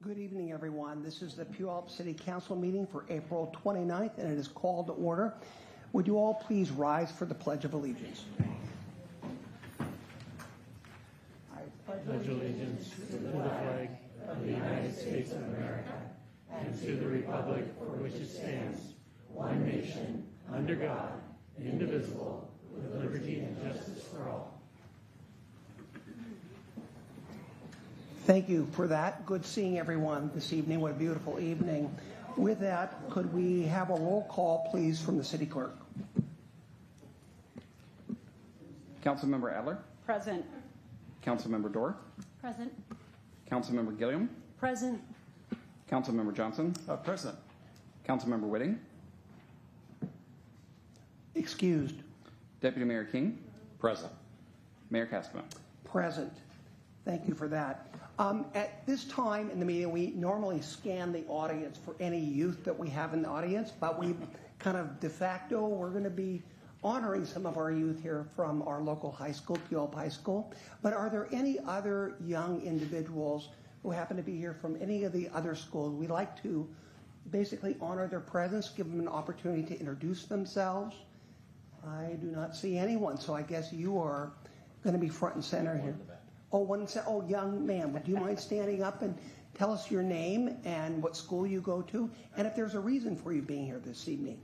Good evening, everyone. This is the Puyallup City Council meeting for April 29th, and it is called to order. Would you all please rise for the Pledge of Allegiance? I pledge allegiance to the flag of the United States of America and to the republic for which it stands, one nation, under God, indivisible, with liberty and justice for all. Thank you for that. Good seeing everyone this evening. What a beautiful evening. With that, could we have a roll call, please, from the city clerk? Councilmember Adler? Present. Councilmember Dorr? Present. Councilmember Gilliam? Present. Councilmember Johnson? Present. Councilmember Whitting? Excused. Deputy Mayor King? Present. Mayor Castema? Present. Thank you for that. At this time in the meeting, we normally scan the audience for any youth that we have in the audience, but we kind of de facto, we're going to be honoring some of our youth here from our local high school, Puyallup High School. But are there any other young individuals who happen to be here from any of the other schools? We'd like to basically honor their presence, give them an opportunity to introduce themselves. I do not see anyone, so I guess you are going to be front and center here. Oh, young man, would you mind standing up and tell us your name and what school you go to, and if there's a reason for you being here this evening?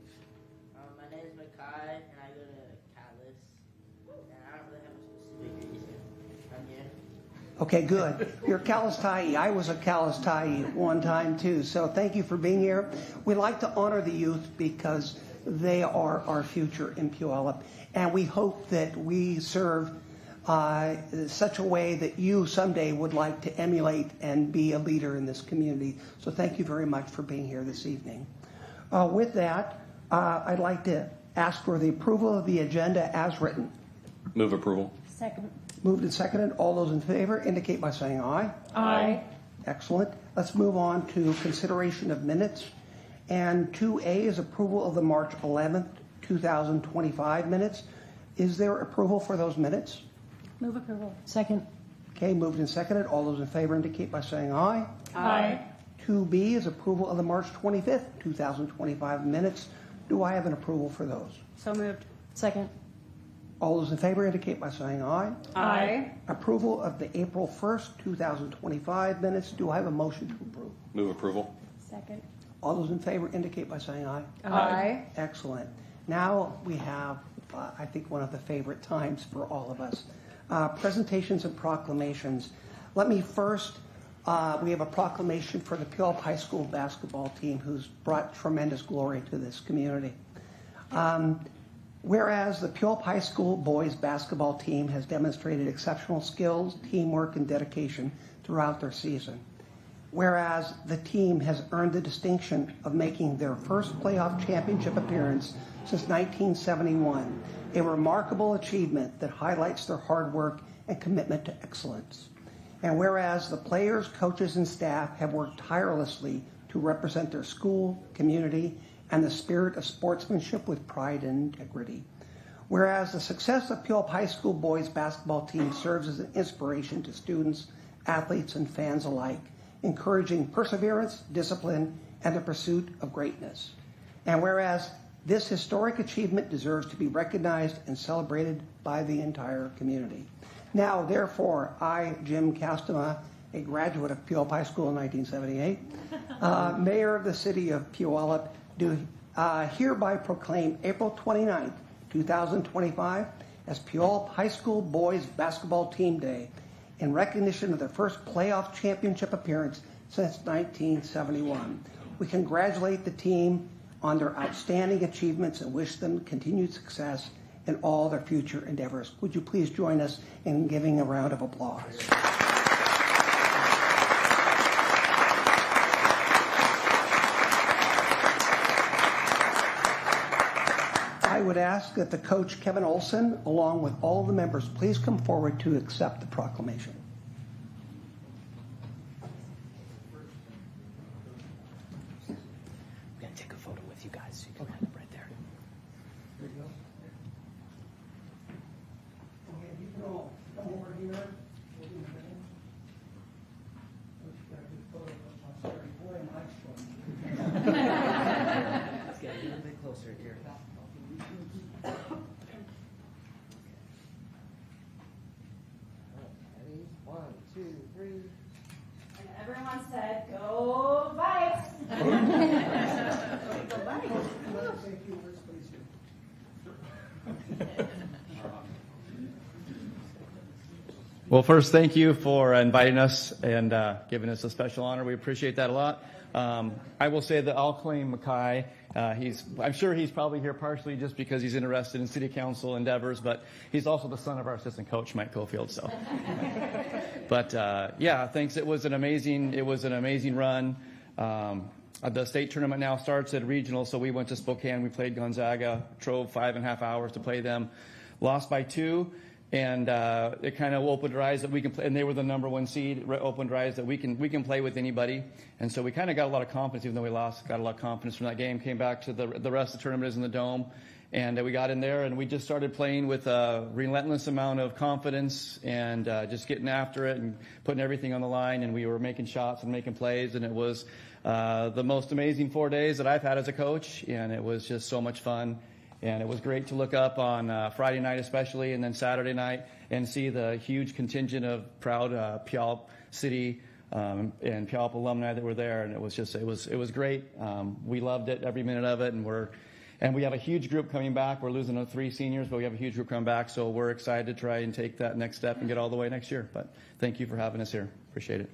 My name is McGra, and I go to Callis, and I don't really have a specific reason I'm here. Okay, good. You're Callis Tyee. I was a Callis Tyee one time too, so thank you for being here. We like to honor the youth because they are our future in Puyallup, and we hope that we serve such a way that you someday would like to emulate and be a leader in this community. So thank you very much for being here this evening. With that, I'd like to ask for the approval of the agenda as written. Move approval. Second. Moved and seconded. All those in favor indicate by saying aye. Aye. Excellent. Let's move on to consideration of minutes. And 2A is approval of the March 11th, 2025 minutes. Is there approval for those minutes? Move approval. Second. Okay, moved and seconded. All those in favor indicate by saying aye. Aye. 2B is approval of the March 25th, 2025 minutes. Do I have an approval for those? So moved. Second. All those in favor indicate by saying aye. Aye. Approval of the April 1st, 2025 minutes. Do I have a motion to approve? Move approval. Second. All those in favor indicate by saying aye. Aye. Excellent. Now we have, I think, one of the favorite times for all of us. Presentations and proclamations. Let me first, we have a proclamation for the Puyallup High School basketball team who's brought tremendous glory to this community. Whereas the Puyallup High School boys basketball team has demonstrated exceptional skills, teamwork, and dedication throughout their season. Whereas the team has earned the distinction of making their first playoff championship appearance since 1971, a remarkable achievement that highlights their hard work and commitment to excellence. And whereas the players, coaches, and staff have worked tirelessly to represent their school, community, and the spirit of sportsmanship with pride and integrity. Whereas the success of Puyallup High School boys basketball team serves as an inspiration to students, athletes, and fans alike, encouraging perseverance, discipline, and the pursuit of greatness. And whereas this historic achievement deserves to be recognized and celebrated by the entire community. Now, therefore, I, Jim Castema, a graduate of Puyallup High School in 1978, mayor of the city of Puyallup, do hereby proclaim April 29th, 2025 as Puyallup High School Boys Basketball Team Day in recognition of their first playoff championship appearance since 1971. We congratulate the team on their outstanding achievements and wish them continued success in all their future endeavors. Would you please join us in giving a round of applause? I would ask that the coach, Kevin Olson, along with all the members, please come forward to accept the proclamation. I'm going to take a photo with you guys so you can have it right there. There you go. Okay, you can all come over here. Coach, got a good photo of us. 2, 3. And everyone said, "Go Vikes!" Go Vikes. Well, first, thank you for inviting us and giving us a special honor. We appreciate that a lot. I will say that I'll claim Mackay. I'm sure he's probably here partially just because he's interested in city council endeavors, but he's also the son of our assistant coach, Mike Cofield. So, but yeah, thanks. It was an amazing run. The state tournament now starts at regional, so we went to Spokane. We played Gonzaga, drove 5.5 hours to play them, lost by 2. And it kind of opened our eyes that we can play, and they were the #1 seed. Opened our eyes that we can play with anybody, and so we kind of got a lot of confidence, even though we lost. Got a lot of confidence from that game. Came back to the rest of the tournament is in the dome, and we got in there, and we just started playing with a relentless amount of confidence and just getting after it and putting everything on the line. And we were making shots and making plays, and it was the most amazing 4 days that I've had as a coach, and it was just so much fun. And it was great to look up on Friday night especially, and then Saturday night, and see the huge contingent of proud Puyallup City and Puyallup alumni that were there. And it was great. We loved it, every minute of it. And we have a huge group coming back. We're losing 3 seniors, but we have a huge group coming back. So we're excited to try and take that next step and get all the way next year. But thank you for having us here. Appreciate it.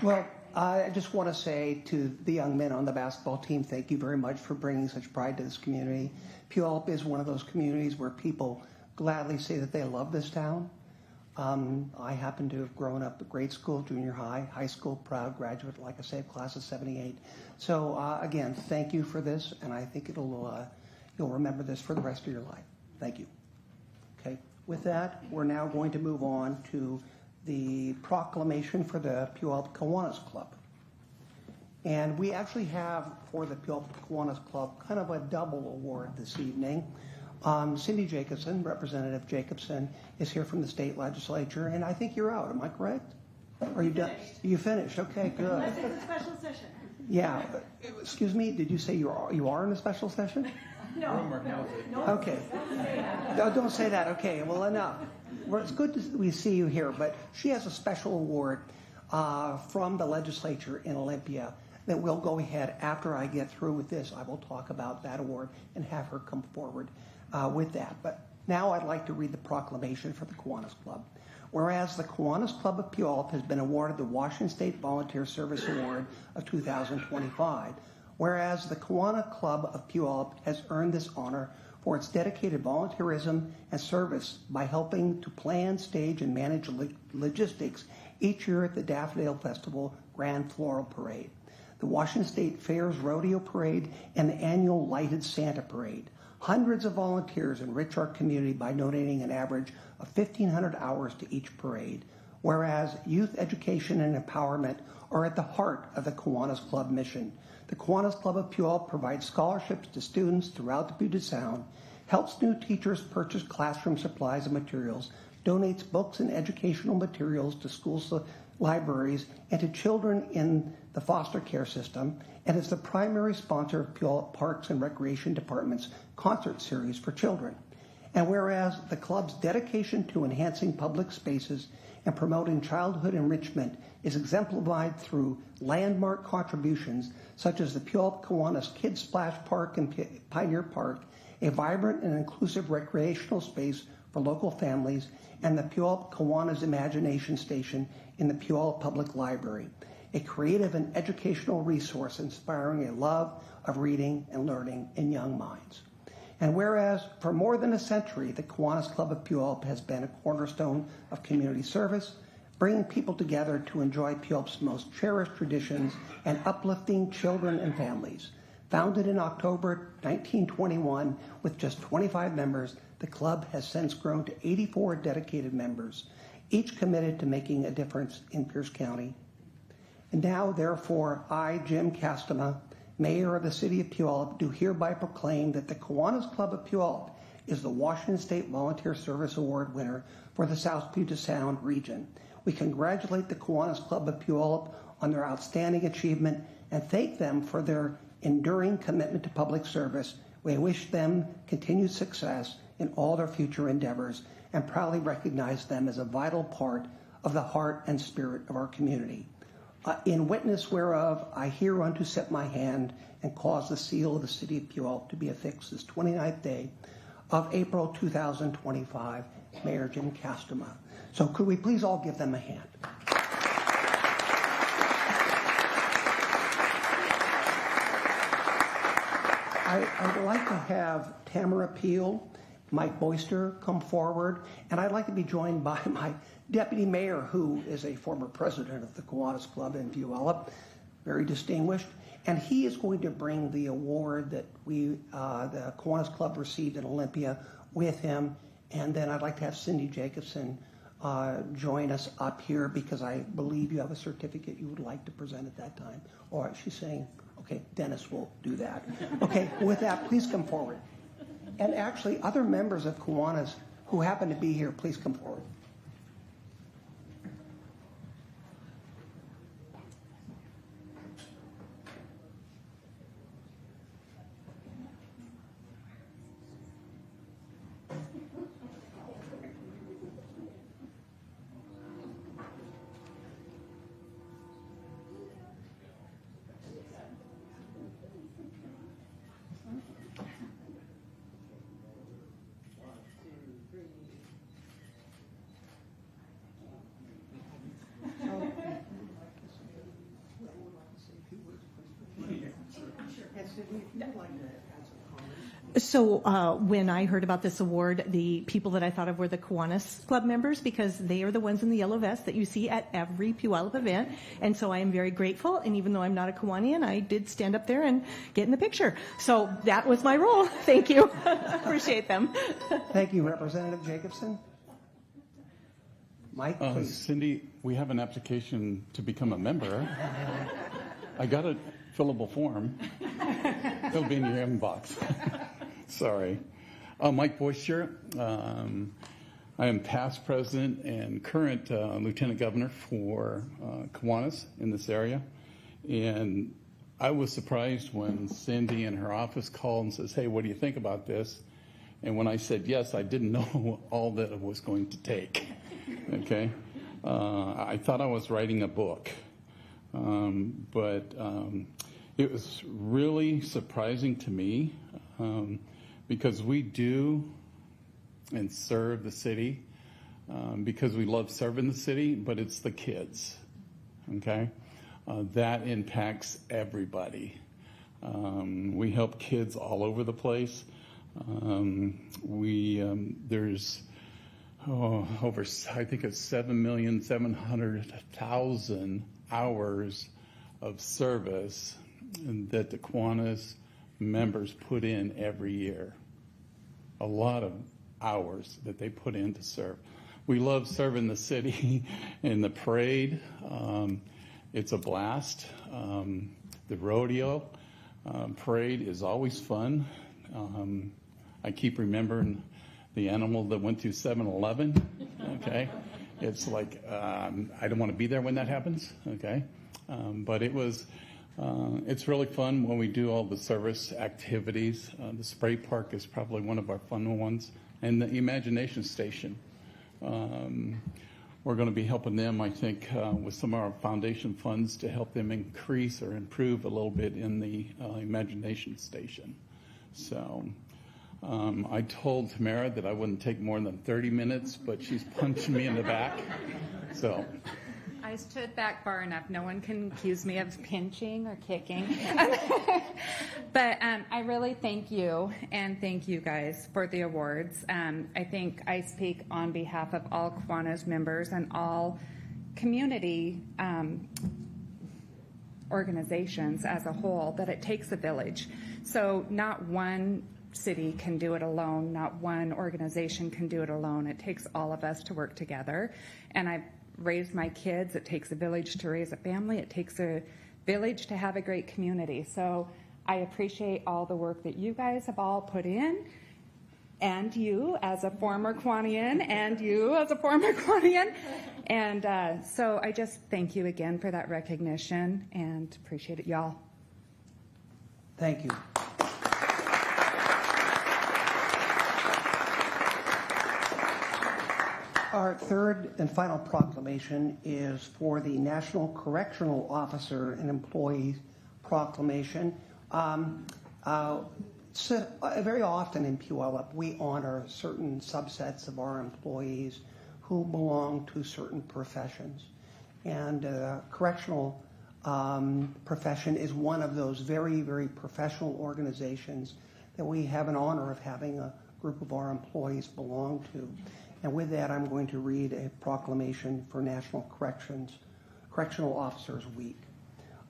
Well, I just want to say to the young men on the basketball team, thank you very much for bringing such pride to this community. Puyallup is one of those communities where people gladly say that they love this town. I happen to have grown up at grade school, junior high, high school, proud graduate, like I say, class of '78. So again, thank you for this, and I think you'll remember this for the rest of your life. Thank you. Okay, with that, we're now going to move on to the proclamation for the Puyallup Kiwanis Club. And we actually have for the Puyallup Kiwanis Club kind of a double award this evening. Cindy Jacobson, Representative Jacobson, is here from the state legislature, and I think you're out. Am I correct? Are you done? You finished? Okay, good. Unless it's a special session. Yeah. Excuse me. Did you say you are in a special session? No. Okay. No, don't say that. Okay. Well, enough. Well, it's good we see you here, but she has a special award from the legislature in Olympia that we'll go ahead after I get through with this. I will talk about that award and have her come forward with that. But now I'd like to read the proclamation for the Kiwanis Club. Whereas the Kiwanis Club of Puyallup has been awarded the Washington State Volunteer Service Award of 2025. Whereas the Kiwanis Club of Puyallup has earned this honor for its dedicated volunteerism and service by helping to plan, stage, and manage logistics each year at the Daffodil Festival Grand Floral Parade, the Washington State Fair's Rodeo Parade, and the annual Lighted Santa Parade. Hundreds of volunteers enrich our community by donating an average of 1,500 hours to each parade, whereas youth education and empowerment are at the heart of the Kiwanis Club mission. The Kiwanis Club of Puyallup provides scholarships to students throughout the Puget Sound, helps new teachers purchase classroom supplies and materials, donates books and educational materials to schools, libraries, and to children in the foster care system, and is the primary sponsor of Puyallup Parks and Recreation Department's concert series for children. And whereas the club's dedication to enhancing public spaces and promoting childhood enrichment is exemplified through landmark contributions such as the Puyallup Kiwanis Kids Splash Park and Pioneer Park, a vibrant and inclusive recreational space for local families, and the Puyallup Kiwanis Imagination Station in the Puyallup Public Library, a creative and educational resource inspiring a love of reading and learning in young minds. And whereas for more than a century, the Kiwanis Club of Puyallup has been a cornerstone of community service, bringing people together to enjoy Puyallup's most cherished traditions and uplifting children and families. Founded in October 1921 with just 25 members, the club has since grown to 84 dedicated members, each committed to making a difference in Pierce County. And now, therefore, I, Jim Castema, Mayor of the City of Puyallup, do hereby proclaim that the Kiwanis Club of Puyallup is the Washington State Volunteer Service Award winner for the South Puget Sound region. We congratulate the Kiwanis Club of Puyallup on their outstanding achievement and thank them for their enduring commitment to public service. We wish them continued success in all their future endeavors and proudly recognize them as a vital part of the heart and spirit of our community. In witness whereof, I hereunto set my hand and cause the seal of the city of Puyallup to be affixed this 29th day of April 2025, Mayor Jim Castema. So could we please all give them a hand? I'd like to have Tamara Peel, Mike Boyster come forward, and I'd like to be joined by my deputy mayor, who is a former president of the Kiwanis Club in Puyallup, very distinguished, and he is going to bring the award that the Kiwanis Club received in Olympia with him, and then I'd like to have Cindy Jacobson join us up here because I believe you have a certificate you would like to present at that time. Or she's saying, okay, Dennis will do that. Okay, with that, please come forward. And actually, other members of Kiwanis who happen to be here, please come forward. So when I heard about this award, the people that I thought of were the Kiwanis Club members, because they are the ones in the yellow vest that you see at every Puyallup event. And so I am very grateful. And even though I'm not a Kiwanian, I did stand up there and get in the picture. So that was my role. Thank you. Appreciate them. Thank you, Representative Jacobson. Mike, please. Cindy, we have an application to become a member. I got a fillable form. It'll be in your inbox. Sorry. Mike Boyster. I am past president and current lieutenant governor for Kiwanis in this area. And I was surprised when Cindy in her office called and says, hey, what do you think about this? And when I said yes, I didn't know all that it was going to take. Okay? I thought I was writing a book. But it was really surprising to me because we do and serve the city because we love serving the city, but it's the kids, okay? That impacts everybody. We help kids all over the place. There's over, I think it's 7,700,000 hours of service that the Kiwanis members put in every year. A lot of hours that they put in to serve. We love serving the city in the parade. It's a blast. The rodeo parade is always fun. I keep remembering the animal that went through 7-Eleven, okay? It's like, I don't want to be there when that happens, okay? But it's really fun when we do all the service activities. The spray park is probably one of our fun ones. And the Imagination Station. We're going to be helping them, I think, with some of our foundation funds to help them increase or improve a little bit in the Imagination Station. So I told Tamara that I wouldn't take more than 30 minutes, but she's punching me in the back. So I stood back far enough. No one can accuse me of pinching or kicking. But I really thank you, and thank you guys for the awards. I think I speak on behalf of all Kiwanis members and all community organizations as a whole, that it takes a village. So not one city can do it alone. Not one organization can do it alone. It takes all of us to work together. And I've raised my kids. It takes a village to raise a family. It takes a village to have a great community. So I appreciate all the work that you guys have all put in, and you as a former Kiwanian, and you as a former Kiwanian. And so I just thank you again for that recognition and appreciate it, y'all. Thank you. Our third and final proclamation is for the National Correctional Officer and Employees Proclamation. Very often in Puyallup, we honor certain subsets of our employees who belong to certain professions. And correctional profession is one of those very, very professional organizations that we have an honor of having a group of our employees belong to. And with that, I'm going to read a proclamation for National Correctional Officers Week.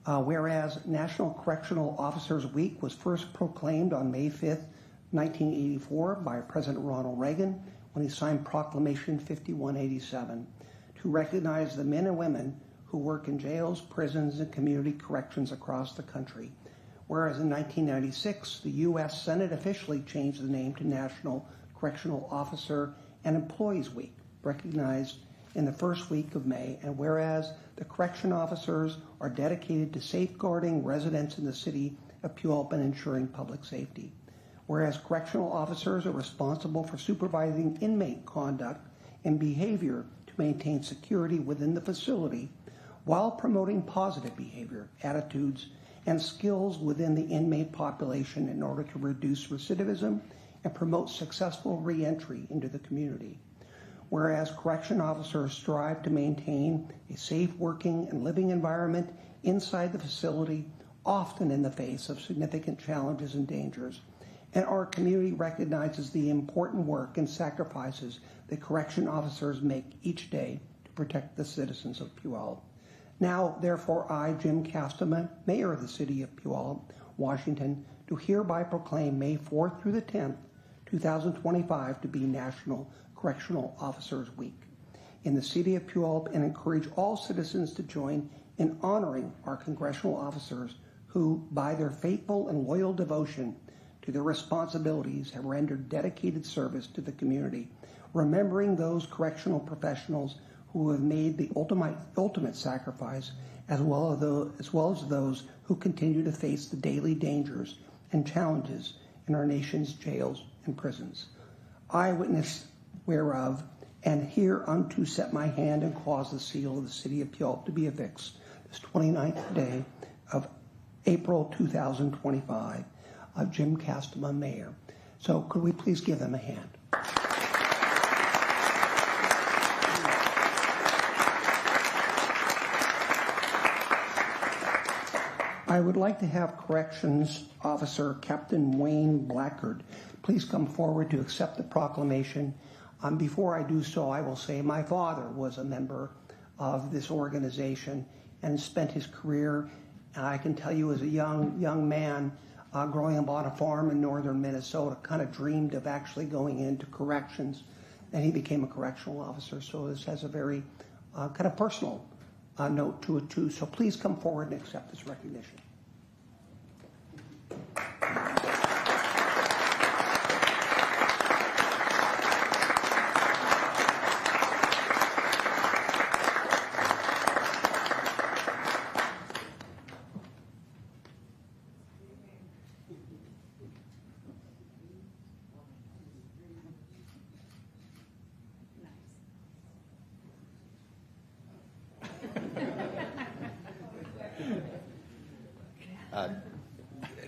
Whereas National Correctional Officers Week was first proclaimed on May 5th, 1984 by President Ronald Reagan when he signed Proclamation 5187 to recognize the men and women who work in jails, prisons, and community corrections across the country. Whereas in 1996, the U.S. Senate officially changed the name to National Correctional Officer and Employees Week, recognized in the first week of May, and whereas the correction officers are dedicated to safeguarding residents in the city of Puyallup and ensuring public safety. Whereas correctional officers are responsible for supervising inmate conduct and behavior to maintain security within the facility while promoting positive behavior, attitudes, and skills within the inmate population in order to reduce recidivism and promote successful reentry into the community. Whereas correction officers strive to maintain a safe working and living environment inside the facility, often in the face of significant challenges and dangers. And our community recognizes the important work and sacrifices that correction officers make each day to protect the citizens of Puyallup. Now, therefore, I, Jim Castleman, Mayor of the City of Puyallup, Washington, do hereby proclaim May 4th through the 10th, 2025 to be National Correctional Officers Week in the City of Puyallup and encourage all citizens to join in honoring our congressional officers who, by their faithful and loyal devotion to their responsibilities, have rendered dedicated service to the community, remembering those correctional professionals who have made the ultimate sacrifice, as well as those who continue to face the daily dangers and challenges in our nation's jails and prisons. I witness whereof, and hereunto set my hand and cause the seal of the City of Puyallup to be affixed this 29th day of April 2025. Jim Castleman, Mayor. So could we please give them a hand? I would like to have Corrections Officer Captain Wayne Blackard please come forward to accept the proclamation. Before I do so, I will say my father was a member of this organization and spent his career, and I can tell you as a young man, growing up on a farm in northern Minnesota, kind of dreamed of actually going into corrections, and he became a correctional officer. So this has a very kind of personal note to it too. So please come forward and accept this recognition.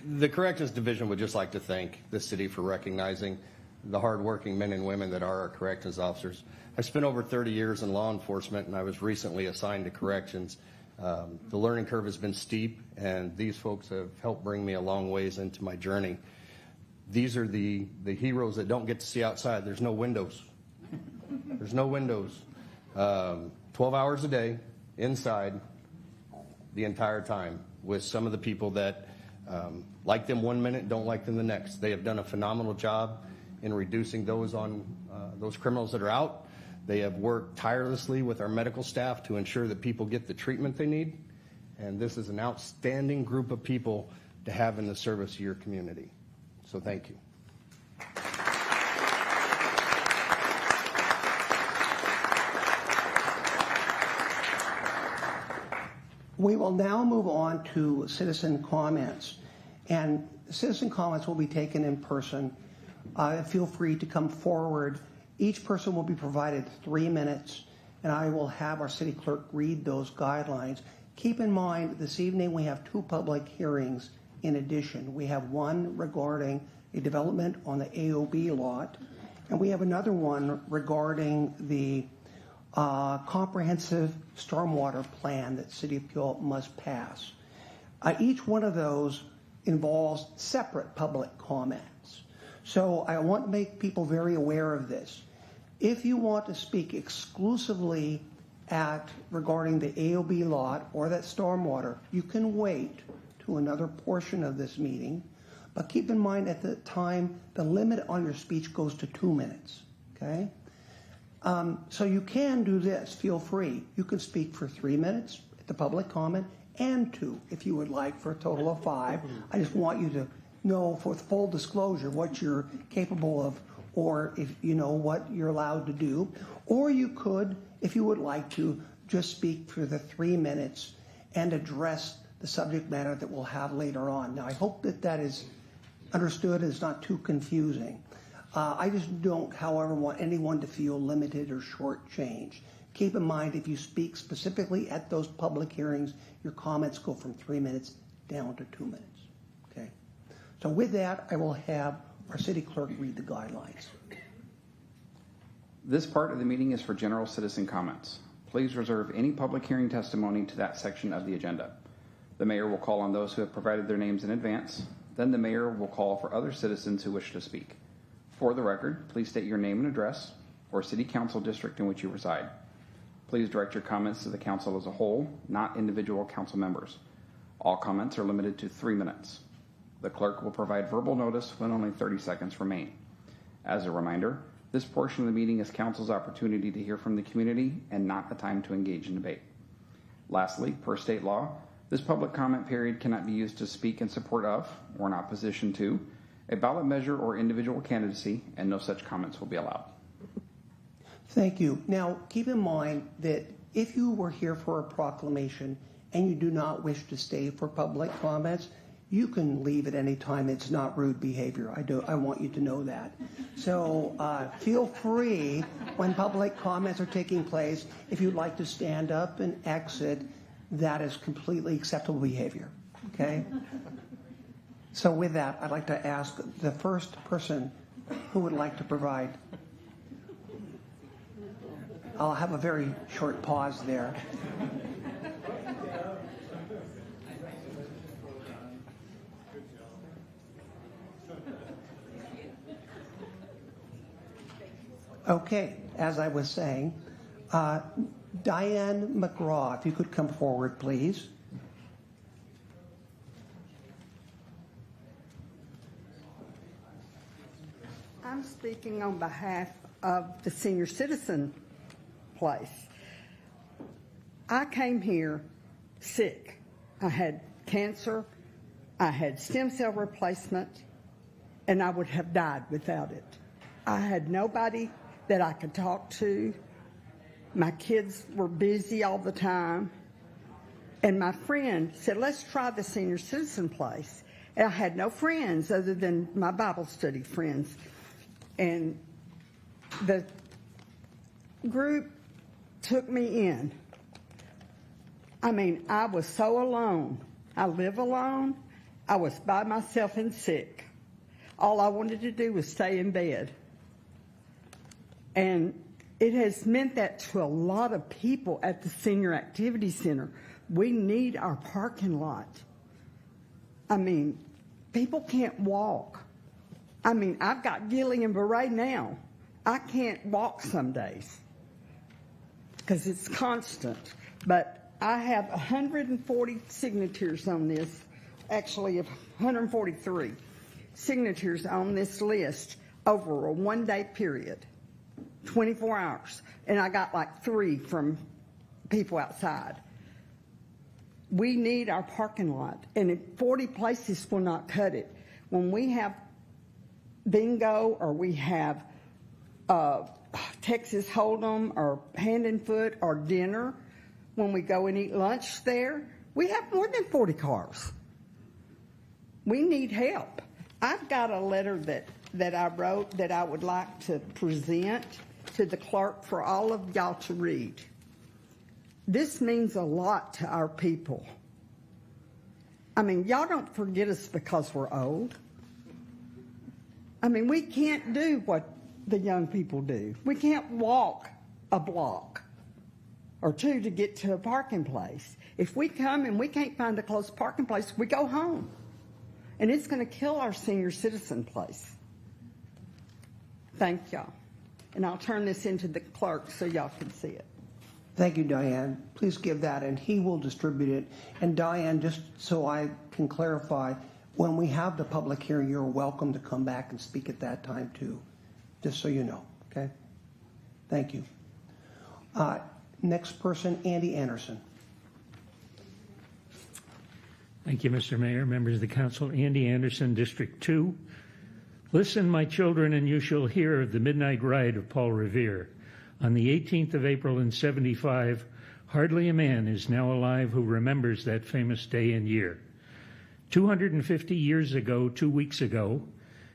The Corrections Division would just like to thank the city for recognizing the hardworking men and women that are our corrections officers. I spent over 30 years in law enforcement, and I was recently assigned to corrections. The learning curve has been steep, and these folks have helped bring me a long ways into my journey. These are the heroes that don't get to see outside. There's no windows. There's no windows. 12 hours a day inside the entire time with some of the people that like them one minute, don't like them the next. They have done a phenomenal job in reducing those criminals that are out. They have worked tirelessly with our medical staff to ensure that people get the treatment they need. And this is an outstanding group of people to have in the service of your community. So thank you. We will now move on to citizen comments. And citizen comments will be taken in person. Feel free to come forward Each person will be provided 3 minutes, and I will have our city clerk read those guidelines. Keep in mind, this evening we have 2 public hearings in addition. We have one regarding a development on the AOB lot, and we have another one regarding the comprehensive stormwater plan that City of Puyallup must pass. Each one of those involves separate public comments. So I want to make people very aware of this. If you want to speak exclusively regarding the AOB lot or that stormwater, you can wait to another portion of this meeting, but keep in mind at the time the limit on your speech goes to 2 minutes, okay? So you can do this, feel free. You can speak for 3 minutes at the public comment and 2 if you would like, for a total of 5. I just want you to know, for full disclosure, what you're capable of, or if you know what you're allowed to do. Or you could, if you would like to, just speak for the 3 minutes and address the subject matter that we'll have later on. Now, I hope that that is understood and is not too confusing. I just don't, however, want anyone to feel limited or shortchanged. Keep in mind, if you speak specifically at those public hearings, your comments go from 3 minutes down to 2 minutes. Okay. So with that, I will have our city clerk read the guidelines. This part of the meeting is for general citizen comments. Please reserve any public hearing testimony to that section of the agenda. The mayor will call on those who have provided their names in advance. Then the mayor will call for other citizens who wish to speak. For the record, please state your name and address or city council district in which you reside. Please direct your comments to the council as a whole, not individual council members. All comments are limited to 3 minutes. The clerk will provide verbal notice when only 30 seconds remain. As a reminder, this portion of the meeting is council's opportunity to hear from the community and not a time to engage in debate. Lastly, per state law, this public comment period cannot be used to speak in support of, or in opposition to, a ballot measure or individual candidacy, and no such comments will be allowed. Thank you. Now, keep in mind that if you were here for a proclamation and you do not wish to stay for public comments, you can leave at any time. It's not rude behavior. I want you to know that. So feel free when public comments are taking place. If you'd like to stand up and exit, that is completely acceptable behavior. Okay? So with that, I'd like to ask the first person who would like to provide. I'll have a very short pause there. Okay, as I was saying, Diane McGra, if you could come forward, please. I'm speaking on behalf of the senior citizen place. I came here sick. I had cancer, I had stem cell replacement, and I would have died without it. I had nobody that I could talk to. My kids were busy all the time. And my friend said, let's try the senior citizen place. And I had no friends other than my Bible study friends. And the group took me in. I mean, I was so alone. I live alone. I was by myself and sick. All I wanted to do was stay in bed. And it has meant that to a lot of people at the Senior Activity Center. We need our parking lot. I mean, people can't walk. I mean, I've got Guillain-Barré now. I can't walk some days because it's constant. But I have 140 signatures on this, actually 143 signatures on this list over a one-day period, 24 hours. And I got like 3 from people outside. We need our parking lot, and 40 places will not cut it. When we have bingo or we have Texas Hold'em or hand and foot or dinner, when we go and eat lunch there, we have more than 40 cars. We need help. I've got a letter that that I wrote that I would like to present to the clerk for all of y'all to read. This means a lot to our people. I mean, y'all don't forget us because we're old. I mean, we can't do what the young people do. We can't walk a block or two to get to a parking place. If we come and we can't find a close parking place, we go home. And it's going to kill our senior citizen place. Thank y'all. And I'll turn this into the clerk so y'all can see it. Thank you, Diane. Please give that, and he will distribute it. And Diane, just so I can clarify, when we have the public hearing, you're welcome to come back and speak at that time too, just so you know, okay? Thank you. Next person, Andy Anderson. Thank you, Mr. Mayor, members of the council. Andy Anderson, District 2. Listen, my children, and you shall hear of the midnight ride of Paul Revere. On the 18th of April in 75, hardly a man is now alive who remembers that famous day and year. 250 years ago, 2 weeks ago,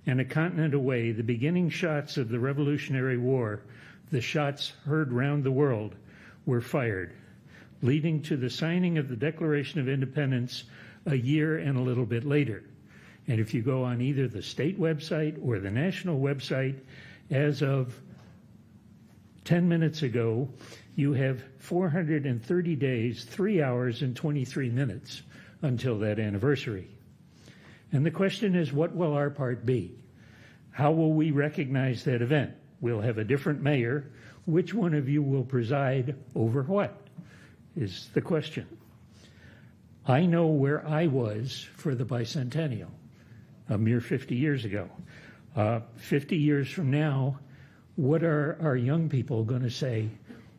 and a continent away, the beginning shots of the Revolutionary War, the shots heard round the world, were fired, leading to the signing of the Declaration of Independence a year and a little bit later. And if you go on either the state website or the national website, as of 10 minutes ago, you have 430 days, 3 hours and 23 minutes until that anniversary. And the question is, what will our part be? How will we recognize that event? We'll have a different mayor. Which one of you will preside over what is the question. I know where I was for the bicentennial, a mere 50 years ago. 50 years from now, what are our young people going to say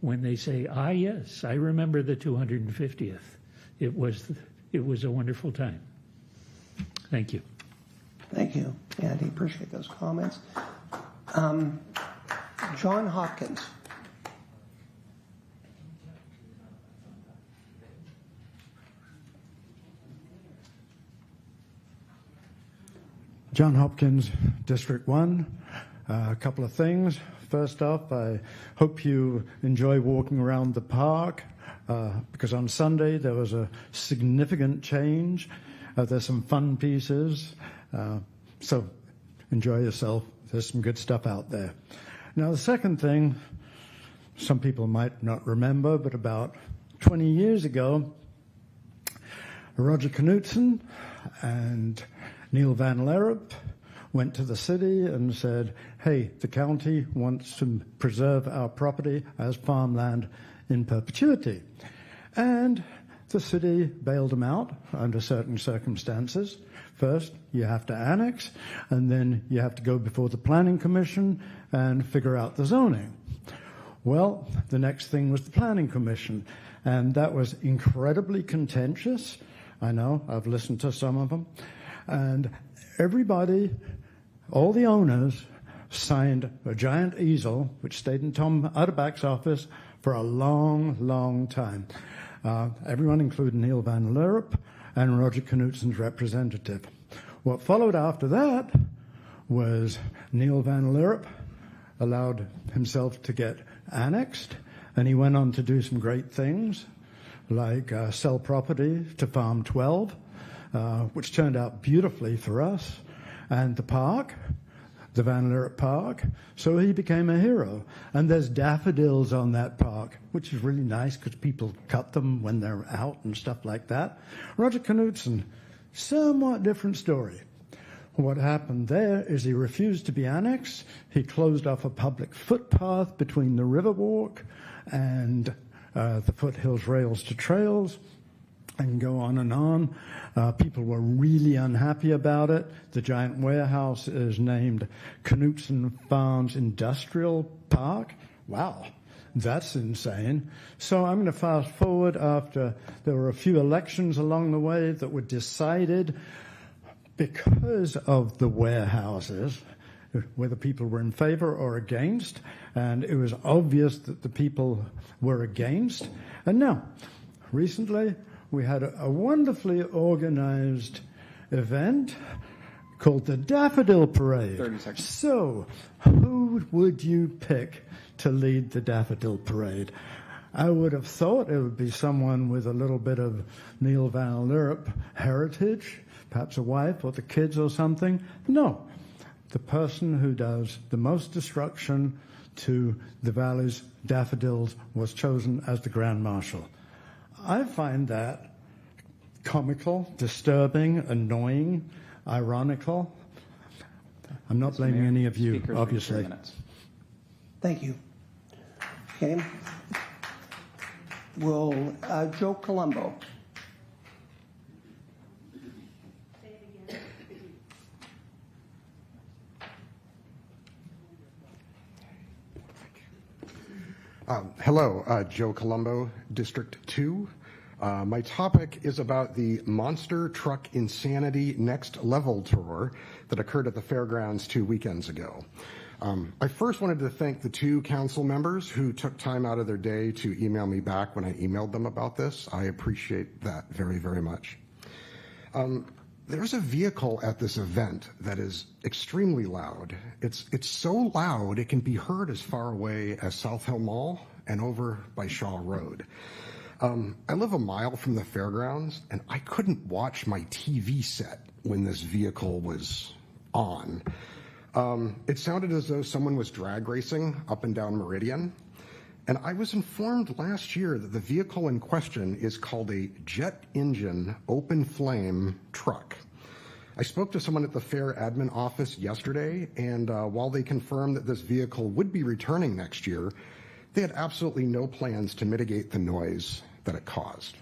when they say, yes, I remember the 250th. It was a wonderful time. Thank you. Thank you, Andy. Appreciate those comments. John Hopkins. John Hopkins, District 1. A couple of things. First off, I hope you enjoy walking around the park because on Sunday there was a significant change. There's some fun pieces, so enjoy yourself. There's some good stuff out there. Now, the second thing, some people might not remember, but about 20 years ago, Roger Knudsen and Neil Van Lerop went to the city and said, hey, the county wants to preserve our property as farmland in perpetuity. And the city bailed them out under certain circumstances. First, you have to annex, and then you have to go before the Planning Commission and figure out the zoning. Well, the next thing was the Planning Commission, and that was incredibly contentious. I know, I've listened to some of them. And everybody, all the owners, signed a giant easel, which stayed in Tom Utterback's office for a long, long time. Everyone, including Neil Van Lerop and Roger Knudsen's representative. What followed after that was Neil Van Lerop allowed himself to get annexed, and he went on to do some great things, like sell property to Farm 12, which turned out beautifully for us, and the park, the Van Lerop Park. So he became a hero. And there's daffodils on that park, which is really nice because people cut them when they're out and stuff like that. Roger Knudsen, somewhat different story. What happened there is he refused to be annexed. He closed off a public footpath between the Riverwalk and the Foothills Rails to Trails, and go on and on. People were really unhappy about it. The giant warehouse is named Knudsen Farms Industrial Park. Wow, that's insane. So I'm going to fast forward after there were a few elections along the way that were decided because of the warehouses, whether people were in favor or against, and it was obvious that the people were against. And now, recently, we had a wonderfully organized event called the Daffodil Parade. 30 seconds. So, who would you pick to lead the Daffodil Parade? I would have thought it would be someone with a little bit of Neil Van Lierop heritage, perhaps a wife or the kids or something. No, the person who does the most destruction to the valley's daffodils was chosen as the Grand Marshal. I find that comical, disturbing, annoying, ironical. I'm not blaming any of you, Speakers, obviously. Thank you. Okay. Will Joe Columbo. Hello, Joe Columbo, District 2. My topic is about the Monster Truck Insanity Next Level tour that occurred at the fairgrounds 2 weekends ago. I first wanted to thank the 2 council members who took time out of their day to email me back when I emailed them about this. I appreciate that very, very much. There's a vehicle at this event that is extremely loud. It's so loud it can be heard as far away as South Hill Mall and over by Shaw Road. I live a mile from the fairgrounds, and I couldn't watch my TV set when this vehicle was on. It sounded as though someone was drag racing up and down Meridian. And I was informed last year that the vehicle in question is called a jet engine open flame truck. I spoke to someone at the fair admin office yesterday, and while they confirmed that this vehicle would be returning next year, they had absolutely no plans to mitigate the noise that it caused.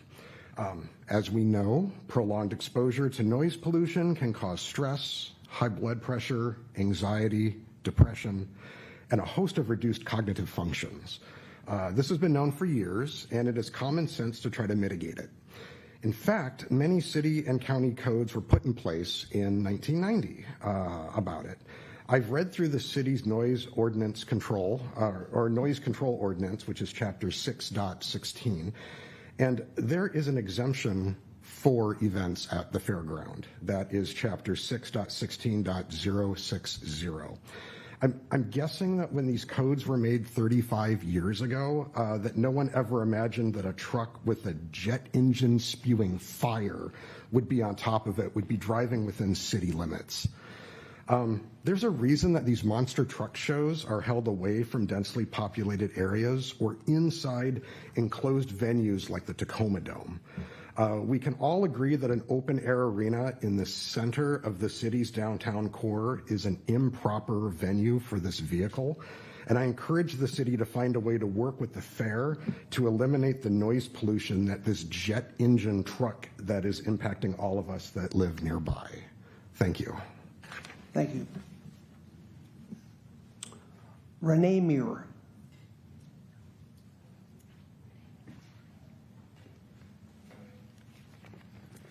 As we know, prolonged exposure to noise pollution can cause stress, high blood pressure, anxiety, depression, and a host of reduced cognitive functions. This has been known for years, and it is common sense to try to mitigate it. In fact, many city and county codes were put in place in 1990 about it. I've read through the city's noise ordinance control, or noise control ordinance, which is chapter 6.16, and there is an exemption for events at the fairground. That is chapter 6.16.060. I'm guessing that when these codes were made 35 years ago, that no one ever imagined that a truck with a jet engine spewing fire would be on top of it, would be driving within city limits. There's a reason that these monster truck shows are held away from densely populated areas or inside enclosed venues like the Tacoma Dome. We can all agree that an open-air arena in the center of the city's downtown core is an improper venue for this vehicle, and I encourage the city to find a way to work with the fair to eliminate the noise pollution that this jet engine truck that is impacting all of us that live nearby. Thank you. Thank you. Renee Mure.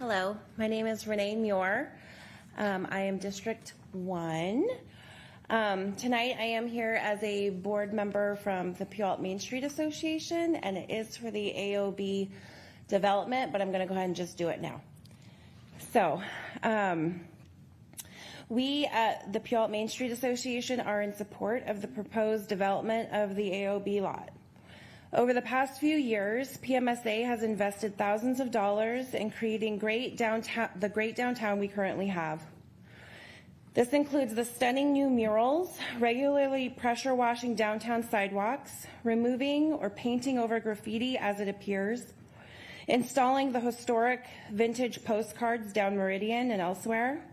Hello, my name is Renee Mure. I am District 1. Tonight I am here as a board member from the Puyallup Main Street Association, and it is for the AOB development, but I'm going to go ahead and just do it now. So, we at the Puyallup Main Street Association are in support of the proposed development of the AOB lot. Over the past few years, PMSA has invested thousands of dollars in creating the great downtown we currently have. This includes the stunning new murals, regularly pressure washing downtown sidewalks, removing or painting over graffiti as it appears, installing the historic vintage postcards down Meridian and elsewhere,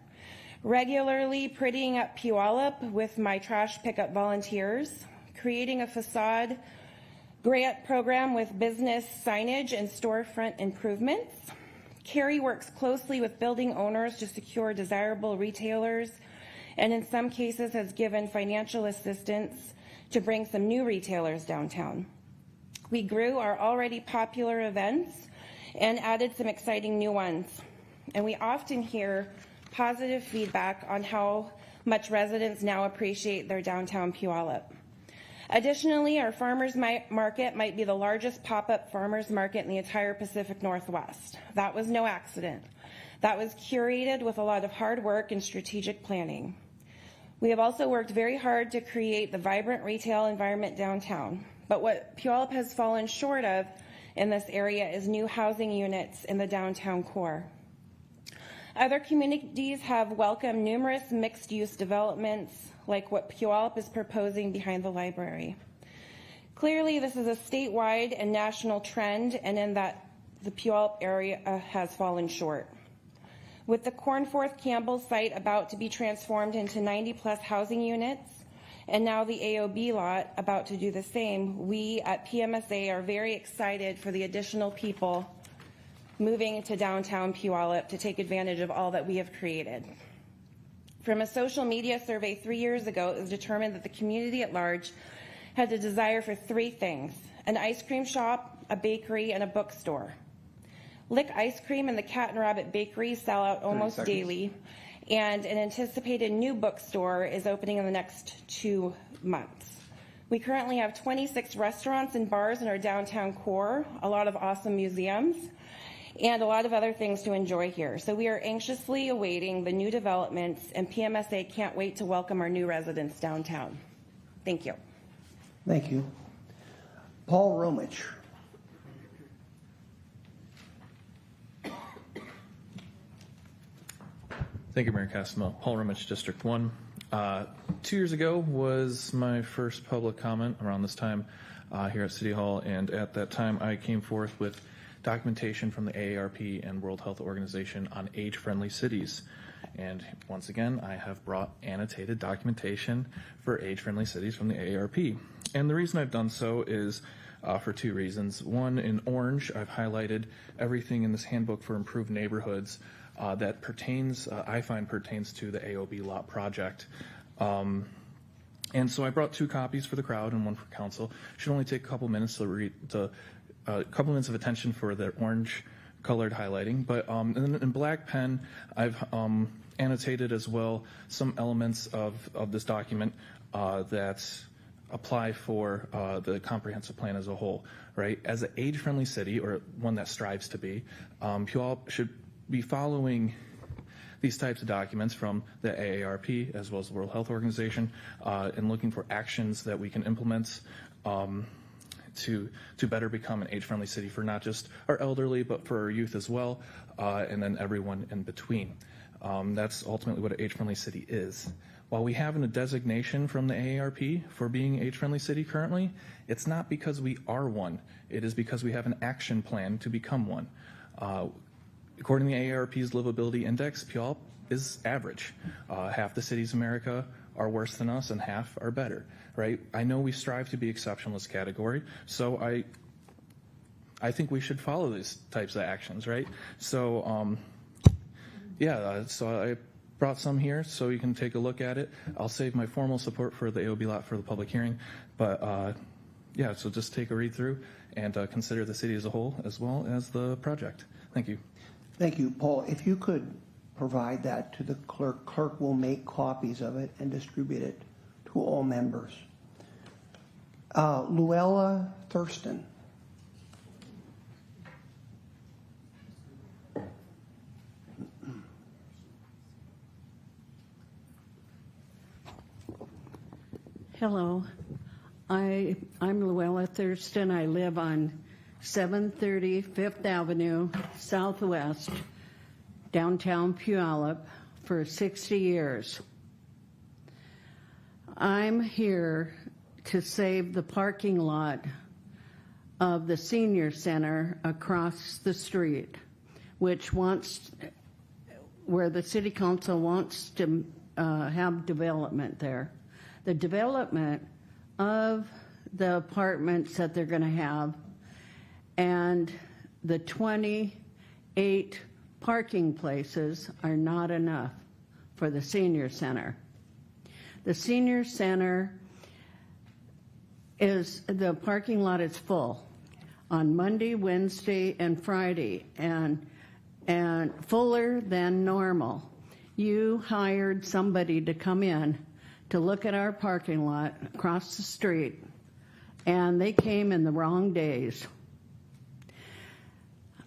regularly prettying up Puyallup with my trash pickup volunteers, creating a facade grant program with business signage and storefront improvements. Carrie works closely with building owners to secure desirable retailers, and in some cases has given financial assistance to bring some new retailers downtown. We grew our already popular events and added some exciting new ones. And we often hear positive feedback on how much residents now appreciate their downtown Puyallup. Additionally, our farmers market might be the largest pop-up farmers market in the entire Pacific Northwest. That was no accident. that was curated with a lot of hard work and strategic planning. We have also worked very hard to create the vibrant retail environment downtown. But what Puyallup has fallen short of in this area is new housing units in the downtown core. Other communities have welcomed numerous mixed-use developments like what Puyallup is proposing behind the library. Clearly, this is a statewide and national trend, and in that the Puyallup area has fallen short. With the Cornforth Campbell site about to be transformed into 90-plus housing units, and now the AOB lot about to do the same, we at PMSA are very excited for the additional people moving to downtown Puyallup to take advantage of all that we have created. From a social media survey 3 years ago, it was determined that the community at large had a desire for three things: an ice cream shop, a bakery, and a bookstore. Lick Ice Cream and the Cat and Rabbit Bakery sell out almost daily, and an anticipated new bookstore is opening in the next 2 months. We currently have 26 restaurants and bars in our downtown core, a lot of awesome museums, and a lot of other things to enjoy here. So we are anxiously awaiting the new developments, and PMSA can't wait to welcome our new residents downtown. Thank you. Thank you. Paul Romich. Thank you, Mayor Castamo. Paul Romich, District 1. 2 years ago was my first public comment around this time here at City Hall, and at that time I came forth with documentation from the AARP and World Health Organization on age-friendly cities. And once again, I have brought annotated documentation for age-friendly cities from the AARP. And the reason I've done so is for two reasons. One, in orange, I've highlighted everything in this handbook for improved neighborhoods that pertains, I find pertains to the AOB lot project. And so I brought 2 copies for the crowd and 1 for council. Should only take a couple minutes to read, a couple minutes of attention for the orange colored highlighting. But in black pen, I've annotated as well some elements of this document that apply for the comprehensive plan as a whole, right? As an age-friendly city, or one that strives to be, Puyallup should be following these types of documents from the AARP as well as the World Health Organization and looking for actions that we can implement to better become an age-friendly city for not just our elderly, but for our youth as well, and then everyone in between. That's ultimately what an age-friendly city is. While we have a designation from the AARP for being an age-friendly city currently, it's not because we are one. It is because we have an action plan to become one. According to the AARP's Livability Index, Puyallup is average. Half the cities in America are worse than us and half are better, right? I know we strive to be exceptional in this category, so I think we should follow these types of actions, right? So, so I brought some here so you can take a look at it. I'll save my formal support for the AOB lot for the public hearing, but so just take a read through and consider the city as a whole as well as the project. Thank you. Thank you, Paul. If you could provide that to the clerk. Clerk will make copies of it and distribute it to all members. Luella Thirsten. Hello, I'm Luella Thirsten. I live on 730 Fifth Avenue Southwest, downtown Puyallup, for 60 years. I'm here to save the parking lot of the senior center across the street, where the city council wants to have development there. The development of the apartments that they're going to have and the 28 parking places are not enough for the senior center. The senior center the parking lot is full on Monday, Wednesday, and Friday, and fuller than normal. You hired somebody to come in to look at our parking lot across the street, and they came in the wrong days.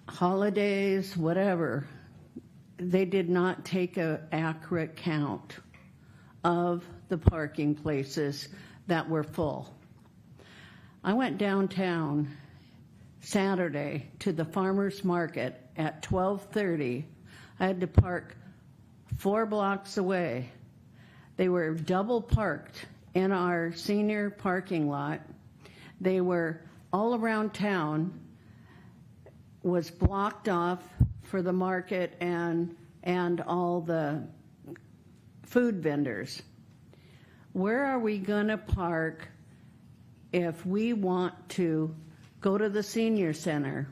Holidays, whatever. they did not take an accurate count of the parking places that were full. I went downtown Saturday to the farmer's market at 12:30. I had to park 4 blocks away. They were double parked in our senior parking lot. They were all around town, was blocked off for the market and all the food vendors. Where are we going to park if we want to go to the senior center?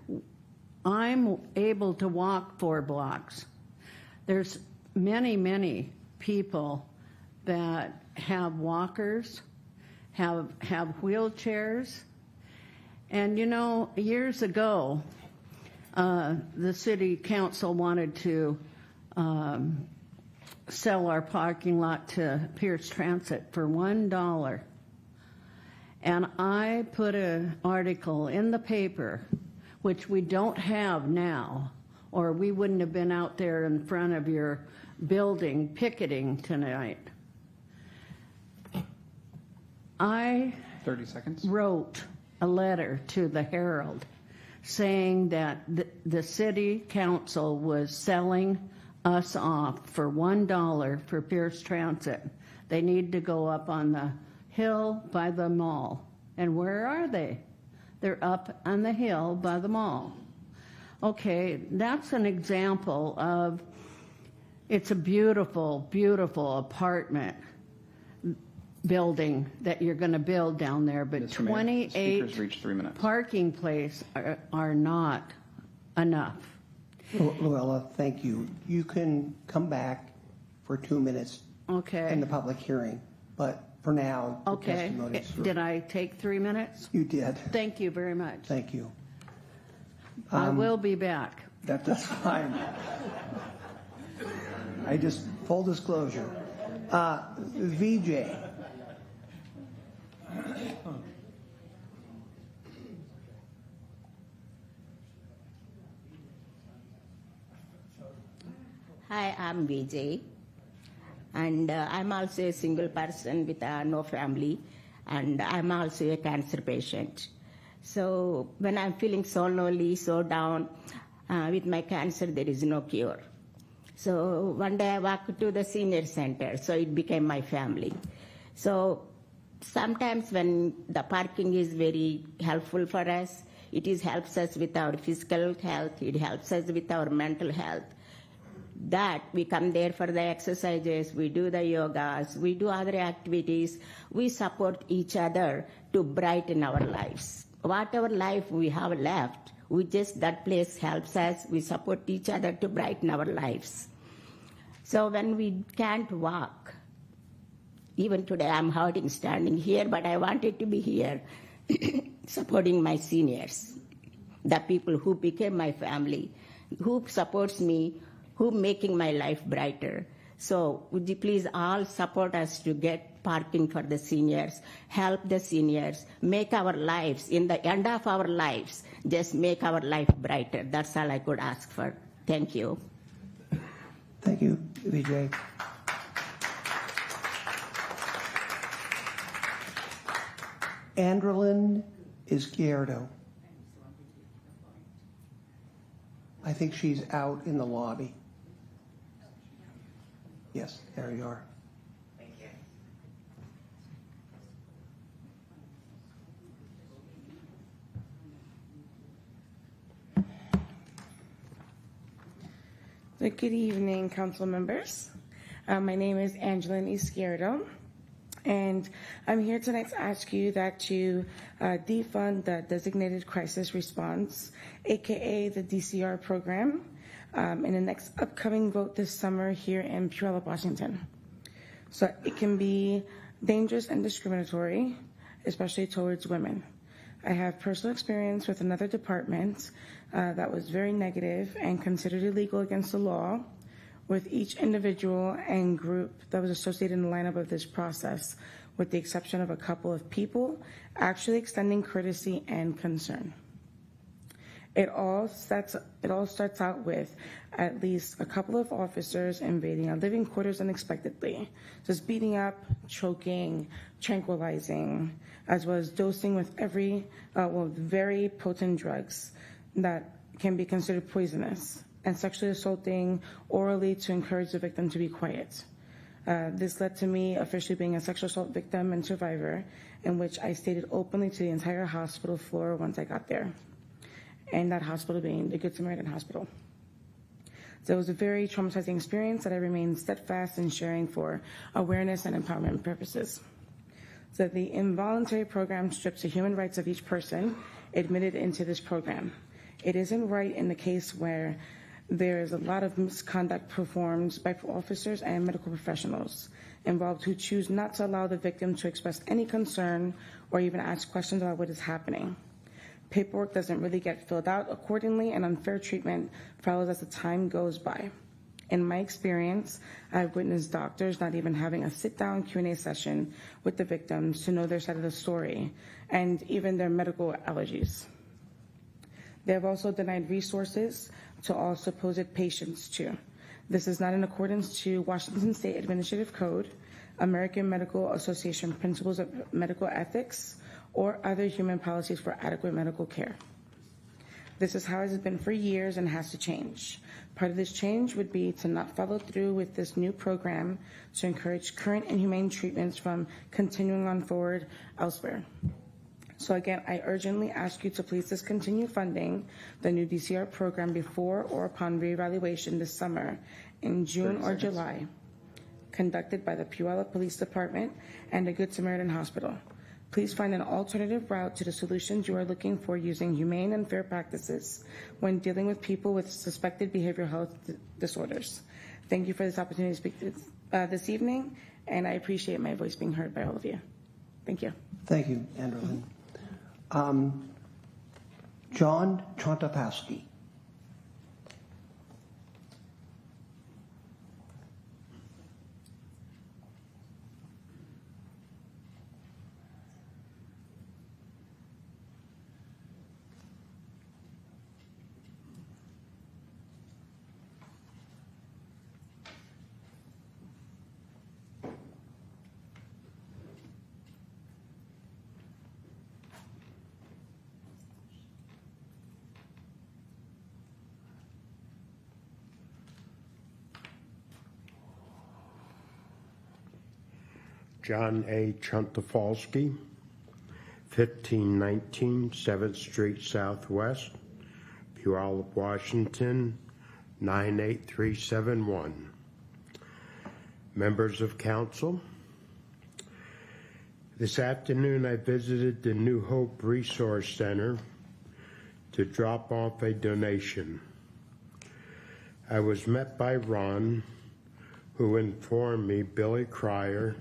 I'm able to walk 4 blocks. There's many people that have walkers, have wheelchairs. And you know, years ago, the city council wanted to sell our parking lot to Pierce Transit for $1. And I put an article in the paper, which we don't have now, or we wouldn't have been out there in front of your building picketing tonight. I 30 seconds. Wrote a letter to the Herald saying that the city council was selling us off for $1 for Pierce Transit. They need to go up on the hill by the mall. And where are they? They're up on the hill by the mall. Okay, that's an example of, it's a beautiful, beautiful apartment building that you're going to build down there, but Mr. Mayor, 28 speakers reach 3 minutes. parking places are not enough. Luella, thank you. You can come back for 2 minutes in the public hearing, but for now, the testimony is through. Did I take 3 minutes? You did. Thank you very much. Thank you. I will be back. That's fine. I just, full disclosure. VJ. Hi, I'm Vijay, and I'm also a single person with no family, and I'm also a cancer patient. So when I'm feeling so lonely, so down with my cancer, there is no cure. So one day I walked to the senior center, so it became my family. So sometimes when the parking is very helpful for us, it helps us with our physical health, it helps us with our mental health. That we come there for the exercises, we do the yogas, we do other activities, we support each other to brighten our lives. Whatever life we have left, that place helps us, we support each other to brighten our lives. So when we can't walk, even today I'm hurting standing here, but I wanted to be here supporting my seniors, the people who became my family, who supports me, who making my life brighter. So would you please all support us to get parking for the seniors, help the seniors, make our lives, in the end of our lives, just make our life brighter. That's all I could ask for. Thank you. Thank you, Vijay. Angeline Escarido. I think she's out in the lobby. Yes, there you are. Thank you. Good evening, council members. My name is Angeline Escarido, and I'm here tonight to ask you that you defund the Designated Crisis Response, aka the DCR program, in the next upcoming vote this summer here in Puyallup, Washington. So it can be dangerous and discriminatory, especially towards women. I have personal experience with another department that was very negative and considered illegal against the law, with each individual and group that was associated in the lineup of this process, with the exception of a couple of people, actually extending courtesy and concern. It all starts out with at least a couple of officers invading our living quarters unexpectedly, just beating up, choking, tranquilizing, as well as dosing with very potent drugs that can be considered poisonous, and sexually assaulting orally to encourage the victim to be quiet. This led to me officially being a sexual assault victim and survivor, in which I stated openly to the entire hospital floor once I got there, and that hospital being the Good Samaritan Hospital. So it was a very traumatizing experience that I remain steadfast in sharing for awareness and empowerment purposes. So the involuntary program strips the human rights of each person admitted into this program. It isn't right in the case where there is a lot of misconduct performed by officers and medical professionals involved who choose not to allow the victim to express any concern or even ask questions about what is happening. Paperwork doesn't really get filled out accordingly, and unfair treatment follows as the time goes by. In my experience, I've witnessed doctors not even having a sit-down Q&A session with the victims to know their side of the story and even their medical allergies. They have also denied resources to all supposed patients too. This is not in accordance to Washington State Administrative Code, American Medical Association Principles of Medical Ethics, or other human policies for adequate medical care. This is how it has been for years and has to change. Part of this change would be to not follow through with this new program to encourage current inhumane treatments from continuing on forward elsewhere. So again, I urgently ask you to please discontinue funding the new DCR program before or upon reevaluation this summer in June or July, conducted by the Puyallup Police Department and the Good Samaritan Hospital. Please find an alternative route to the solutions you are looking for using humane and fair practices when dealing with people with suspected behavioral health disorders. Thank you for this opportunity to speak this evening, and I appreciate my voice being heard by all of you. Thank you. Thank you, Angeline. John Chontapowski. John A. Chontapowski, 1519 7th Street Southwest, Puyallup, Washington, 98371. Members of Council, this afternoon I visited the New Hope Resource Center to drop off a donation. I was met by Ron, who informed me Billy Cryer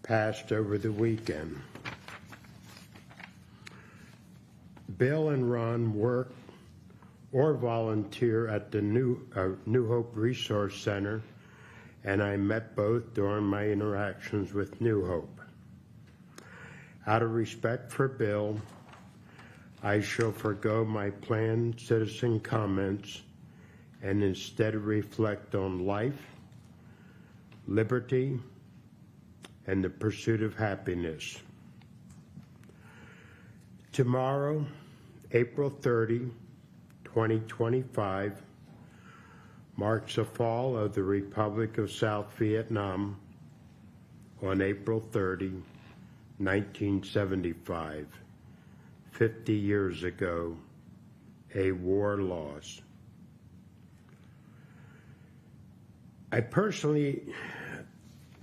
passed over the weekend. Bill and Ron work or volunteer at the New Hope Resource Center, and I met both during my interactions with New Hope. Out of respect for Bill, I shall forgo my planned citizen comments and instead reflect on life, liberty, and the pursuit of happiness. Tomorrow, April 30, 2025, marks the fall of the Republic of South Vietnam on April 30, 1975, 50 years ago, a war lost. I personally,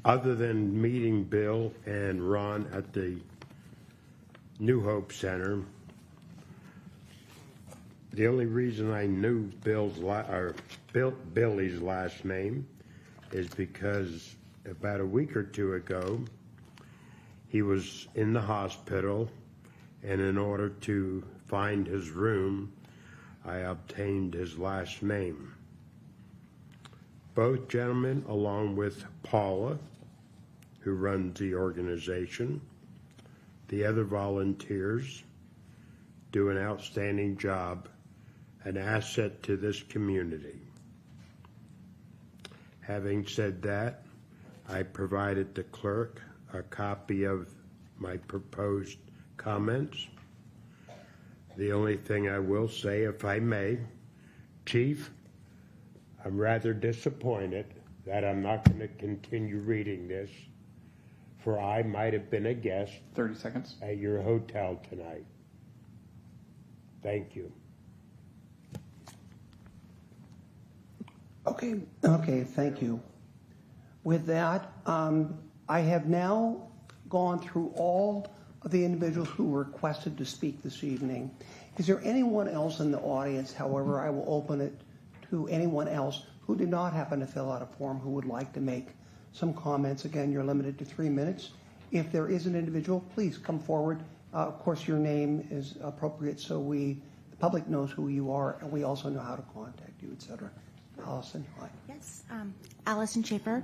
other than meeting Bill and Ron at the New Hope Center, the only reason I knew Billy's last name is because about a week or two ago, he was in the hospital, and in order to find his room, I obtained his last name. Both gentlemen, along with Paula, who runs the organization, the other volunteers, do an outstanding job an asset to this community. Having said that, I provided the clerk a copy of my proposed comments. The only thing I will say, if I may, Chief, I'm rather disappointed that I'm not going to continue reading this, for I might have been a guest 30 seconds. At your hotel tonight. Thank you. Okay, thank you. With that, I have now gone through all of the individuals who requested to speak this evening. Is there anyone else in the audience, however, I will open it to anyone else who did not happen to fill out a form who would like to make some comments? Again, you're limited to 3 minutes. If there is an individual, please come forward. Of course, your name is appropriate so the public knows who you are, and we also know how to contact you, etc. Allison, hi. Yes, Allison Schaefer,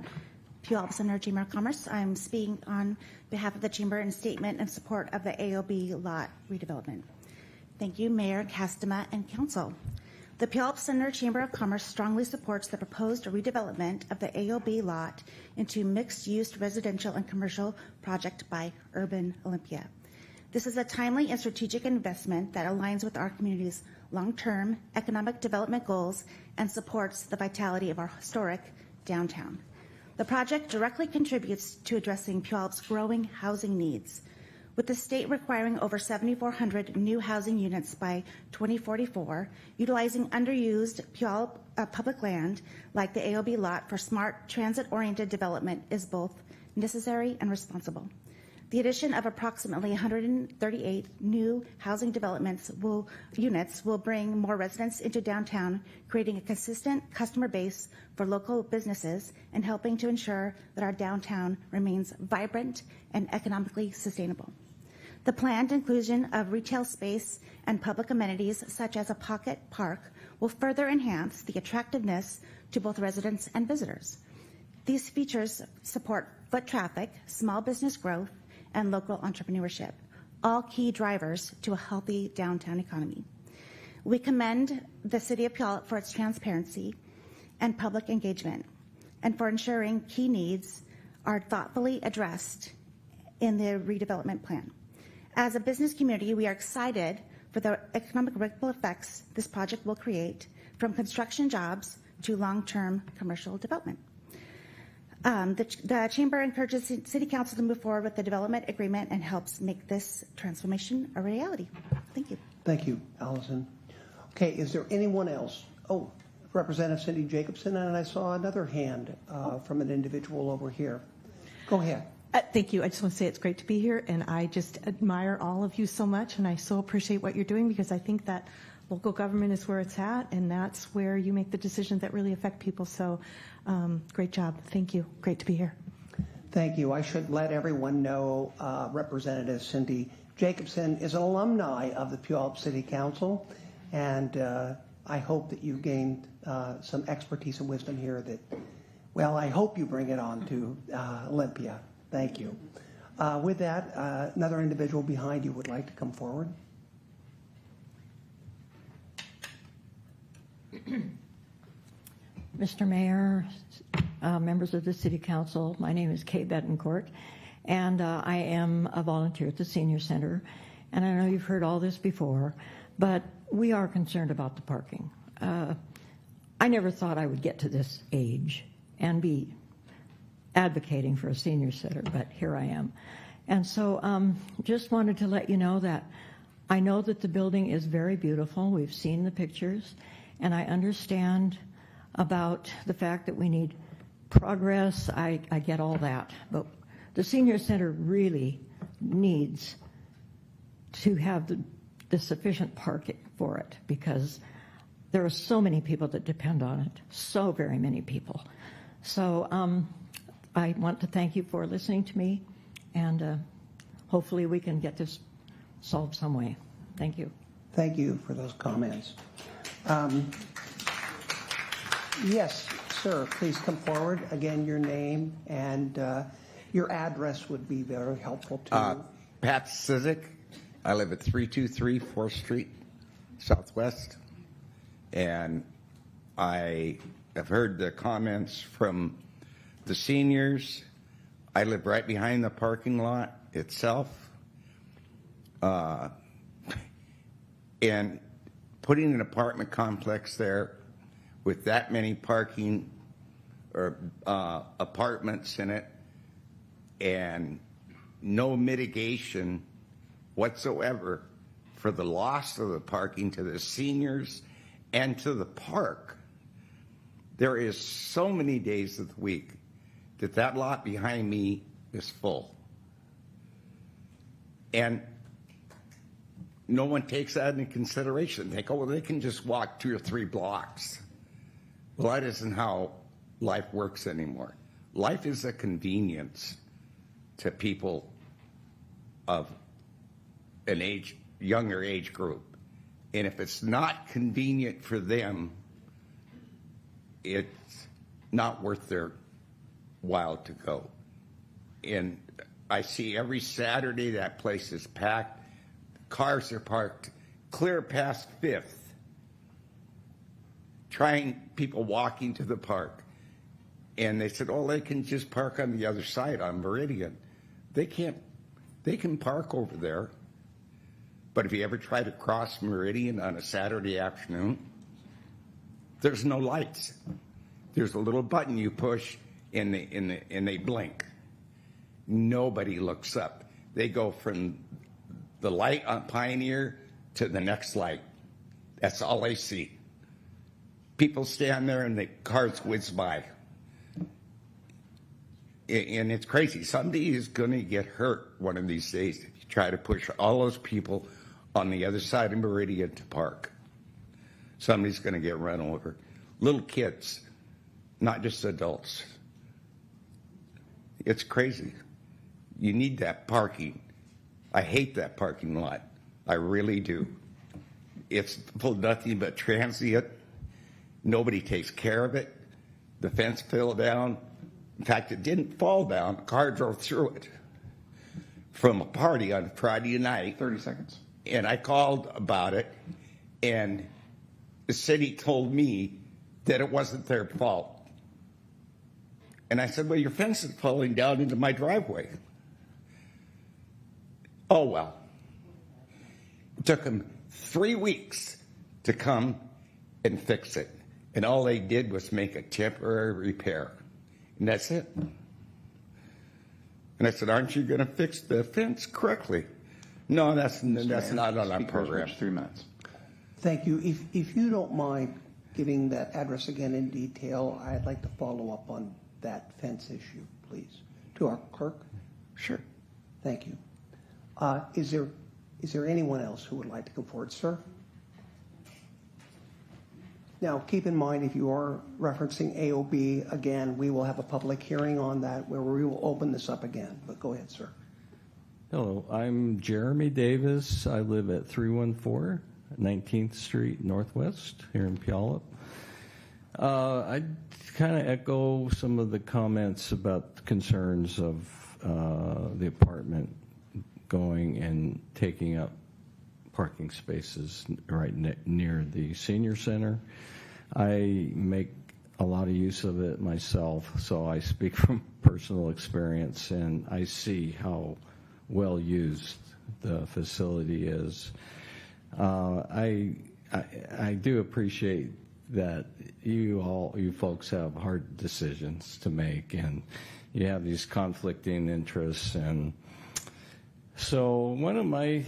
Puyallup Center Chamber of Commerce. I'm speaking on behalf of the Chamber in statement in support of the AOB lot redevelopment. Thank you, Mayor, Castema, and Council. The Puyallup Center Chamber of Commerce strongly supports the proposed redevelopment of the AOB lot into mixed-use residential and commercial project by Urban Olympia. This is a timely and strategic investment that aligns with our community's long-term economic development goals and supports the vitality of our historic downtown. The project directly contributes to addressing Puyallup's growing housing needs. With the state requiring over 7,400 new housing units by 2044, utilizing underused Puyallup public land like the AOB lot for smart transit-oriented development is both necessary and responsible. The addition of approximately 138 new housing units will bring more residents into downtown, creating a consistent customer base for local businesses and helping to ensure that our downtown remains vibrant and economically sustainable. The planned inclusion of retail space and public amenities such as a pocket park will further enhance the attractiveness to both residents and visitors. These features support foot traffic, small business growth, and local entrepreneurship, all key drivers to a healthy downtown economy. We commend the City of Puyallup for its transparency and public engagement, and for ensuring key needs are thoughtfully addressed in the redevelopment plan. As a business community, we are excited for the economic ripple effects this project will create, from construction jobs to long-term commercial development. The Chamber encourages City Council to move forward with the development agreement and helps make this transformation a reality. Thank you. Thank you, Allison. Okay, is there anyone else? Oh, Representative Cindy Jacobson, and I saw another hand from an individual over here. Go ahead. Thank you. I just want to say it's great to be here, and I just admire all of you so much, and I so appreciate what you're doing, because I think that local government is where it's at, and that's where you make the decisions that really affect people. So great job. Thank you. Great to be here. Thank you. I should let everyone know Representative Cindy Jacobson is an alumni of the Puyallup City Council, and I hope that you gained some expertise and wisdom here that, well, I hope you bring it on to Olympia. Thank you. With that, another individual behind you would like to come forward. Mr. Mayor, members of the City Council, my name is Kay Betancourt, and I am a volunteer at the Senior Center. And I know you've heard all this before, but we are concerned about the parking. I never thought I would get to this age and be advocating for a senior center, but here I am. And so just wanted to let you know that I know that the building is very beautiful. We've seen the pictures, and I understand about the fact that we need progress. I get all that, but the senior center really needs to have the sufficient parking for it, because there are so many people that depend on it, so very many people. So I want to thank you for listening to me, and hopefully we can get this solved some way. Thank you. Thank you for those comments. Yes, sir, please come forward. Again, your name and your address would be very helpful too. Pat Sizik. I live at 323 4th Street, Southwest. and I have heard the comments from the seniors. I live right behind the parking lot itself. And putting an apartment complex there with that many parking or apartments in it and no mitigation whatsoever for the loss of the parking to the seniors and to the park. There is so many days of the week that lot behind me is full. And no one takes that into consideration. They go, well, they can just walk 2 or 3 blocks. Well, that isn't how life works anymore. Life is a convenience to people of an younger age group. And if it's not convenient for them, it's not worth their while to go. And I see every Saturday that place is packed. Cars are parked clear past 5th, people walking to the park. And they said, oh, they can just park on the other side on Meridian. They can't. They can park over there. But if you ever try to cross Meridian on a Saturday afternoon, there's no lights. There's a little button you push and they blink. Nobody looks up. They go from the light on Pioneer to the next light. That's all they see. People stand there and the cars whiz by. And it's crazy. Somebody is going to get hurt one of these days if you try to push all those people on the other side of Meridian to park. Somebody's going to get run over. Little kids, not just adults. It's crazy. You need that parking. I hate that parking lot. I really do. It's full of nothing but transient. Nobody takes care of it. The fence fell down. In fact, it didn't fall down. A car drove through it from a party on Friday night. 30 seconds. And I called about it, and the city told me that it wasn't their fault. And I said, well, your fence is falling down into my driveway. Oh, well. It took them 3 weeks to come and fix it. And all they did was make a temporary repair. And that's it. And I said, aren't you going to fix the fence correctly? No, that's not on our program. 3 minutes. Thank you. If you don't mind giving that address again in detail, I'd like to follow up on that fence issue, please, to our clerk. Sure. Thank you. Is there anyone else who would like to come forward, sir? Now, keep in mind, if you are referencing AOB, again, we will have a public hearing on that where we will open this up again. But go ahead, sir. Hello, I'm Jeremy Davis. I live at 314 19th Street Northwest here in Puyallup. I kind of echo some of the comments about the concerns of the apartment going and taking up parking spaces right near the senior center. I make a lot of use of it myself, so I speak from personal experience, and I see how well used the facility is. I do appreciate that you folks have hard decisions to make, and you have these conflicting interests. And so one of my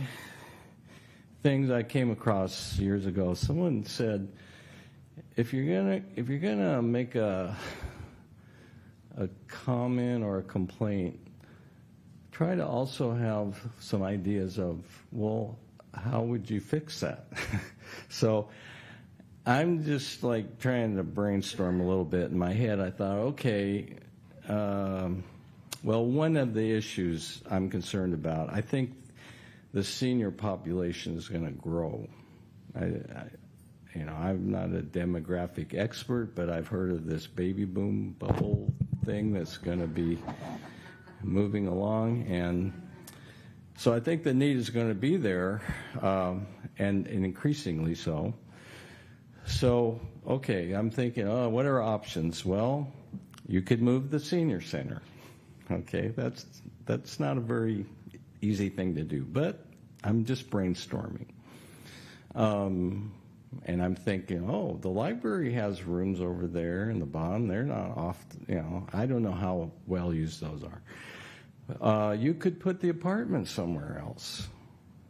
things I came across years ago, someone said, if you're gonna make a comment or a complaint, try to also have some ideas of, well, how would you fix that? So I'm just like trying to brainstorm a little bit in my head. I thought, okay, well, one of the issues I'm concerned about, I think the senior population is going to grow. I'm not a demographic expert, but I've heard of this baby boom bubble thing that's going to be moving along, and so I think the need is going to be there, and increasingly so. So, okay, I'm thinking, oh, what are options? Well, you could move the senior center. Okay, that's not a very easy thing to do, but I'm just brainstorming. And I'm thinking, oh, the library has rooms over there in the bottom. They're not off, I don't know how well used those are. You could put the apartment somewhere else.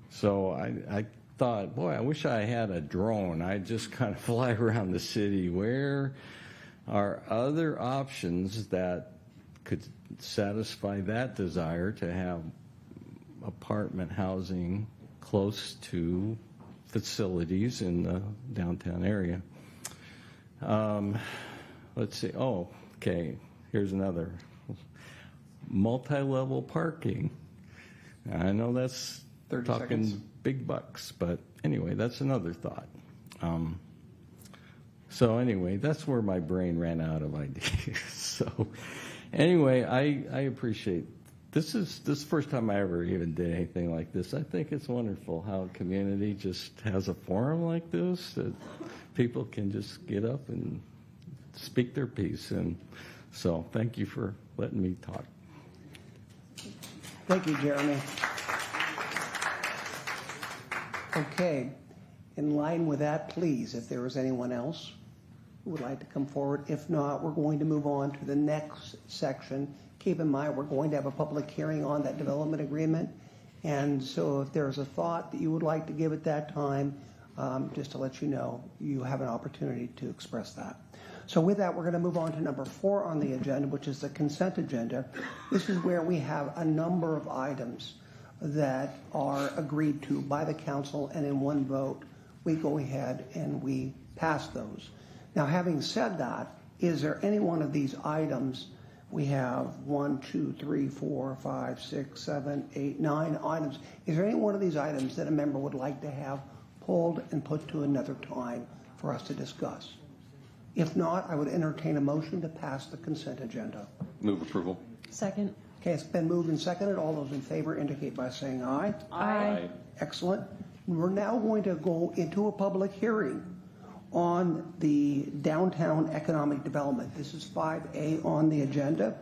So I thought, boy, I wish I had a drone. I'd just kind of fly around the city. Where are other options that could satisfy that desire to have apartment housing close to facilities in the downtown area? Let's see. Oh, okay. Here's another. Multi-level parking. I know that's 30 talking seconds. Big bucks, but anyway, that's another thought. So anyway, that's where my brain ran out of ideas. So anyway, I appreciate this is the first time I ever even did anything like this. I think it's wonderful how a community just has a forum like this that people can just get up and speak their piece. And so thank you for letting me talk. Thank you, Jeremy. Okay, in line with that, please, if there is anyone else who would like to come forward. If not, we're going to move on to the next section. Keep in mind, we're going to have a public hearing on that development agreement. And so if there's a thought that you would like to give at that time, just to let you know, you have an opportunity to express that. So with that, we're going to move on to number 4 on the agenda, which is the consent agenda. This is where we have a number of items that are agreed to by the council, and in one vote, we go ahead and we pass those. Now, having said that, is there any one of these items? We have 1, 2, 3, 4, 5, 6, 7, 8, 9 items. Is there any one of these items that a member would like to have pulled and put to another time for us to discuss? If not, I would entertain a motion to pass the consent agenda. Move approval. Second. Okay, it's been moved and seconded. All those in favor indicate by saying aye. Aye. Excellent. We're now going to go into a public hearing on the downtown economic development. This is 5A on the agenda.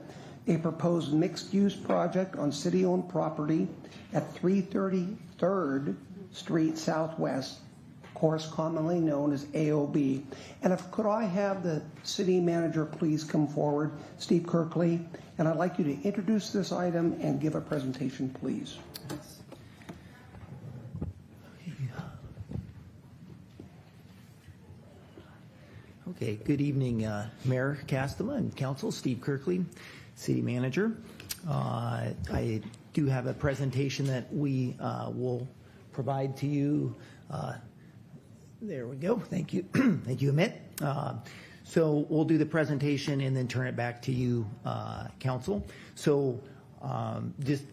A proposed mixed-use project on city-owned property at 330 3rd Street Southwest, of course commonly known as AOB. And could I have the city manager please come forward, Steve Kirkley, and I'd like you to introduce this item and give a presentation, please. Okay, good evening, Mayor Castema and Council. Steve Kirkley, City Manager. I do have a presentation that we will provide to you. There we go. Thank you. Thank you, Amit. So we'll do the presentation and then turn it back to you, Council. So just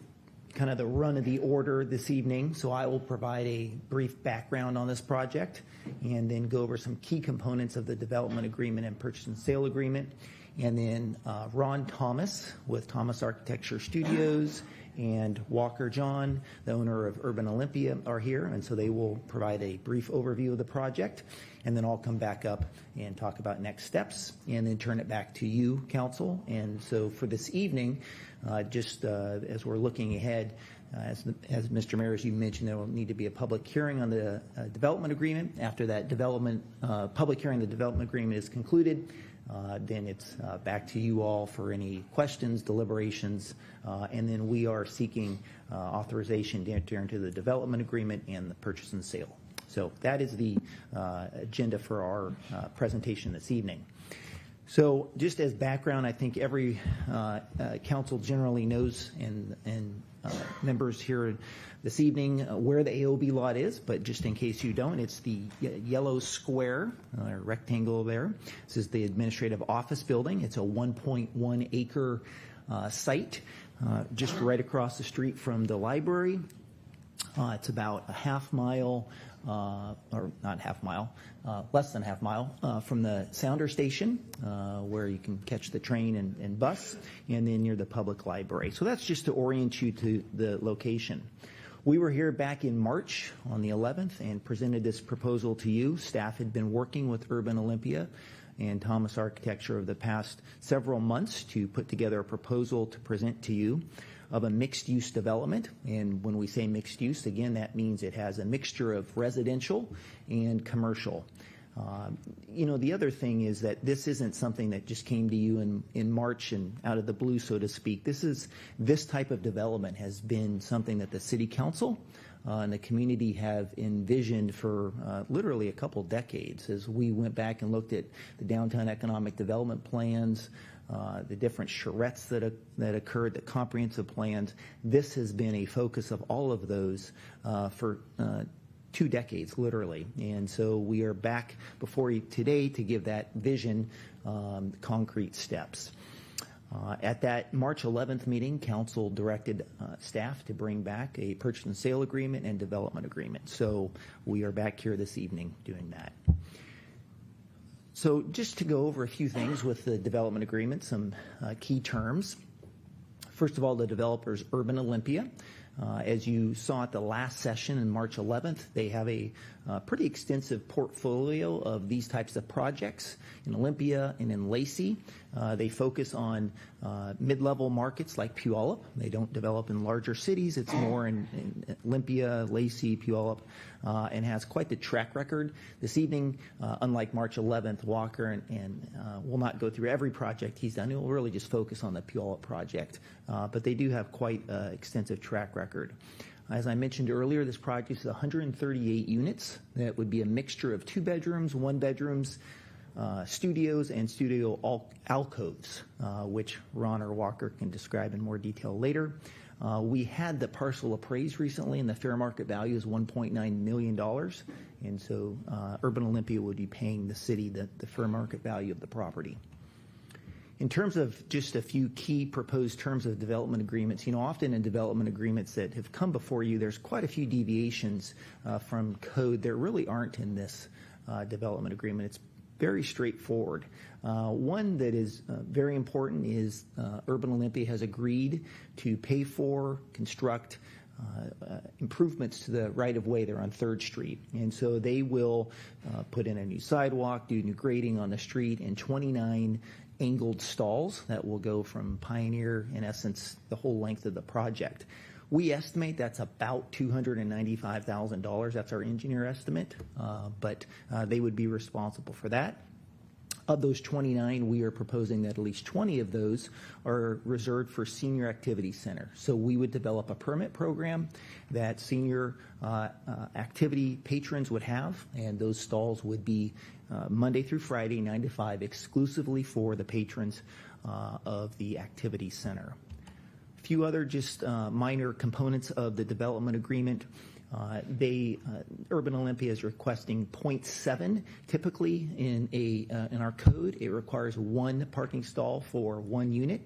kind of the run of the order this evening. So I will provide a brief background on this project and then go over some key components of the development agreement and purchase and sale agreement. And then Ron Thomas with Thomas Architecture Studios and Walker John, the owner of Urban Olympia, are here, and so they will provide a brief overview of the project, and then I'll come back up and talk about next steps, and then turn it back to you, Council. And so for this evening, just as we're looking ahead, as Mr. Mayor, as you mentioned, there will need to be a public hearing on the development agreement. After that public hearing, the development agreement is concluded. Then it's back to you all for any questions, deliberations, and then we are seeking authorization to enter into the development agreement and the purchase and sale. So that is the agenda for our presentation this evening. So just as background, I think every council generally knows, and members here this evening, where the AOB lot is, but just in case you don't, it's the yellow square, rectangle there. This is the administrative office building. It's a 1.1 acre site just right across the street from the library. It's about a half mile, or not half mile, less than half mile from the Sounder station, where you can catch the train and bus, and then near the public library. So that's just to orient you to the location. We were here back in March on the 11th and presented this proposal to you. Staff had been working with Urban Olympia and Thomas Architecture over the past several months to put together a proposal to present to you of a mixed-use development. And when we say mixed use, again, that means it has a mixture of residential and commercial. The other thing is that this isn't something that just came to you in March and out of the blue, so to speak. This type of development has been something that the City Council and the community have envisioned for literally a couple decades. As we went back and looked at the downtown economic development plans, the different charrettes that occurred, the comprehensive plans, this has been a focus of all of those for 2 decades, literally. And so we are back before you today to give that vision concrete steps. At that March 11th meeting, Council directed staff to bring back a purchase and sale agreement and development agreement. So we are back here this evening doing that. So just to go over a few things with the development agreement, some key terms. First of all, the developer's Urban Olympia. As you saw at the last session in March 11th, they have a pretty extensive portfolio of these types of projects in Olympia and in Lacey. They focus on mid-level markets like Puyallup. They don't develop in larger cities. It's more in Olympia, Lacey, Puyallup, and has quite the track record. This evening, unlike March 11th, Walker and will not go through every project he's done. He'll really just focus on the Puyallup project. But they do have quite an extensive track record. As I mentioned earlier, this project is 138 units. That would be a mixture of 2 bedrooms, 1 bedrooms, studios, and studio alcoves, which Ron or Walker can describe in more detail later. We had the parcel appraised recently, and the fair market value is $1.9 million. And so Urban Olympia would be paying the city the fair market value of the property. In terms of just a few key proposed terms of development agreements, often in development agreements that have come before you, there's quite a few deviations from code. There really aren't in this development agreement. It's very straightforward. One that is very important is Urban Olympia has agreed to pay for, construct improvements to the right-of-way there on 3rd Street. And so they will put in a new sidewalk, do new grading on the street, and 29 angled stalls that will go from Pioneer, in essence, the whole length of the project. We estimate that's about $295,000. That's our engineer estimate, but they would be responsible for that. Of those 29, we are proposing that at least 20 of those are reserved for Senior Activity Center. So we would develop a permit program that senior activity patrons would have, and those stalls would be Monday through Friday, 9 to 5, exclusively for the patrons of the activity center. A few other just minor components of the development agreement. Urban Olympia is requesting 0.7. Typically, in our code, it requires 1 parking stall for 1 unit.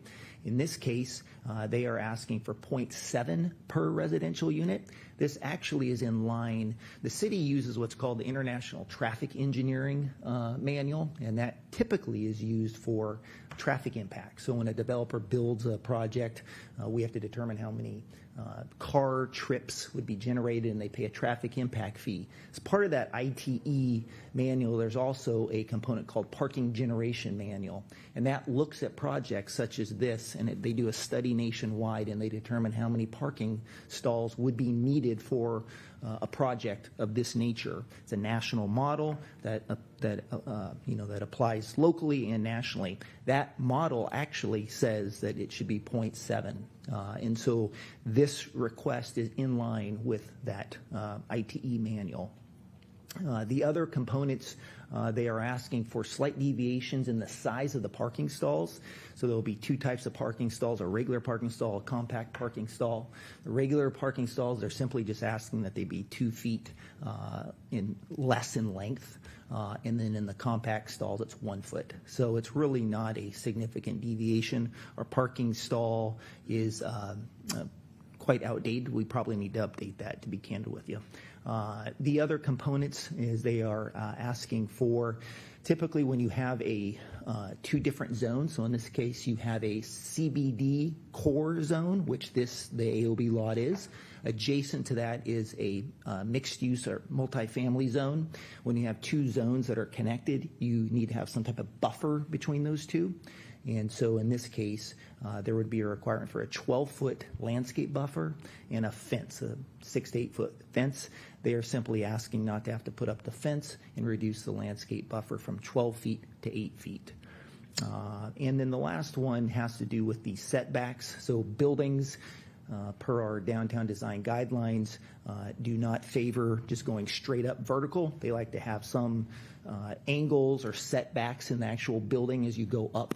In this case, they are asking for 0.7 per residential unit. This actually is in line. The city uses what's called the International Traffic Engineering Manual, and that typically is used for traffic impact. So when a developer builds a project, we have to determine how many car trips would be generated, and they pay a traffic impact fee. As part of that ITE manual, there's also a component called Parking Generation Manual, and that looks at projects such as this, and they do a study nationwide, and they determine how many parking stalls would be needed for a project of this nature. It's a national model that applies locally and nationally. That model actually says that it should be 0.7. And so this request is in line with that ITE manual. The other components, they are asking for slight deviations in the size of the parking stalls. So there will be 2 types of parking stalls, a regular parking stall, a compact parking stall. The regular parking stalls, they're simply just asking that they be 2 feet less in length. And then in the compact stalls, it's 1 foot. So it's really not a significant deviation. Our parking stall is quite outdated. We probably need to update that, to be candid with you. The other components is they are asking for, typically when you have a 2 different zones, so in this case you have a CBD core zone, which the AOB lot is. Adjacent to that is a mixed-use or multifamily zone. When you have two zones that are connected, you need to have some type of buffer between those two. And so in this case, there would be a requirement for a 12-foot landscape buffer and a fence, a 6 to 8 foot fence. They are simply asking not to have to put up the fence and reduce the landscape buffer from 12 feet to 8 feet. And then the last one has to do with the setbacks. So buildings, per our downtown design guidelines, do not favor just going straight up vertical. They like to have some angles or setbacks in the actual building as you go up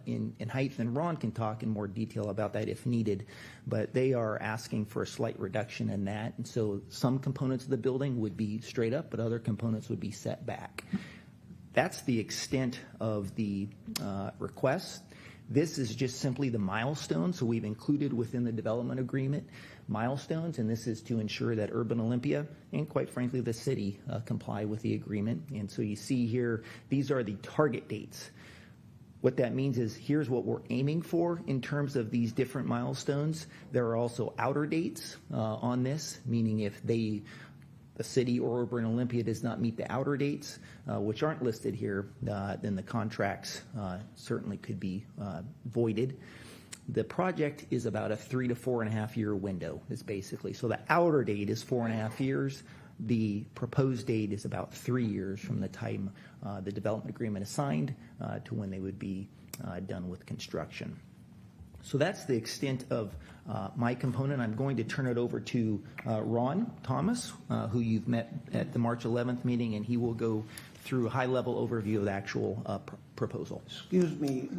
in height, and Ron can talk in more detail about that if needed, but they are asking for a slight reduction in that, and so some components of the building would be straight up, but other components would be set back. That's the extent of the request. This is just simply the milestone, so we've included within the development agreement milestones, and this is to ensure that Urban Olympia and, quite frankly, the city comply with the agreement. And so you see here, these are the target dates. What that means is here's what we're aiming for in terms of these different milestones. There are also outer dates on this, meaning if the city or Urban Olympia does not meet the outer dates, which aren't listed here, then the contracts certainly could be voided. The project is about a 3 to 4.5 year window, is basically. So the outer date is 4.5 years. The proposed date is about 3 years from the time the development agreement is signed to when they would be done with construction. So that's the extent of my component. I'm going to turn it over to Ron Thomas, who you've met at the March 11th meeting, and he will go through a high-level overview of the actual proposal. Excuse me,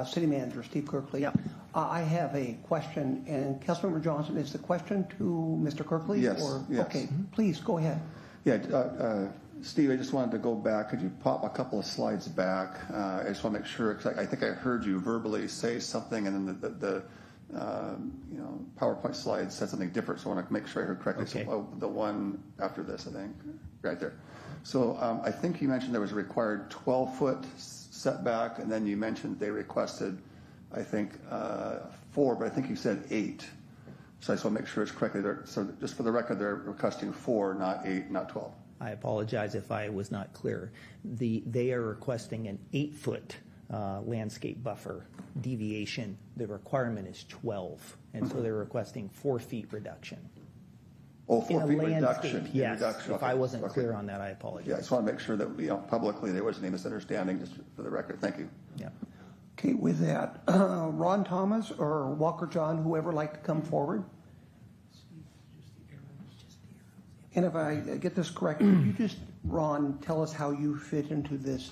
City Manager Steve Kirkley. Yep. I have a question, and Councilmember Johnson, is the question to Mr. Kirkley? Yes. Or, Yes. Okay, please go ahead. Yeah, Steve, I just wanted to go back. Could you pop a couple of slides back? I just want to make sure, because I think I heard you verbally say something, and then the PowerPoint slide said something different, so I want to make sure I heard correctly. Okay. So, the one after this, I think, right there. So I think you mentioned there was a required 12-foot setback, and then you mentioned they requested, I think, 4, but I think you said 8. So I just want to make sure it's correctly there. So just for the record, they're requesting 4, not 8, not 12. I apologize if I was not clear. They are requesting an 8-foot landscape buffer deviation. The requirement is 12, and so they're requesting 4 feet reduction. Oh, 4 feet reduction. Yes. Reduction. If I wasn't clear on that, I apologize. Yeah, I just want to make sure that publicly there wasn't any misunderstanding, just for the record. Thank you. Yeah. Okay, with that, Ron Thomas or Walker John, whoever like to come forward. And if I get this correct, could you just, Ron, tell us how you fit into this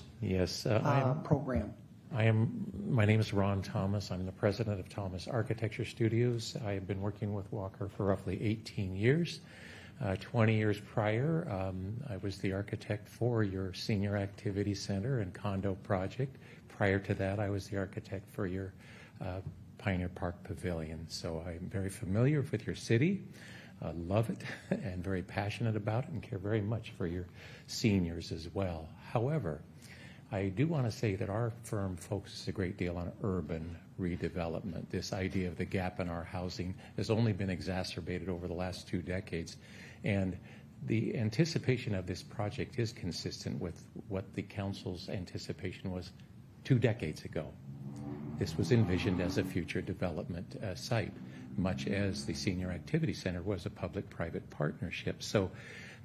program? My name is Ron Thomas. I'm the president of Thomas Architecture Studios. I have been working with Walker for roughly 18 years. 20 years prior, I was the architect for your senior activity center and condo project. Prior to that, I was the architect for your Pioneer Park Pavilion. So I'm very familiar with your city. Love it and very passionate about it and care very much for your seniors as well. However, I do want to say that our firm focuses a great deal on urban redevelopment. This idea of the gap in our housing has only been exacerbated over the last 2 decades, and the anticipation of this project is consistent with what the council's anticipation was 2 decades ago. This was envisioned as a future development site, much as the Senior Activity Center was a public-private partnership. So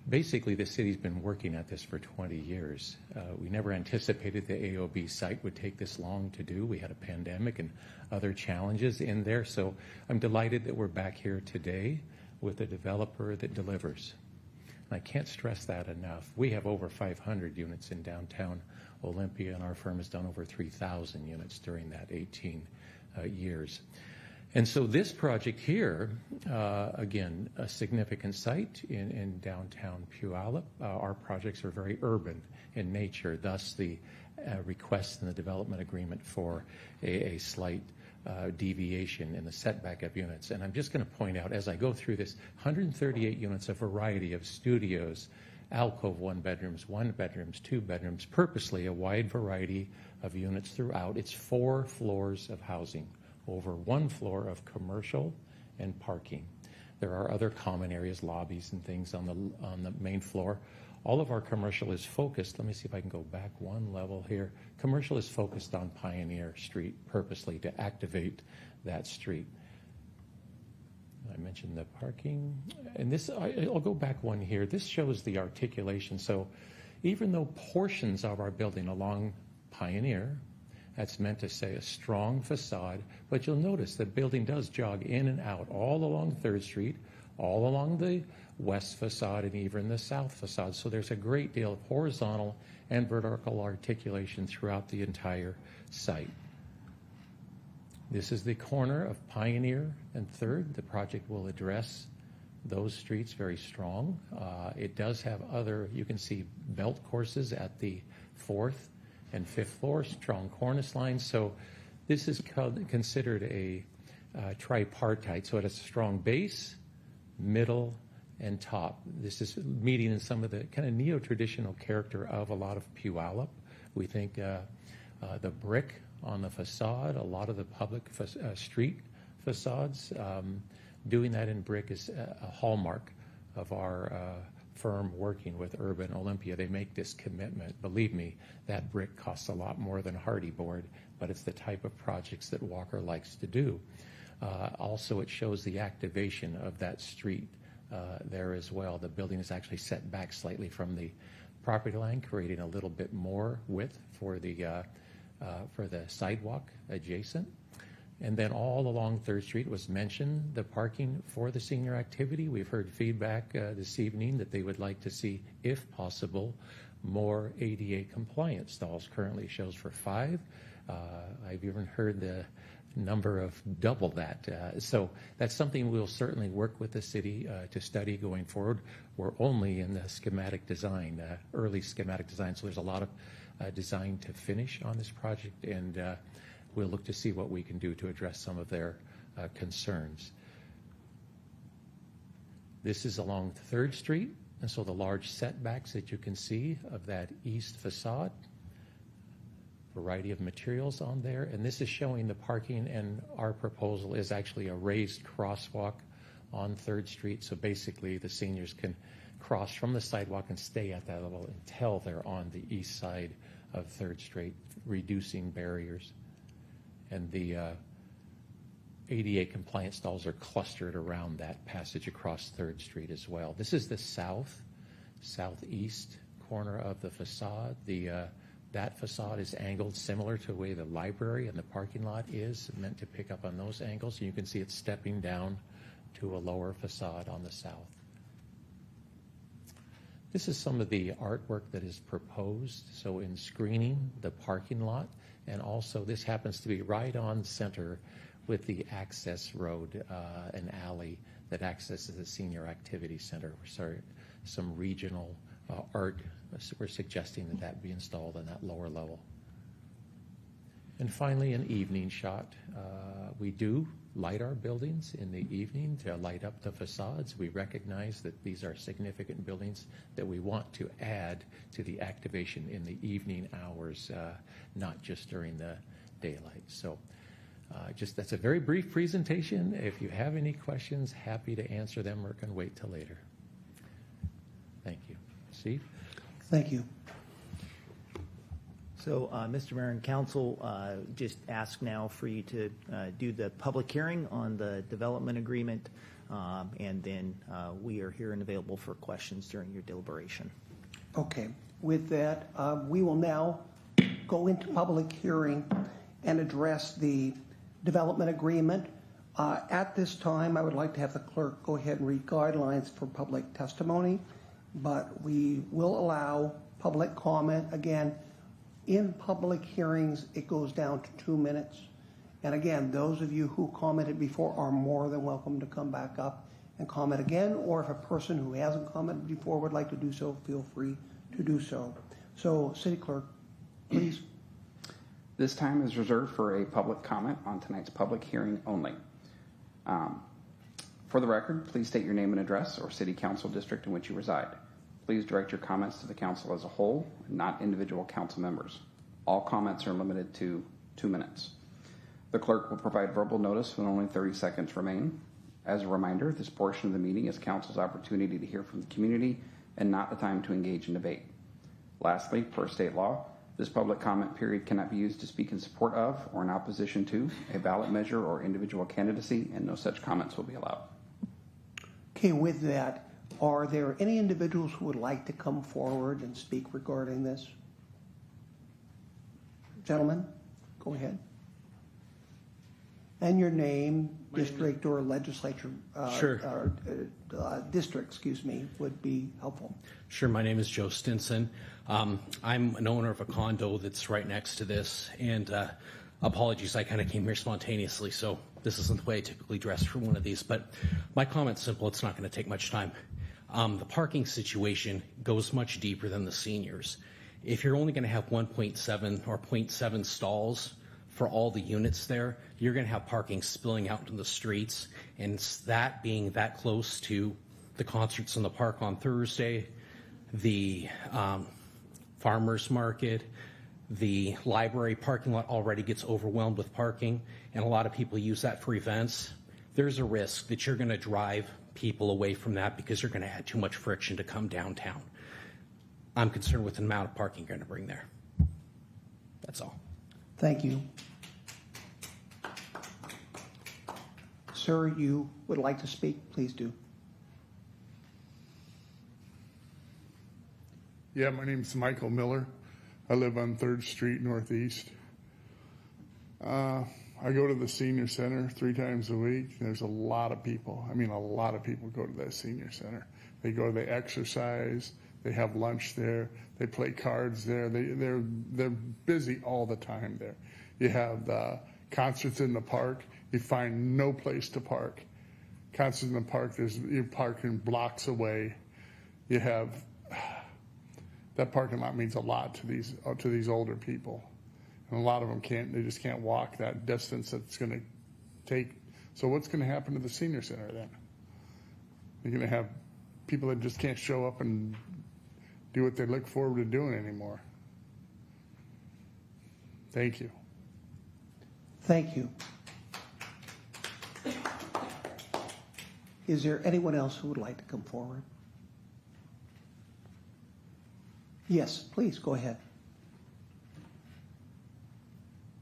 basically, the city's been working at this for 20 years. We never anticipated the AOB site would take this long to do. We had a pandemic and other challenges in there. So I'm delighted that we're back here today with a developer that delivers. And I can't stress that enough. We have over 500 units in downtown Olympia, and our firm has done over 3,000 units during that 18 years. And so this project here, again, a significant site in downtown Puyallup. Our projects are very urban in nature, thus the request in the development agreement for a slight deviation in the setback of units. And I'm just going to point out, as I go through this, 138 units, a variety of studios, alcove 1 bedrooms, 2 bedrooms, purposely a wide variety of units throughout. It's 4 floors of housing, over 1 floor of commercial and parking. There are other common areas, lobbies and things on the main floor. All of our commercial is focused. Let me see if I can go back one level here. Commercial is focused on Pioneer Street purposely to activate that street. I mentioned the parking. And this, I'll go back one here. This shows the articulation. So even though portions of our building along Pioneer, that's meant to say a strong facade, but you'll notice the building does jog in and out all along 3rd Street, all along the west facade, and even the south facade. So there's a great deal of horizontal and vertical articulation throughout the entire site. This is the corner of Pioneer and 3rd. The project will address those streets very strong. It does have other, you can see belt courses at the 4th and 5th floor, strong cornice lines. So this is considered a tripartite. So it has a strong base, middle, and top. This is meeting in some of the kind of neo-traditional character of a lot of Puyallup. We think the brick on the facade, a lot of the public street facades, doing that in brick is a hallmark of our firm working with Urban Olympia. They make this commitment. Believe me, that brick costs a lot more than hardy board, but it's the type of projects that Walker likes to do. Also, it shows the activation of that street there as well. The building is actually set back slightly from the property line, creating a little bit more width for the sidewalk adjacent. And then all along 3rd Street was mentioned, the parking for the senior activity. We've heard feedback this evening that they would like to see, if possible, more ADA compliant stalls. Currently shows for 5. I've even heard the number of double that. So that's something we'll certainly work with the city to study going forward. We're only in the schematic design, early schematic design, so there's a lot of design to finish on this project, and we'll look to see what we can do to address some of their concerns. This is along 3rd Street, and so the large setbacks that you can see of that east facade, variety of materials on there, and this is showing the parking, and our proposal is actually a raised crosswalk on 3rd Street, so basically the seniors can cross from the sidewalk and stay at that level until they're on the east side of 3rd Street, reducing barriers. And the ADA compliant stalls are clustered around that passage across 3rd Street as well. This is the southeast corner of the facade. That facade is angled similar to the way the library and the parking lot is, meant to pick up on those angles. And you can see it stepping down to a lower facade on the south. This is some of the artwork that is proposed. So in screening the parking lot, and also this happens to be right on center with the access road, an alley that accesses the Senior Activity Center. Sorry, some regional art. We're suggesting that that be installed on that lower level. And finally, an evening shot. We do light our buildings in the evening to light up the facades. We recognize that these are significant buildings that we want to add to the activation in the evening hours, not just during the daylight. So just that's a very brief presentation. If you have any questions, happy to answer them, or can wait till later. Thank you. Steve? Thank you. So, Mr. Mayor and Council, just ask now for you to do the public hearing on the development agreement, and then we are here and available for questions during your deliberation. Okay. With that, we will now go into public hearing and address the development agreement. At this time, I would like to have the clerk go ahead and read guidelines for public testimony, but we will allow public comment. Again, in public hearings, it goes down to 2 minutes. And again, those of you who commented before are more than welcome to come back up and comment again, or if a person who hasn't commented before would like to do so, feel free to do so. So, City Clerk, please. This time is reserved for a public comment on tonight's public hearing only. For the record, please state your name and address or city council district in which you reside. Please direct your comments to the council as a whole, not individual council members. All comments are limited to 2 minutes. The clerk will provide verbal notice when only 30 seconds remain. As a reminder, this portion of the meeting is council's opportunity to hear from the community and not the time to engage in debate. Lastly, per state law, this public comment period cannot be used to speak in support of or in opposition to a ballot measure or individual candidacy, and no such comments will be allowed. Okay, with that, are there any individuals who would like to come forward and speak regarding this? Gentlemen, go ahead. And your name, district, or legislature, Sure. District, excuse me, would be helpful. Sure, my name is Joe Stinson. I'm an owner of a condo that's right next to this, and apologies, I kind of came here spontaneously, so this isn't the way I typically dress for one of these, but my comment's simple, it's not going to take much time. The parking situation goes much deeper than the seniors. If you're only going to have 1.7 or 0.7 stalls for all the units there, you're going to have parking spilling out into the streets, and it's that being that close to the concerts in the park on Thursday, the farmers market, the library parking lot already gets overwhelmed with parking, and a lot of people use that for events. There's a risk that you're going to drive people away from that because you're going to add too much friction to come downtown. I'm concerned with the amount of parking you're going to bring there. That's all. Thank you. Sir, you would like to speak? Please do. Yeah, my name's Michael Miller. I live on 3rd Street Northeast. I go to the senior center 3 times a week. There's a lot of people. I mean, a lot of people go to that senior center. They go, they exercise, they have lunch there, they play cards there. They're busy all the time there. You have the concerts in the park. You find no place to park. Concerts in the park, you're parking blocks away. You have that parking lot means a lot to these older people, and a lot of them they just can't walk that distance that's going to take. So what's going to happen to the senior center then? You're going to have people that just can't show up and do what they look forward to doing anymore. Thank you. Thank you. Is there anyone else who would like to come forward? Yes, please, go ahead.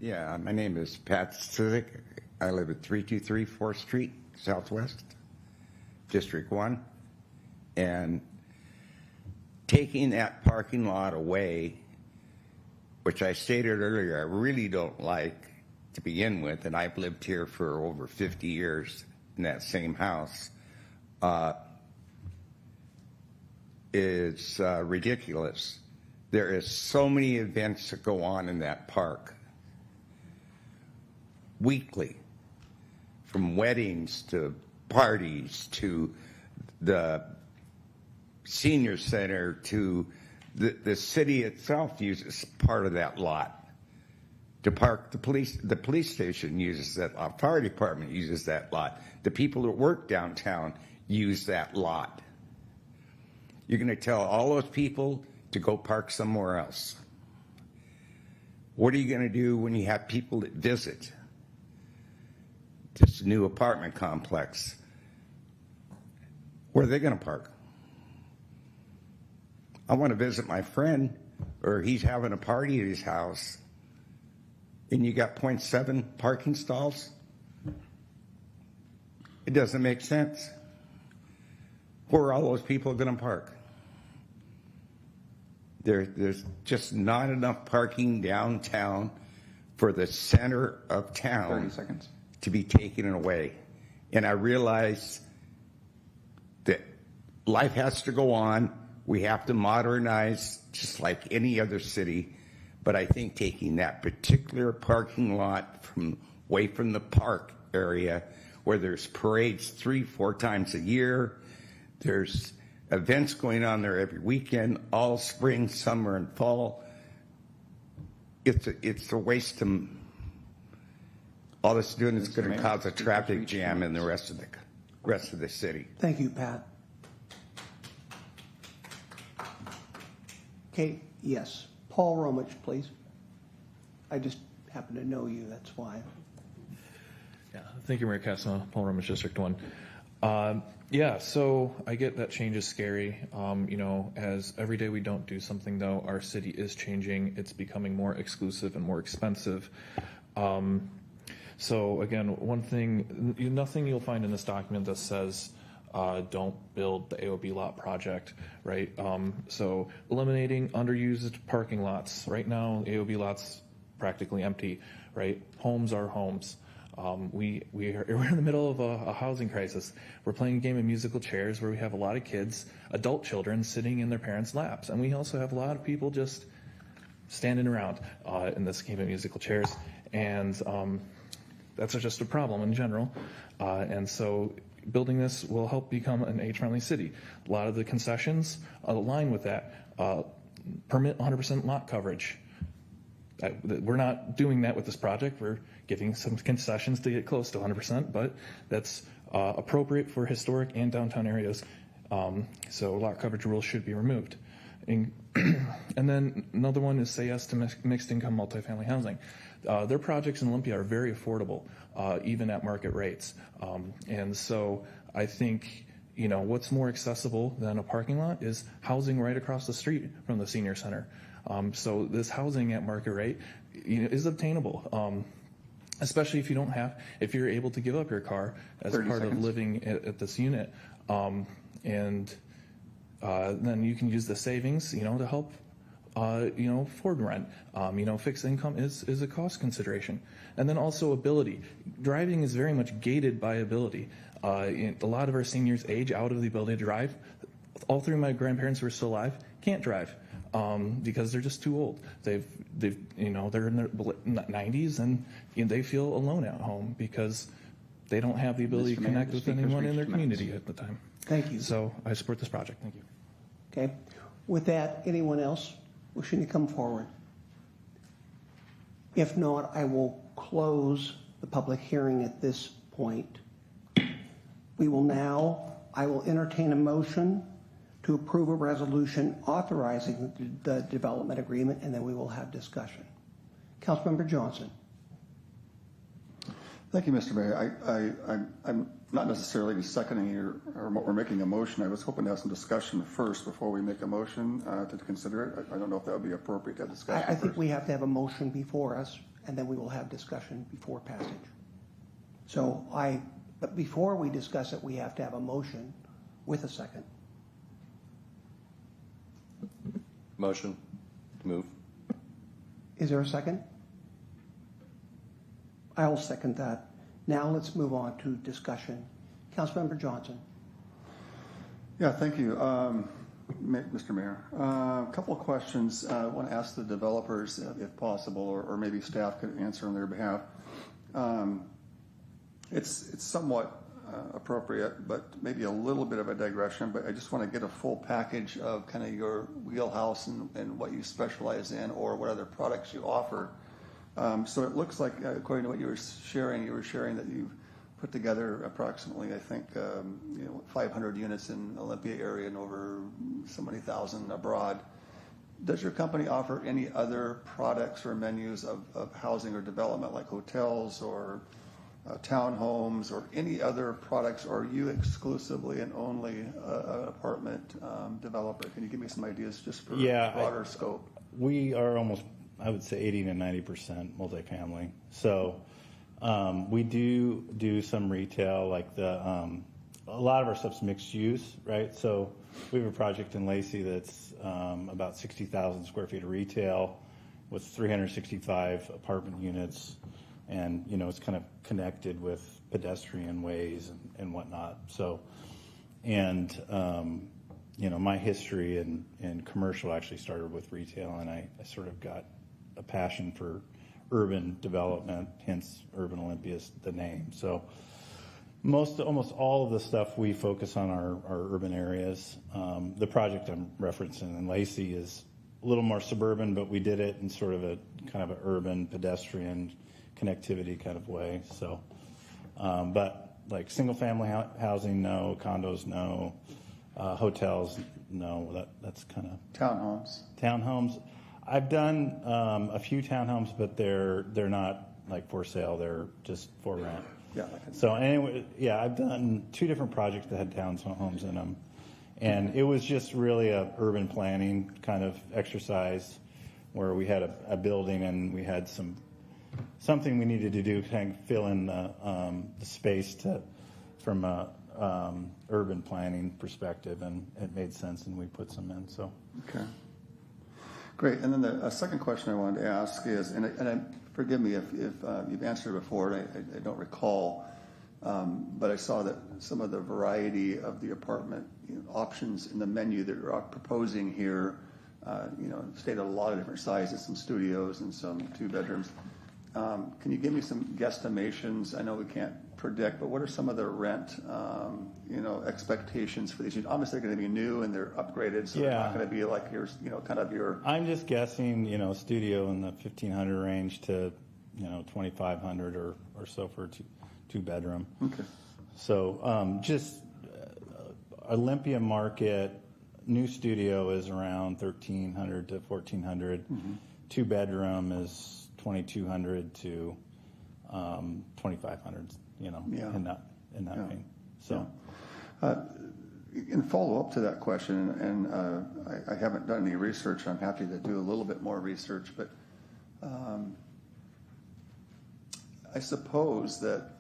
Yeah, my name is Pat Cizik. I live at 323 4th Street, Southwest, District 1. And taking that parking lot away, which I stated earlier, I really don't like to begin with, and I've lived here for over 50 years in that same house, is ridiculous. There is so many events that go on in that park weekly, from weddings to parties to the senior center to the city itself uses part of that lot to park. The police station uses that lot. Fire department uses that lot. The people that work downtown use that lot. You're going to tell all those people to go park somewhere else. What are you going to do when you have people that visit this new apartment complex? Where are they going to park? I want to visit my friend, or he's having a party at his house, and you got 0.7 parking stalls? It doesn't make sense. Where are all those people going to park? There's just not enough parking downtown for the center of town 30 seconds. To be taken away. And I realize that life has to go on. We have to modernize just like any other city. But I think taking that particular parking lot away from the park area where there's parades 3-4 times a year, there's events going on there every weekend, all spring, summer, and fall. It's a waste of all it's doing is going to cause a traffic jam in the rest of the city. Thank you, Pat. Okay, yes. Paul Romich, please. I just happen to know you, that's why. Yeah, thank you, Mayor Cassima. Paul Romich, District 1. Yeah, so I get that change is scary. As every day we don't do something, though, our city is changing. It's becoming more exclusive and more expensive. So again, one thing, nothing you'll find in this document that says don't build the AOB lot project, right? So eliminating underused parking lots. Right now, AOB lots practically empty, right? Homes are homes. We're in the middle of a housing crisis. We're playing a game of musical chairs where we have a lot of kids, adult children, sitting in their parents' laps. And we also have a lot of people just standing around in this game of musical chairs. And that's just a problem in general. And so building this will help become an age-friendly city. A lot of the concessions align with that. Permit 100% lot coverage. We're not doing that with this project. We're giving some concessions to get close to 100%, but that's appropriate for historic and downtown areas. So lot coverage rules should be removed. And then another one is say yes to mixed income multifamily housing. Their projects in Olympia are very affordable, even at market rates. And so I think, what's more accessible than a parking lot is housing right across the street from the senior center. So this housing at market rate is obtainable, especially if you're able to give up your car as part of living at this unit. Then you can use the savings, to help, afford rent. Fixed income is a cost consideration. And then also ability. Driving is very much gated by ability. A lot of our seniors age out of the ability to drive. All three of my grandparents who are still alive can't drive because they're just too old. They're in their 90s and they feel alone at home because they don't have the ability to connect with anyone in their community at the time. Thank you. So I support this project. Thank you. Okay. With that, anyone else wishing to come forward? If not, I will close the public hearing at this point. I will entertain a motion to approve a resolution authorizing the development agreement, and then we will have discussion. Councilmember Johnson. Thank you, Mr. Mayor. I'm not necessarily seconding or making a motion. I was hoping to have some discussion first before we make a motion to consider it. I don't know if that would be appropriate to have discussion I think we have to have a motion before us, and then we will have discussion before passage. But before we discuss it, we have to have a motion with a second. Motion to move. Is there a second? I'll second that. Now let's move on to discussion. Councilmember Johnson. Yeah, thank you, Mr. Mayor. A couple of questions. I want to ask the developers, if possible, or maybe staff could answer on their behalf. It's somewhat appropriate, but maybe a little bit of a digression, but I just want to get a full package of kind of your wheelhouse and what you specialize in or what other products you offer. So it looks like, according to what you were sharing that you've put together approximately, I think, 500 units in Olympia area and over so many thousand abroad. Does your company offer any other products or menus of housing or development, like hotels or townhomes or any other products, or are you exclusively and only an apartment developer? Can you give me some ideas just for broader scope? We are almost, I would say, 80 to 90% multifamily. So we do some retail, like a lot of our stuff's mixed use, right? So we have a project in Lacey that's about 60,000 square feet of retail with 365 apartment units. And, it's kind of connected with pedestrian ways and whatnot. So, my history in commercial actually started with retail, and I sort of got a passion for urban development, hence Urban Olympia is the name. So almost all of the stuff we focus on our urban areas. The project I'm referencing in Lacey is a little more suburban, but we did it in sort of a kind of an urban pedestrian connectivity kind of way. So, but like single family housing, no. Condos, no. Hotels, no. That's kind of townhomes. I've done a few townhomes, but they're not like for sale. They're just for rent. Yeah. So anyway, yeah, I've done 2 different projects that had townhomes in them, and it was just really a urban planning kind of exercise where we had a building and we had something we needed to do, kind of fill in the space from a urban planning perspective, and it made sense, and we put some in. So okay, great. And then the second question I wanted to ask is, and forgive me if you've answered it before, I don't recall, but I saw that some of the variety of the apartment options in the menu that you're proposing here, stated a lot of different sizes, some studios and some 2 bedrooms. Can you give me some guesstimations? I know we can't predict, but what are some of the rent, expectations for these? Obviously, they're going to be new and they're upgraded, so they're not going to be like your, kind of your. I'm just guessing, studio in the 1,500 range to, 2,500 or so for a 2 bedroom. Okay. So just Olympia market, new studio is around 1,300 to 1,400. 2 bedroom is 2,200 to 2,500. In that vein. So, in follow up to that question, and I haven't done any research. I'm happy to do a little bit more research, but I suppose that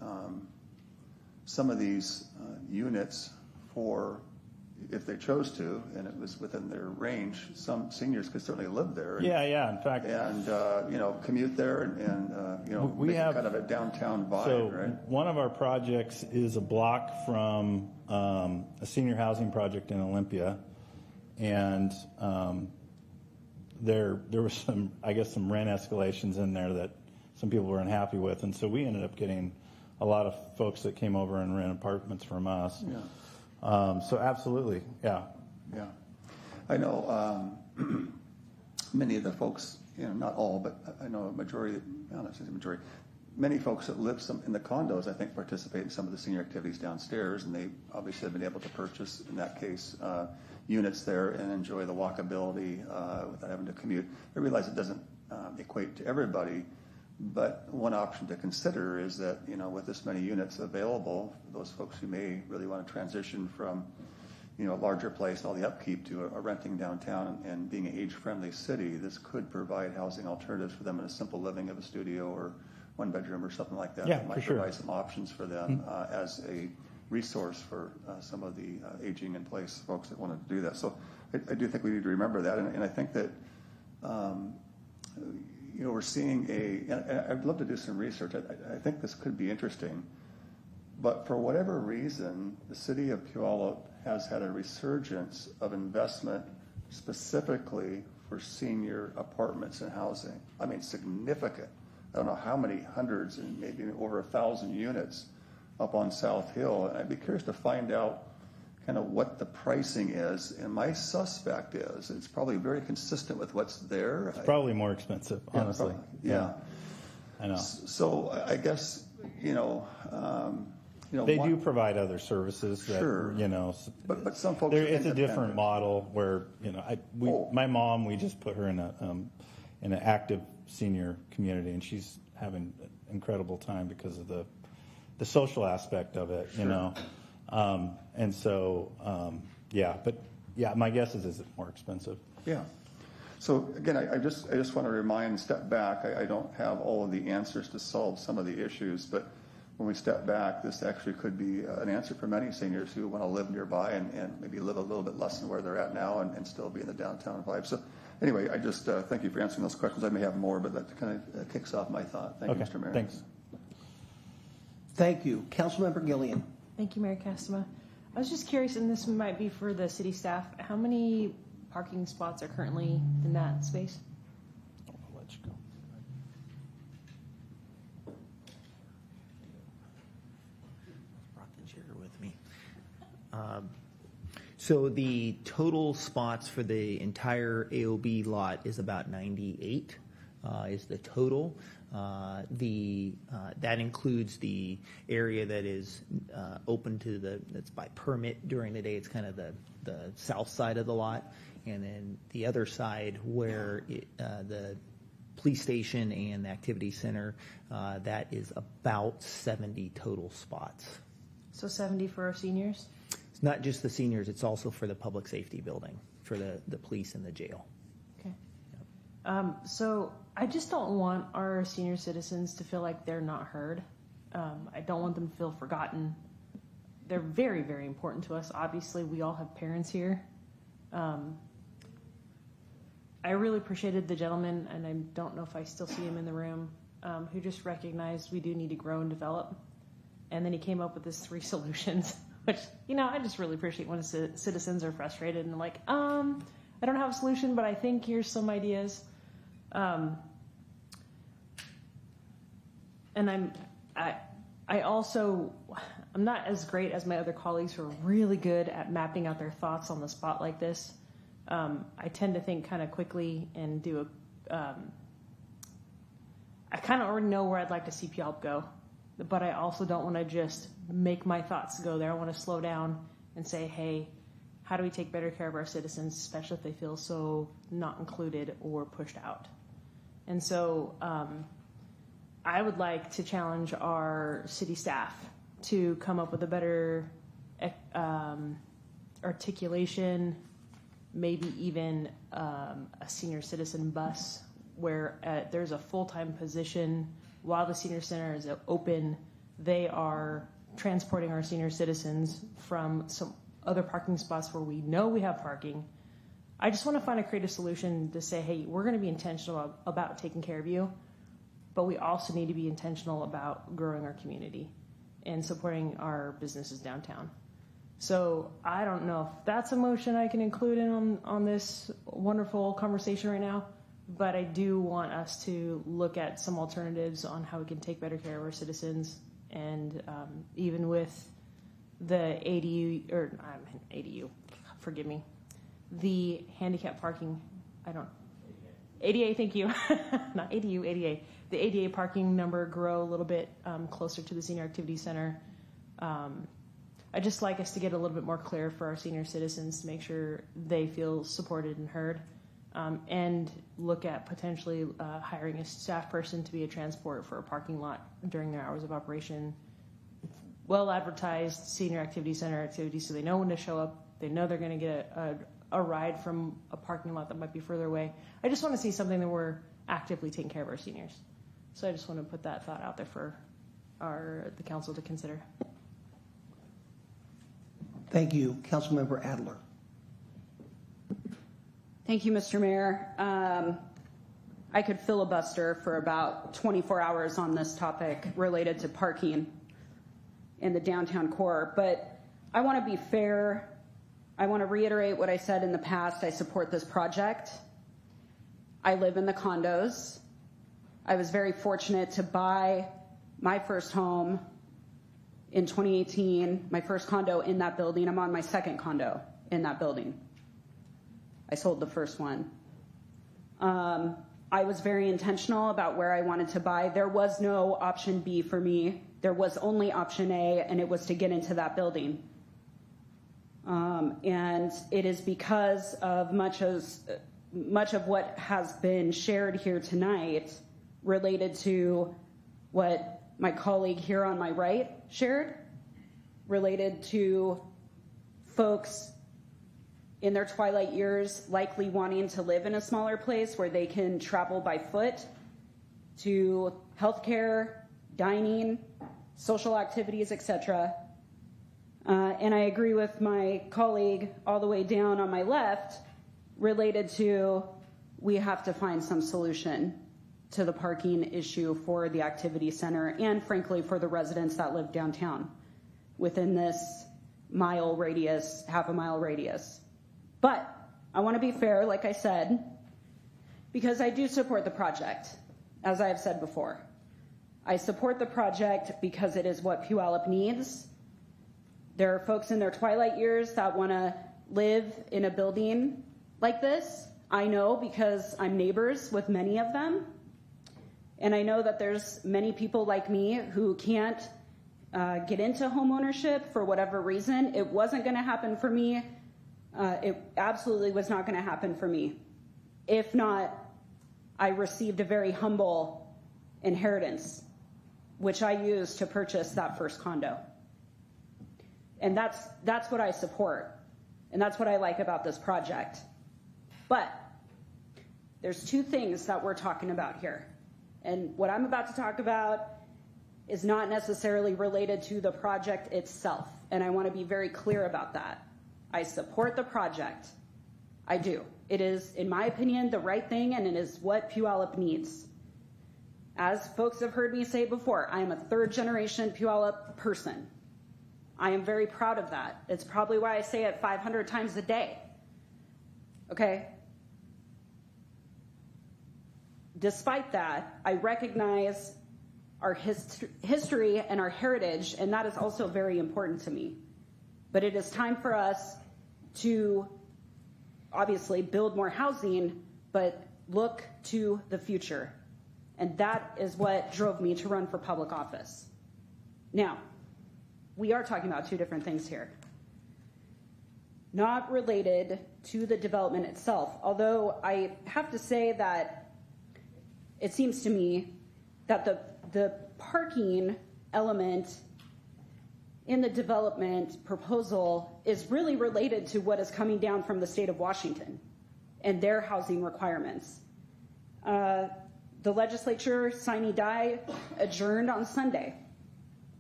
some of these units, if they chose to, and it was within their range, some seniors could certainly live there. In fact, and commute there, and we have kind of a downtown vibe. So right? One of our projects is a block from a senior housing project in Olympia, and there was some rent escalations in there that some people were unhappy with, and so we ended up getting a lot of folks that came over and rent apartments from us. Yeah. So absolutely, yeah. Yeah. I know many of the folks, not all, but I know a majority, many folks that live in the condos, I think, participate in some of the senior activities downstairs, and they obviously have been able to purchase, in that case, units there and enjoy the walkability without having to commute. I realize it doesn't equate to everybody, but one option to consider is that, with this many units available, those folks who may really want to transition from, a larger place, all the upkeep, to a renting downtown and being an age-friendly city, this could provide housing alternatives for them in a simple living of a studio or 1 bedroom or something like that. Yeah, It might for sure. provide some options for them as a resource for some of the aging in place folks that want to do that. So I do think we need to remember that, and I think that we're seeing and I'd love to do some research. I think this could be interesting, but for whatever reason, the city of Puyallup has had a resurgence of investment specifically for senior apartments and housing. I mean, significant. I don't know how many hundreds and maybe over 1,000 units up on South Hill. And I'd be curious to find out kind of what the pricing is. And my suspect is it's probably very consistent with what's there. It's probably more expensive, honestly. Yeah. I know. So I guess, they do provide other services that, sure. But some folks, it's a different model where, my mom, we just put her in an active senior community, and she's having an incredible time because of the social aspect of it, and so, my guess is it more expensive? Yeah. So again, I just want to remind, step back. I don't have all of the answers to solve some of the issues, but when we step back, this actually could be an answer for many seniors who want to live nearby and maybe live a little bit less than where they're at now and still be in the downtown vibe. So anyway, I just thank you for answering those questions. I may have more, but that kind of kicks off my thought. Thank you, Mr. Mayor. Thanks. Thank you. Councilmember Gillian. Thank you, Mayor Castema. I was just curious, and this might be for the city staff, how many parking spots are currently in that space? I'll let you go. Brought the chair with me. So the total spots for the entire AOB lot is about 98. Is the total. That includes the area that is open to that's by permit during the day. It's kind of the south side of the lot, and then the other side where police station and the activity center, that is about 70 total spots. So 70 for our seniors? It's not just the seniors, it's also for the public safety building, for the police and the jail. Okay. So I just don't want our senior citizens to feel like they're not heard. I don't want them to feel forgotten. They're very, very important to us. Obviously, we all have parents here. I really appreciated the gentleman, and I don't know if I still see him in the room, who just recognized we do need to grow and develop. And then he came up with his 3 solutions, which, I just really appreciate when citizens are frustrated and like, I don't have a solution, but I think here's some ideas. And I'm not as great as my other colleagues who are really good at mapping out their thoughts on the spot like this. I tend to think kind of quickly and do I kind of already know where I'd like to see Puyallup go, but I also don't want to just make my thoughts go there. I want to slow down and say, hey, how do we take better care of our citizens, especially if they feel so not included or pushed out? And so I would like to challenge our city staff to come up with a better articulation, maybe even a senior citizen bus where there's a full-time position while the senior center is open. They are transporting our senior citizens from some other parking spots where we know we have parking. I just want to find a creative solution to say, hey, we're going to be intentional about taking care of you, but we also need to be intentional about growing our community and supporting our businesses downtown. So I don't know if that's a motion I can include in on this wonderful conversation right now, but I do want us to look at some alternatives on how we can take better care of our citizens. And even with the ADU, forgive me, the handicap parking, ADA, thank you, not ADU, ADA. The ADA parking number grow a little bit closer to the senior activity center. I'd just like us to get a little bit more clear for our senior citizens to make sure they feel supported and heard, and look at potentially hiring a staff person to be a transport for a parking lot during their hours of operation. Well advertised senior activity center activities so they know when to show up. They know they're going to get a ride from a parking lot that might be further away. I just want to see something that we're actively taking care of our seniors. So I just want to put that thought out there for the council to consider. Thank you. Councilmember Adler. Thank you, Mr. Mayor. I could filibuster for about 24 hours on this topic related to parking in the downtown core, but I want to be fair. I want to reiterate what I said in the past. I support this project. I live in the condos. I was very fortunate to buy my first home in 2018, my first condo in that building. I'm on my second condo in that building. I sold the first one. I was very intentional about where I wanted to buy. There was no option B for me. There was only option A, and it was to get into that building. And it is because of much of what has been shared here tonight related to what my colleague here on my right shared, related to folks in their twilight years likely wanting to live in a smaller place where they can travel by foot to healthcare, dining, social activities, etc. And I agree with my colleague all the way down on my left related to we have to find some solution to the parking issue for the activity center and, frankly, for the residents that live downtown within this mile radius, half a mile radius. But I want to be fair, like I said, because I do support the project, as I have said before. I support the project because it is what Puyallup needs. There are folks in their twilight years that want to live in a building like this. I know because I'm neighbors with many of them. And I know that there's many people like me who can't get into homeownership for whatever reason. It wasn't going to happen for me. It absolutely was not going to happen for me. If not I received a very humble inheritance, which I used to purchase that first condo. And that's what I support. And that's what I like about this project. But there's two things that we're talking about here. And what I'm about to talk about is not necessarily related to the project itself. And I want to be very clear about that. I support the project. I do. It is, in my opinion, the right thing, and it is what Puyallup needs. As folks have heard me say before, I am a third-generation Puyallup person. I am very proud of that. It's probably why I say it 500 times a day. Okay? Despite that, I recognize our history and our heritage, and that is also very important to me. But it is time for us to obviously build more housing, but look to the future. And that is what drove me to run for public office. Now, we are talking about two different things here. Not related to the development itself, although I have to say that it seems to me that the parking element in the development proposal is really related to what is coming down from the state of Washington and their housing requirements. The legislature, sine die, adjourned on Sunday.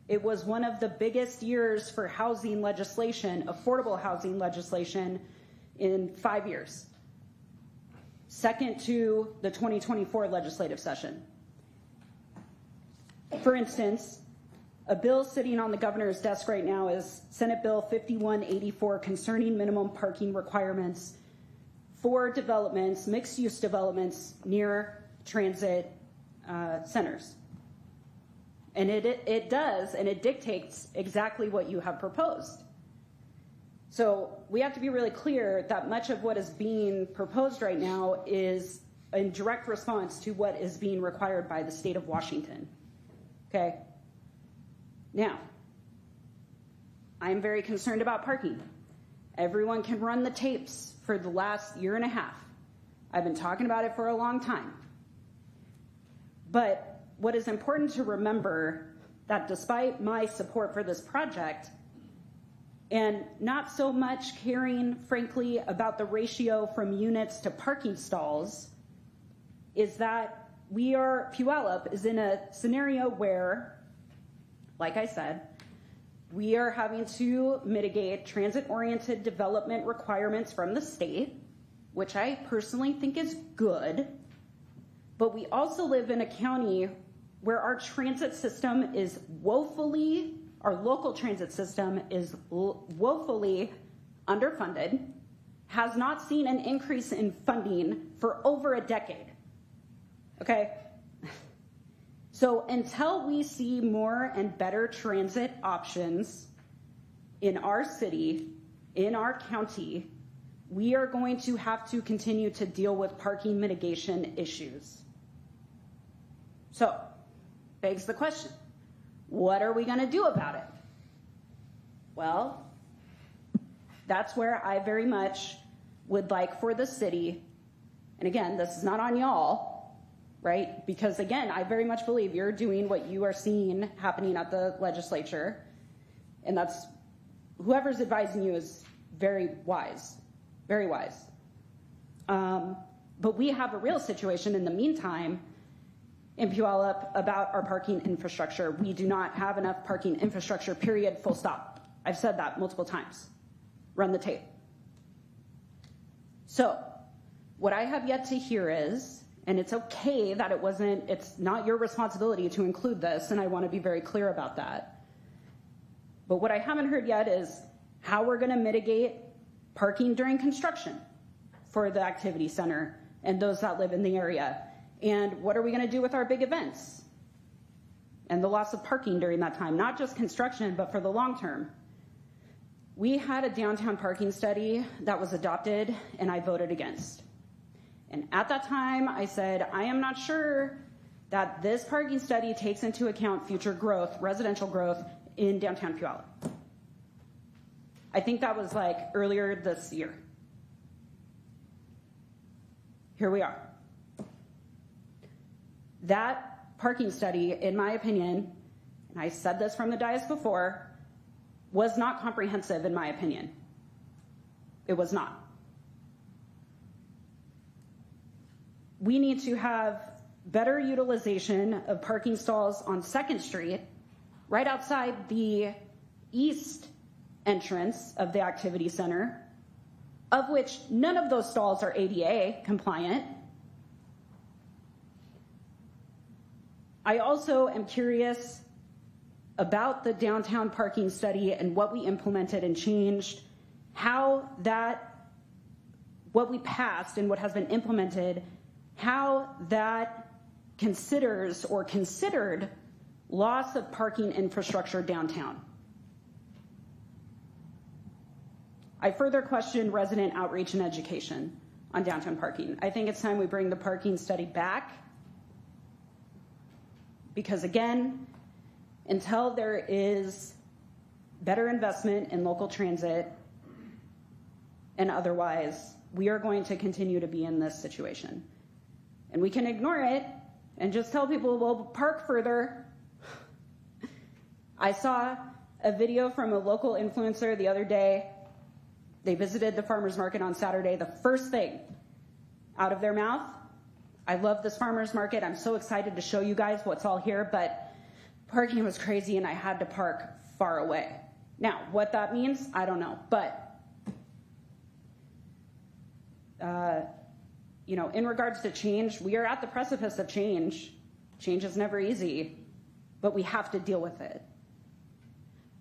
It was one of the biggest years for housing legislation, affordable housing legislation, in 5 years. Second to the 2024 legislative session. For instance, a bill sitting on the governor's desk right now is Senate Bill 5184 concerning minimum parking requirements for developments, mixed-use developments near transit centers. And it does, and it dictates exactly what you have proposed. So we have to be really clear that much of what is being proposed right now is in direct response to what is being required by the state of Washington. Okay? Now, I'm very concerned about parking. Everyone can run the tapes for the last year and a half. I've been talking about it for a long time. But what is important to remember that despite my support for this project, and not so much caring, frankly, about the ratio from units to parking stalls, is that Puyallup is in a scenario where, like I said, we are having to mitigate transit-oriented development requirements from the state, which I personally think is good. But we also live in a county where our transit system is our local transit system is woefully underfunded, has not seen an increase in funding for over a decade. Okay? So until we see more and better transit options in our city, in our county, we are going to have to continue to deal with parking mitigation issues. So, begs the question, what are we going to do about it? Well, that's where I very much would like for the city, and again, this is not on y'all, right? Because again, I very much believe you're doing what you are seeing happening at the legislature, and that's, whoever's advising you is very wise, very wise. But we have a real situation in the meantime in Puyallup about our parking infrastructure. We do not have enough parking infrastructure, period, full stop. I've said that multiple times. Run the tape. So, what I have yet to hear is, and it's okay that it's not your responsibility to include this, and I want to be very clear about that. But what I haven't heard yet is how we're going to mitigate parking during construction for the activity center and those that live in the area. And what are we going to do with our big events and the loss of parking during that time, not just construction, but for the long term? We had a downtown parking study that was adopted, and I voted against. And at that time, I said, I am not sure that this parking study takes into account future growth, residential growth in downtown Puyallup. I think that was like earlier this year. Here we are. that parking study, in my opinion, and I said this from the dais before, was not comprehensive in my opinion. It was not. We need to have better utilization of parking stalls on 2nd Street, right outside the east entrance of the activity center, of which none of those stalls are ADA compliant. I also am curious about the downtown parking study and what we implemented and changed, how that, what we passed and what has been implemented, how that considers or considered loss of parking infrastructure downtown. I further question resident outreach and education on downtown parking. I think it's time we bring the parking study back, because again, until there is better investment in local transit and otherwise, we are going to continue to be in this situation. And we can ignore it and just tell people, we'll park further. I saw a video from a local influencer the other day. They visited the farmer's market on Saturday. The first thing out of their mouth, I love this farmer's market. I'm so excited to show you guys what's all here, but parking was crazy and I had to park far away. Now, what that means, I don't know, but you know, in regards to change, we are at the precipice of change. Change is never easy, but we have to deal with it.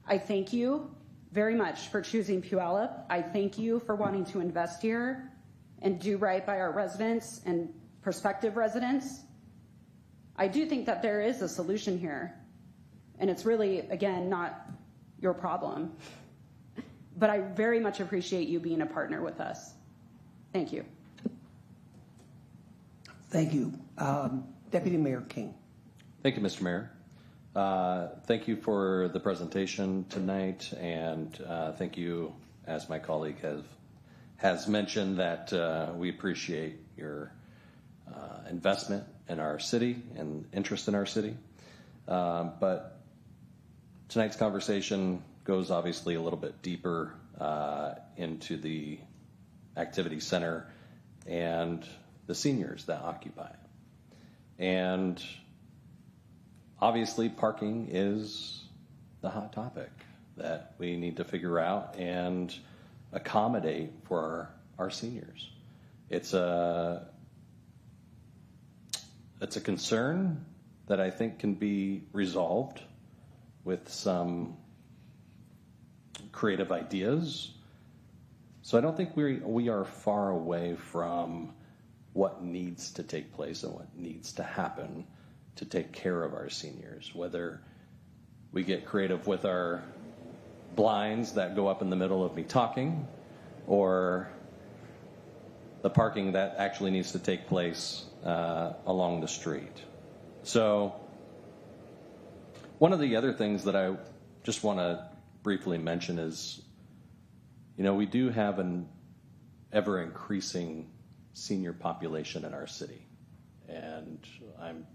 I thank you very much for choosing Puyallup. I thank you for wanting to invest here and do right by our residents and prospective residents. I do think that there is a solution here, and it's really, again, not your problem. But I very much appreciate you being a partner with us. Thank you. Thank you. Deputy Mayor King. Thank you, Mr. Mayor. Thank you for the presentation tonight, and thank you, as my colleague has mentioned, that we appreciate your investment in our city and interest in our city. But tonight's conversation goes obviously a little bit deeper into the activity center and the seniors that occupy it. And obviously parking is the hot topic that we need to figure out and accommodate for our seniors. It's a concern that I think can be resolved with some creative ideas. So I don't think we are far away from what needs to take place and what needs to happen to take care of our seniors, whether we get creative with our blinds that go up in the middle of me talking, or the parking that actually needs to take place along the street. So one of the other things that I just want to briefly mention is, you know, we do have an ever-increasing senior population in our city, and I'm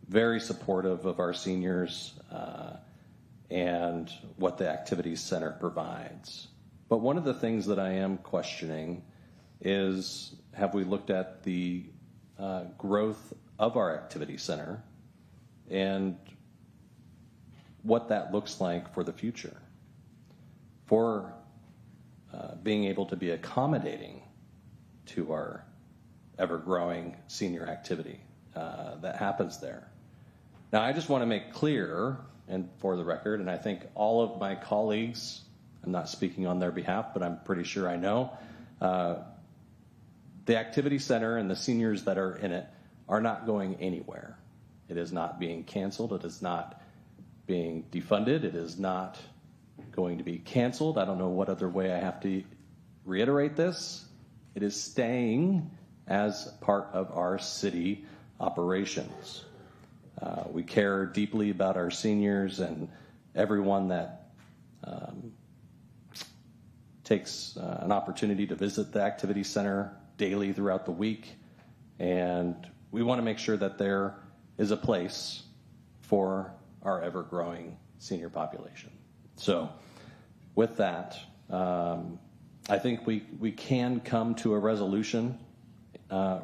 very supportive of our seniors and what the activities center provides. But one of the things that I am questioning is, have we looked at the growth of our activity center and what that looks like for the future, for being able to be accommodating to our ever-growing senior activity that happens there. Now, I just want to make clear, and for the record, and I think all of my colleagues, I'm not speaking on their behalf, but I'm pretty sure I know, the activity center and the seniors that are in it are not going anywhere. It is not being canceled. It is not being defunded. It is not going to be canceled. I don't know what other way I have to reiterate this. It is staying as part of our city operations. We care deeply about our seniors and everyone that takes an opportunity to visit the activity center daily throughout the week. And we want to make sure that they're is a place for our ever-growing senior population. So with that, I think we can come to a resolution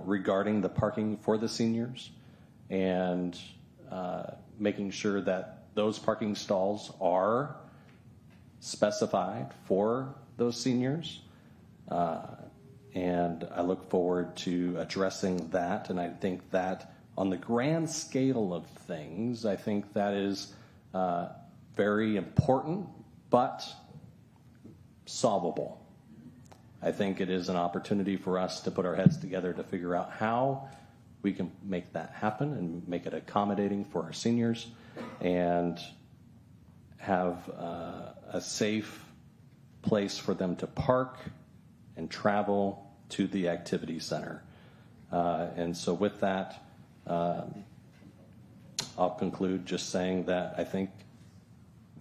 regarding the parking for the seniors and making sure that those parking stalls are specified for those seniors. And I look forward to addressing that. And I think that on the grand scale of things, I think that is very important, but solvable. I think it is an opportunity for us to put our heads together to figure out how we can make that happen and make it accommodating for our seniors and have a safe place for them to park and travel to the activity center. And so with that, I'll conclude just saying that I think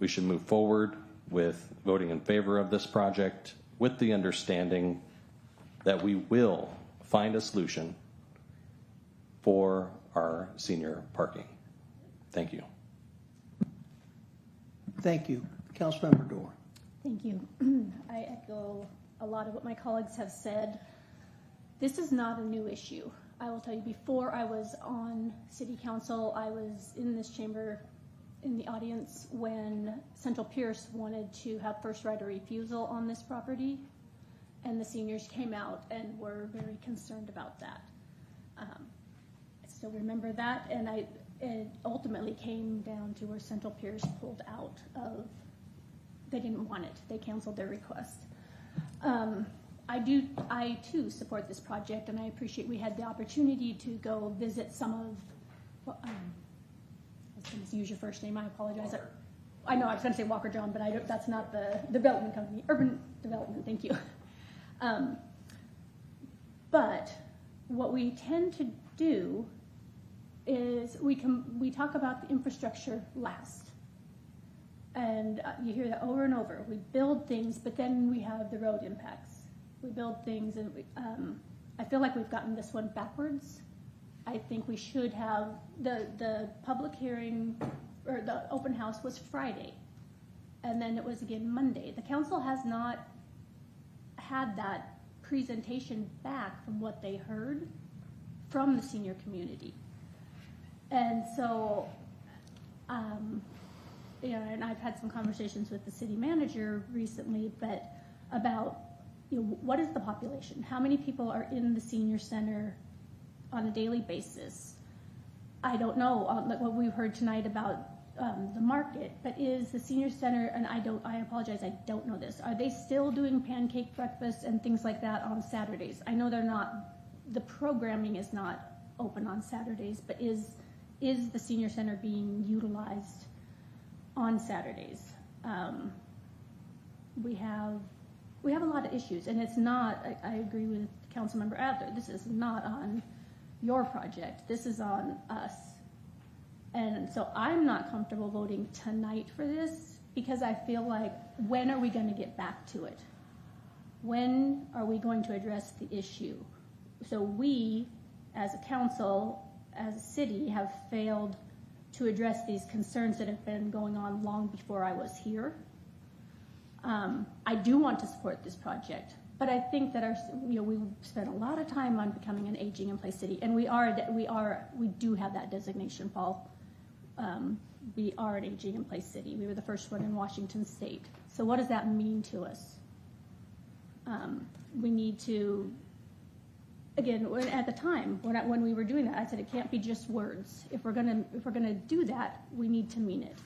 we should move forward with voting in favor of this project with the understanding that we will find a solution for our senior parking. Thank you. Thank you. Councilmember Dorr. Thank you. I echo a lot of what my colleagues have said. This is not a new issue. I will tell you, before I was on City Council, I was in this chamber in the audience when Central Pierce wanted to have first right of refusal on this property, and the seniors came out and were very concerned about that. I still remember that, and it ultimately came down to where Central Pierce pulled out of, they didn't want it. They canceled their request. I too support this project, and I appreciate we had the opportunity to go visit some of, I was going to use your first name, I apologize. I know I was going to say Walker John, but that's not the development company, Urban Development, thank you. But what we tend to do is we talk about the infrastructure last. And you hear that over and over. We build things, but then we have the road impacts. We build things, and I feel like we've gotten this one backwards. I think we should have, the public hearing, or the open house was Friday, and then it was again Monday. The council has not had that presentation back from what they heard from the senior community. And so, and I've had some conversations with the city manager recently, but about, what is the population? How many people are in the senior center on a daily basis? I don't know, like what we've heard tonight about the market, but is the senior center, and I apologize, I don't know this, are they still doing pancake breakfast and things like that on Saturdays? I know they're not, the programming is not open on Saturdays, but is the senior center being utilized on Saturdays? We have a lot of issues, and it's not, I agree with Councilmember Adler, this is not on your project, this is on us. And so I'm not comfortable voting tonight for this because I feel like, when are we going to get back to it? When are we going to address the issue? So we, as a council, as a city, have failed to address these concerns that have been going on long before I was here. I do want to support this project, but I think that we've spent a lot of time on becoming an aging in place city, and we do have that designation, Paul. We are an aging in place city. We were the first one in Washington State. So what does that mean to us? We need to, again, at the time when we were doing that, I said it can't be just words. If we're gonna do that, we need to mean it.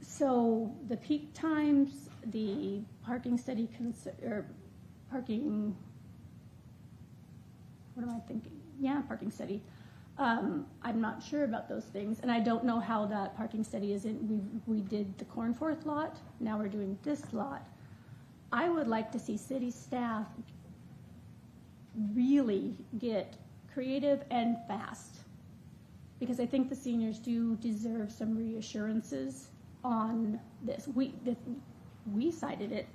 So the peak times, the parking study, parking. What am I thinking? Yeah, parking study. I'm not sure about those things, and I don't know how that parking study is in. We did the Cornforth lot. Now we're doing this lot. I would like to see city staff really get creative and fast, because I think the seniors do deserve some reassurances on this. We cited it.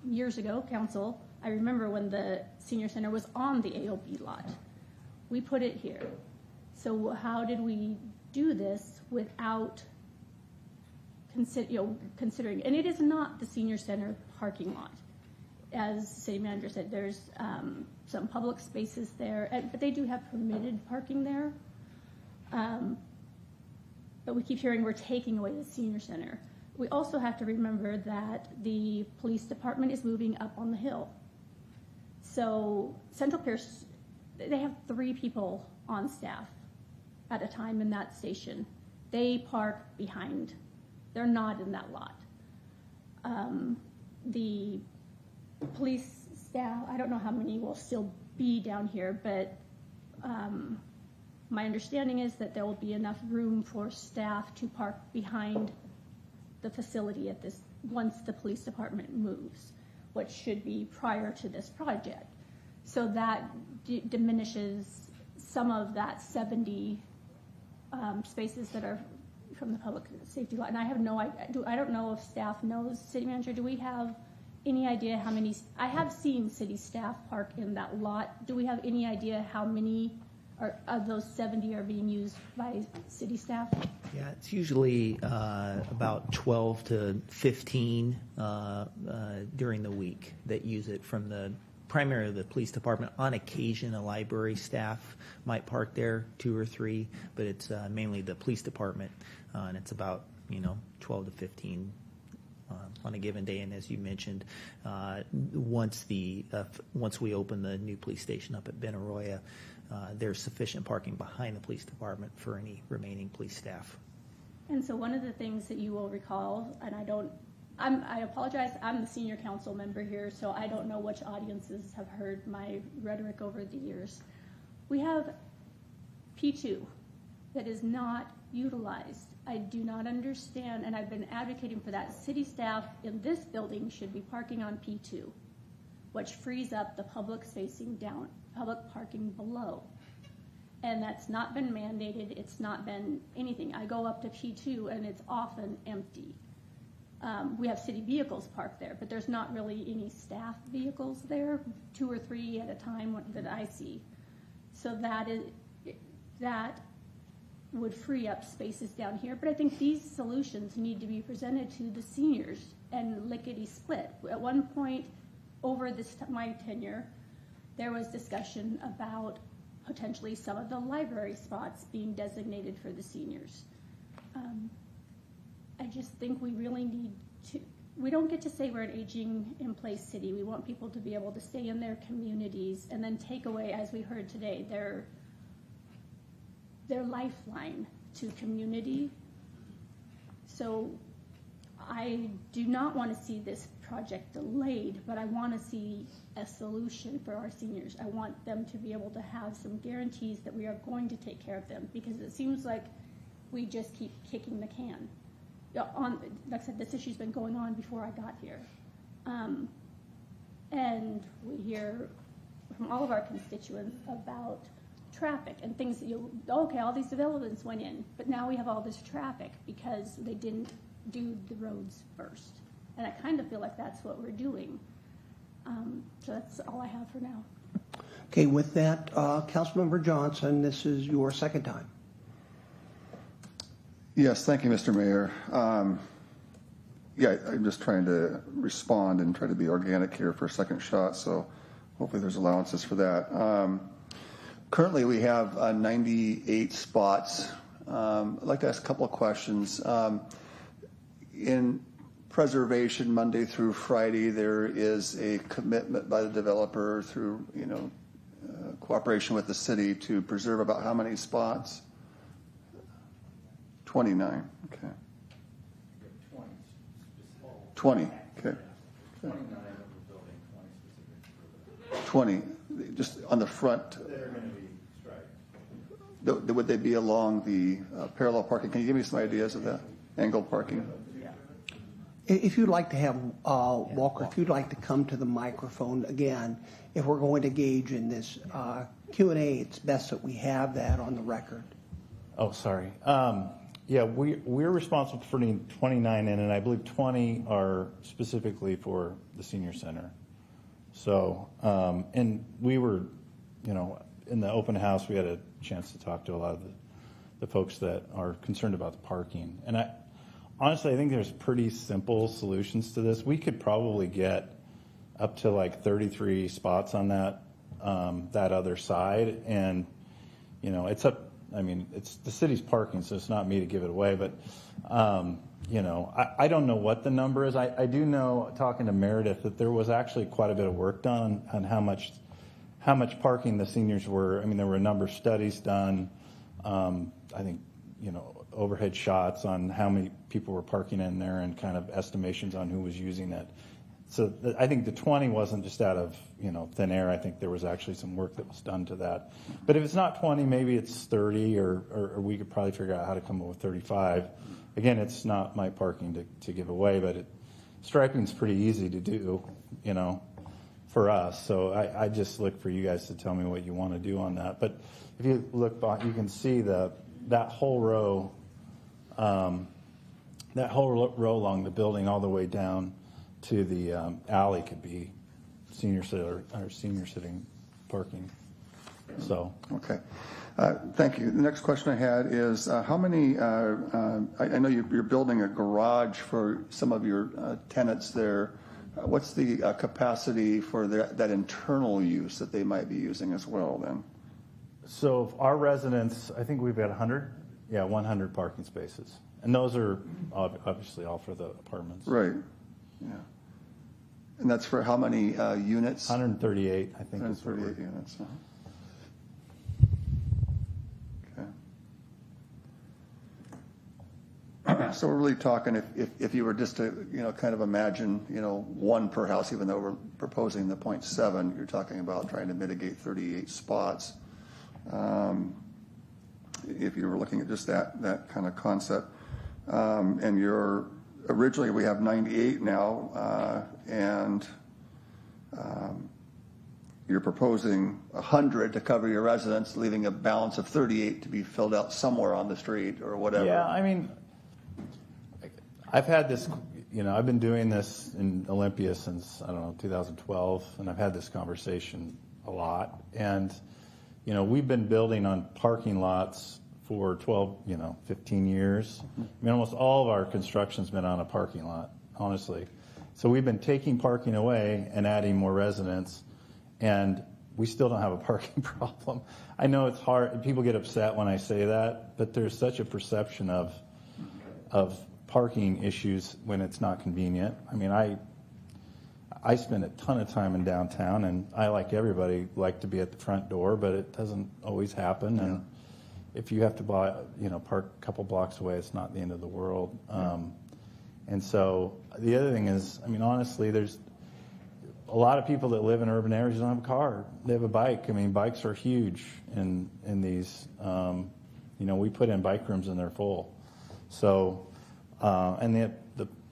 Years ago, council, I remember when the senior center was on the AOB lot. We put it here. So how did we do this without considering? And it is not the senior center parking lot. As the city manager said, there's some public spaces there, but they do have permitted parking there. But we keep hearing we're taking away the senior center. We also have to remember that the police department is moving up on the hill. So Central Pierce, they have 3 people on staff at a time in that station. They park behind. They're not in that lot. The police staff, I don't know how many will still be down here, but my understanding is that there will be enough room for staff to park behind the facility at this once the police department moves, which should be prior to this project. So that diminishes some of that 70 spaces that are from the public safety lot. And I have no idea, I don't know if staff knows. City manager, do we have any idea how many? I have seen city staff park in that lot. Do we have any idea how many of those 70 are being used by city staff? Yeah, it's usually about 12 to 15 during the week that use it from primarily the police department. On occasion, a library staff might park there, 2 or 3, but it's mainly the police department, and it's about 12 to 15 on a given day. And as you mentioned, once we open the new police station up at Ben Arroyo, there's sufficient parking behind the police department for any remaining police staff. And so one of the things that you will recall, and I apologize, I'm the senior council member here, so I don't know which audiences have heard my rhetoric over the years. We have P2 that is not utilized. I do not understand, and I've been advocating for that. City staff in this building should be parking on P2, which frees up the public facing down, public parking below. And that's not been mandated. It's not been anything. I go up to P2 and it's often empty. We have city vehicles parked there, but there's not really any staff vehicles there, 2 or 3 at a time that I see. So that would free up spaces down here. But I think these solutions need to be presented to the seniors and lickety split. At one point over my tenure, there was discussion about potentially some of the library spots being designated for the seniors. I just think we really need to, we don't get to say we're an aging in place city. We want people to be able to stay in their communities and then take away, as we heard today, their lifeline to community. So I do not want to see this project delayed, but I want to see a solution for our seniors. I want them to be able to have some guarantees that we are going to take care of them, because it seems like we just keep kicking the can. Like I said, this issue's been going on before I got here. And we hear from all of our constituents about traffic and things that okay, all these developments went in, but now we have all this traffic because they didn't do the roads first. And I kind of feel like that's what we're doing. So that's all I have for now. Okay, with that, Councilmember Johnson, this is your second time. Yes, thank you, Mr. Mayor. Yeah, I'm just trying to respond and try to be organic here for a second shot, so hopefully there's allowances for that. Currently, we have 98 spots. I'd like to ask a couple of questions. In preservation Monday through Friday, there is a commitment by the developer through, cooperation with the city to preserve about how many spots? 29, okay. 20, okay. 20, just on the front. That are going to be striped. Would they be along the parallel parking? Can you give me some ideas of that? Angled parking? If you'd like to have, Walker, if you'd like to come to the microphone again, if we're going to engage in this Q&A, it's best that we have that on the record. Oh, sorry. Yeah, we're responsible for putting 29 in, and I believe 20 are specifically for the senior center. So, and we were, in the open house, we had a chance to talk to a lot of the folks that are concerned about the parking. And honestly, I think there's pretty simple solutions to this. We could probably get up to like 33 spots on that other side. And, you know, it's the city's parking, so it's not me to give it away. But, you know, I don't know what the number is. I do know, talking to Meredith, that there was actually quite a bit of work done on how much parking the seniors were. I mean, there were a number of studies done. I think, you know, overhead shots on how many people were parking in there and kind of estimations on who was using it. So I think the 20 wasn't just out of, you know, thin air. I think there was actually some work that was done to that. But if it's not 20, maybe it's 30, or we could probably figure out how to come up with 35. Again, it's not my parking to give away, but striping's pretty easy to do, you know, for us. So I just look for you guys to tell me what you want to do on that. But if you look back, you can see that whole row along the building all the way down to the alley could be senior sitting parking. So okay, thank you. The next question I had is how many? I know you're building a garage for some of your tenants there. What's the capacity for that internal use that they might be using as well? Then. So our residents, I think we've got 100. Yeah, 100 parking spaces, and those are obviously all for the apartments. Right. Yeah. And that's for how many units? 138, I think. 138 units. Okay. So we're really talking if you were just to, you know, kind of imagine, you know, one per house, even though we're proposing the 0.7, you're talking about trying to mitigate 38 spots. If you were looking at just that kind of concept. And originally we have 98 now, and you're proposing 100 to cover your residents, leaving a balance of 38 to be filled out somewhere on the street or whatever. Yeah, I mean, I've had this, you know, I've been doing this in Olympia since, I don't know, 2012, and I've had this conversation a lot. And, you know, we've been building on parking lots for 15 years. I mean, almost all of our construction's been on a parking lot, honestly. So we've been taking parking away and adding more residents, and we still don't have a parking problem. I know it's hard. People get upset when I say that, but there's such a perception of parking issues when it's not convenient. I mean, I spend a ton of time in downtown, and I, like everybody, like to be at the front door, but it doesn't always happen. Yeah. And if you have to park a couple blocks away, it's not the end of the world. And so the other thing is, I mean, honestly, there's a lot of people that live in urban areas who don't have a car. They have a bike. I mean, bikes are huge in these. We put in bike rooms and they're full. So, and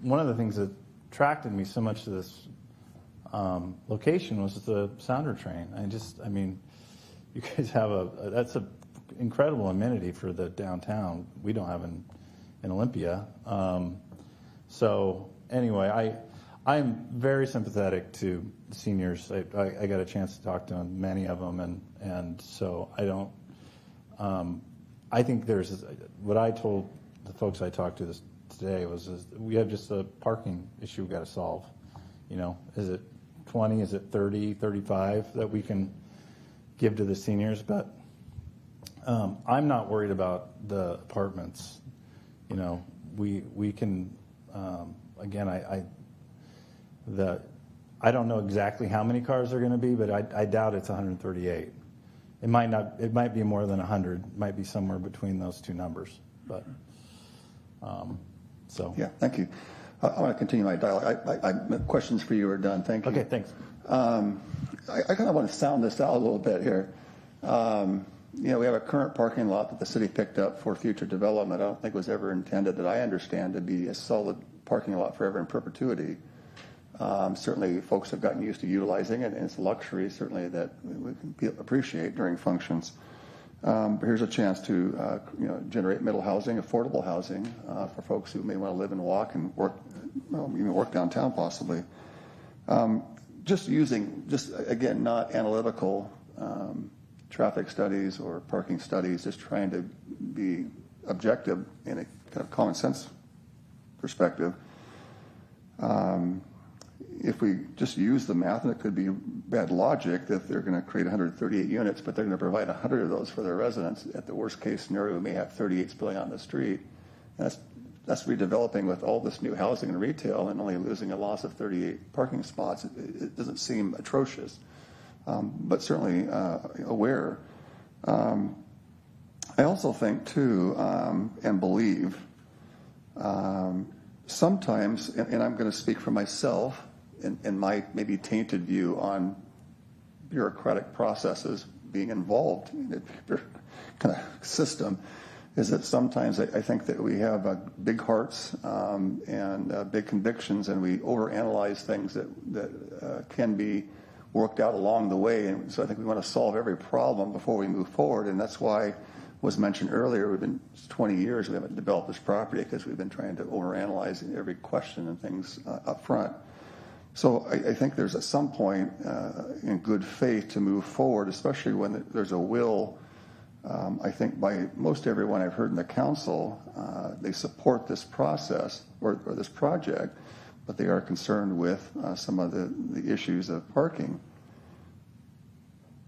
one of the things that attracted me so much to this location was the sounder train. You guys have that's an incredible amenity for the downtown. We don't have in Olympia. So anyway, I'm very sympathetic to the seniors. I got a chance to talk to many of them, and so I don't. I think there's what I told the folks I talked to today was we have just a parking issue we've got to solve. Is it 20? Is it 30, 35 that we can give to the seniors? But I'm not worried about the apartments. We can. Again, I don't know exactly how many cars are going to be, but I doubt it's 138. It might be more than 100. It might be somewhere between those two numbers. But yeah, thank you. I want to continue my dialogue. My questions for you are done. Thank you. Okay, thanks. I kind of want to sound this out a little bit here. We have a current parking lot that the city picked up for future development. I don't think it was ever intended, that I understand, to be a solid parking lot forever in perpetuity. Certainly, folks have gotten used to utilizing it, and it's a luxury, certainly, that we can appreciate during functions. But here's a chance to generate middle housing, affordable housing for folks who may want to live and walk and work, even work downtown possibly. Just again, not analytical traffic studies or parking studies, just trying to be objective in a kind of common sense perspective. If we just use the math, and it could be bad logic that they're going to create 138 units, but they're going to provide 100 of those for their residents. At the worst case scenario, we may have 38 spilling on the street. And that's redeveloping with all this new housing and retail and only losing a loss of 38 parking spots. It doesn't seem atrocious, but certainly aware. I also think too, and believe, sometimes, and I'm going to speak for myself and my maybe tainted view on bureaucratic processes being involved in a kind of system, is that sometimes I think that we have big hearts and big convictions, and we overanalyze things that can be worked out along the way. And so I think we want to solve every problem before we move forward, and that's why was mentioned earlier, we've been 20 years we haven't developed this property because we've been trying to overanalyze every question and things up front. So I think there's at some point in good faith to move forward, especially when there's a will. I think by most everyone I've heard in the council, they support this process or this project, but they are concerned with some of the issues of parking.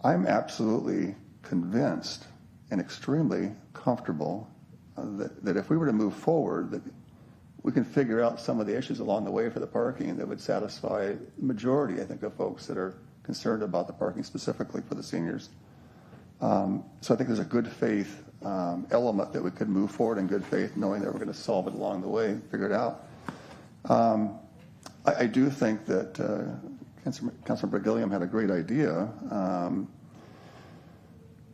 I'm absolutely convinced and extremely comfortable that if we were to move forward, that we can figure out some of the issues along the way for the parking that would satisfy the majority, I think, of folks that are concerned about the parking specifically for the seniors. So I think there's a good faith element that we could move forward in good faith, knowing that we're going to solve it along the way, figure it out. I do think that Councilmember Gilliam had a great idea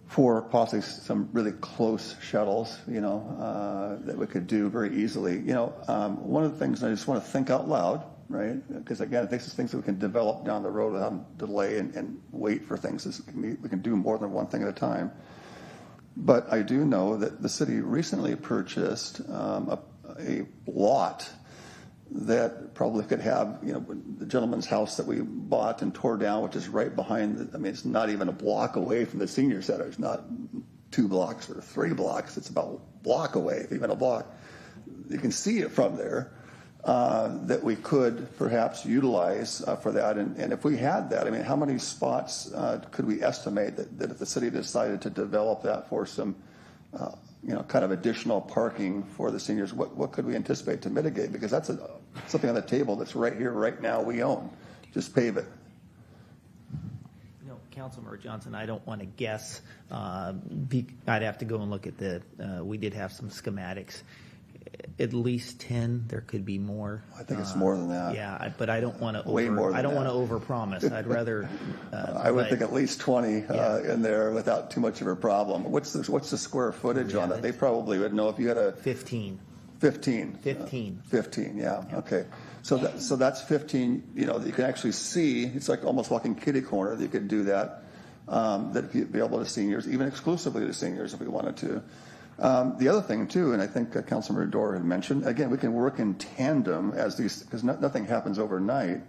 for possibly some really close shuttles, that we could do very easily. One of the things I just want to think out loud, right? Because again, this is things that we can develop down the road without delay and wait for things. We can do more than one thing at a time. But I do know that the city recently purchased a lot that probably could have, the gentleman's house that we bought and tore down, which is right behind, it's not even a block away from the senior center. It's not 2 blocks or 3 blocks. It's about a block away, if even a block. You can see it from there, that we could perhaps utilize for that. And if we had that, how many spots could we estimate that if the city decided to develop that for some kind of additional parking for the seniors, what could we anticipate to mitigate? Because that's something on the table that's right here, right now, we own. Just pave it. Councilmember Johnson, I don't want to guess. I'd have to go and look at we did have some schematics. At least 10. There could be more. I think it's more than that. Yeah, but I don't want to way more. I don't want to overpromise. I'd rather. I would think at least 20 in there without too much of a problem. What's the square footage on it? They probably would know if you had a 15. 15. 15. 15. Yeah. Okay. So that's 15. That you can actually see. It's like almost walking kitty corner. That you could do that. That you'd be able to seniors, even exclusively to seniors, if we wanted to. The other thing too, and I think Councilmember Dorr had mentioned, again, we can work in tandem as these, because nothing happens overnight.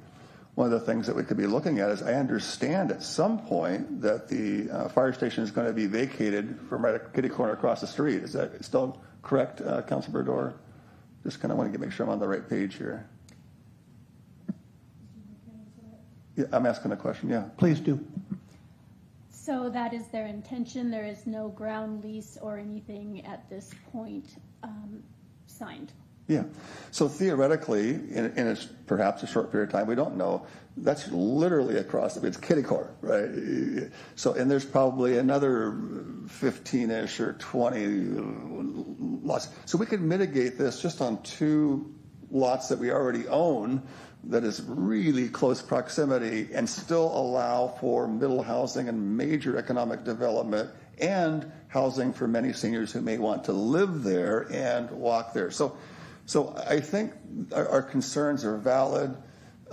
One of the things that we could be looking at is, I understand at some point that the fire station is going to be vacated from right at kitty corner across the street. Is that still correct, Councilmember Dorr? Just kind of want to make sure I'm on the right page here. Yeah, I'm asking a question. Yeah, please do. So that is their intention. There is no ground lease or anything at this point signed. Yeah. So theoretically, in perhaps a short period of time, we don't know. That's literally across it's kitty corner, right? So, and there's probably another 15-ish or 20 lots. So we could mitigate this just on 2 lots that we already own that is really close proximity and still allow for middle housing and major economic development and housing for many seniors who may want to live there and walk there. So I think our concerns are valid.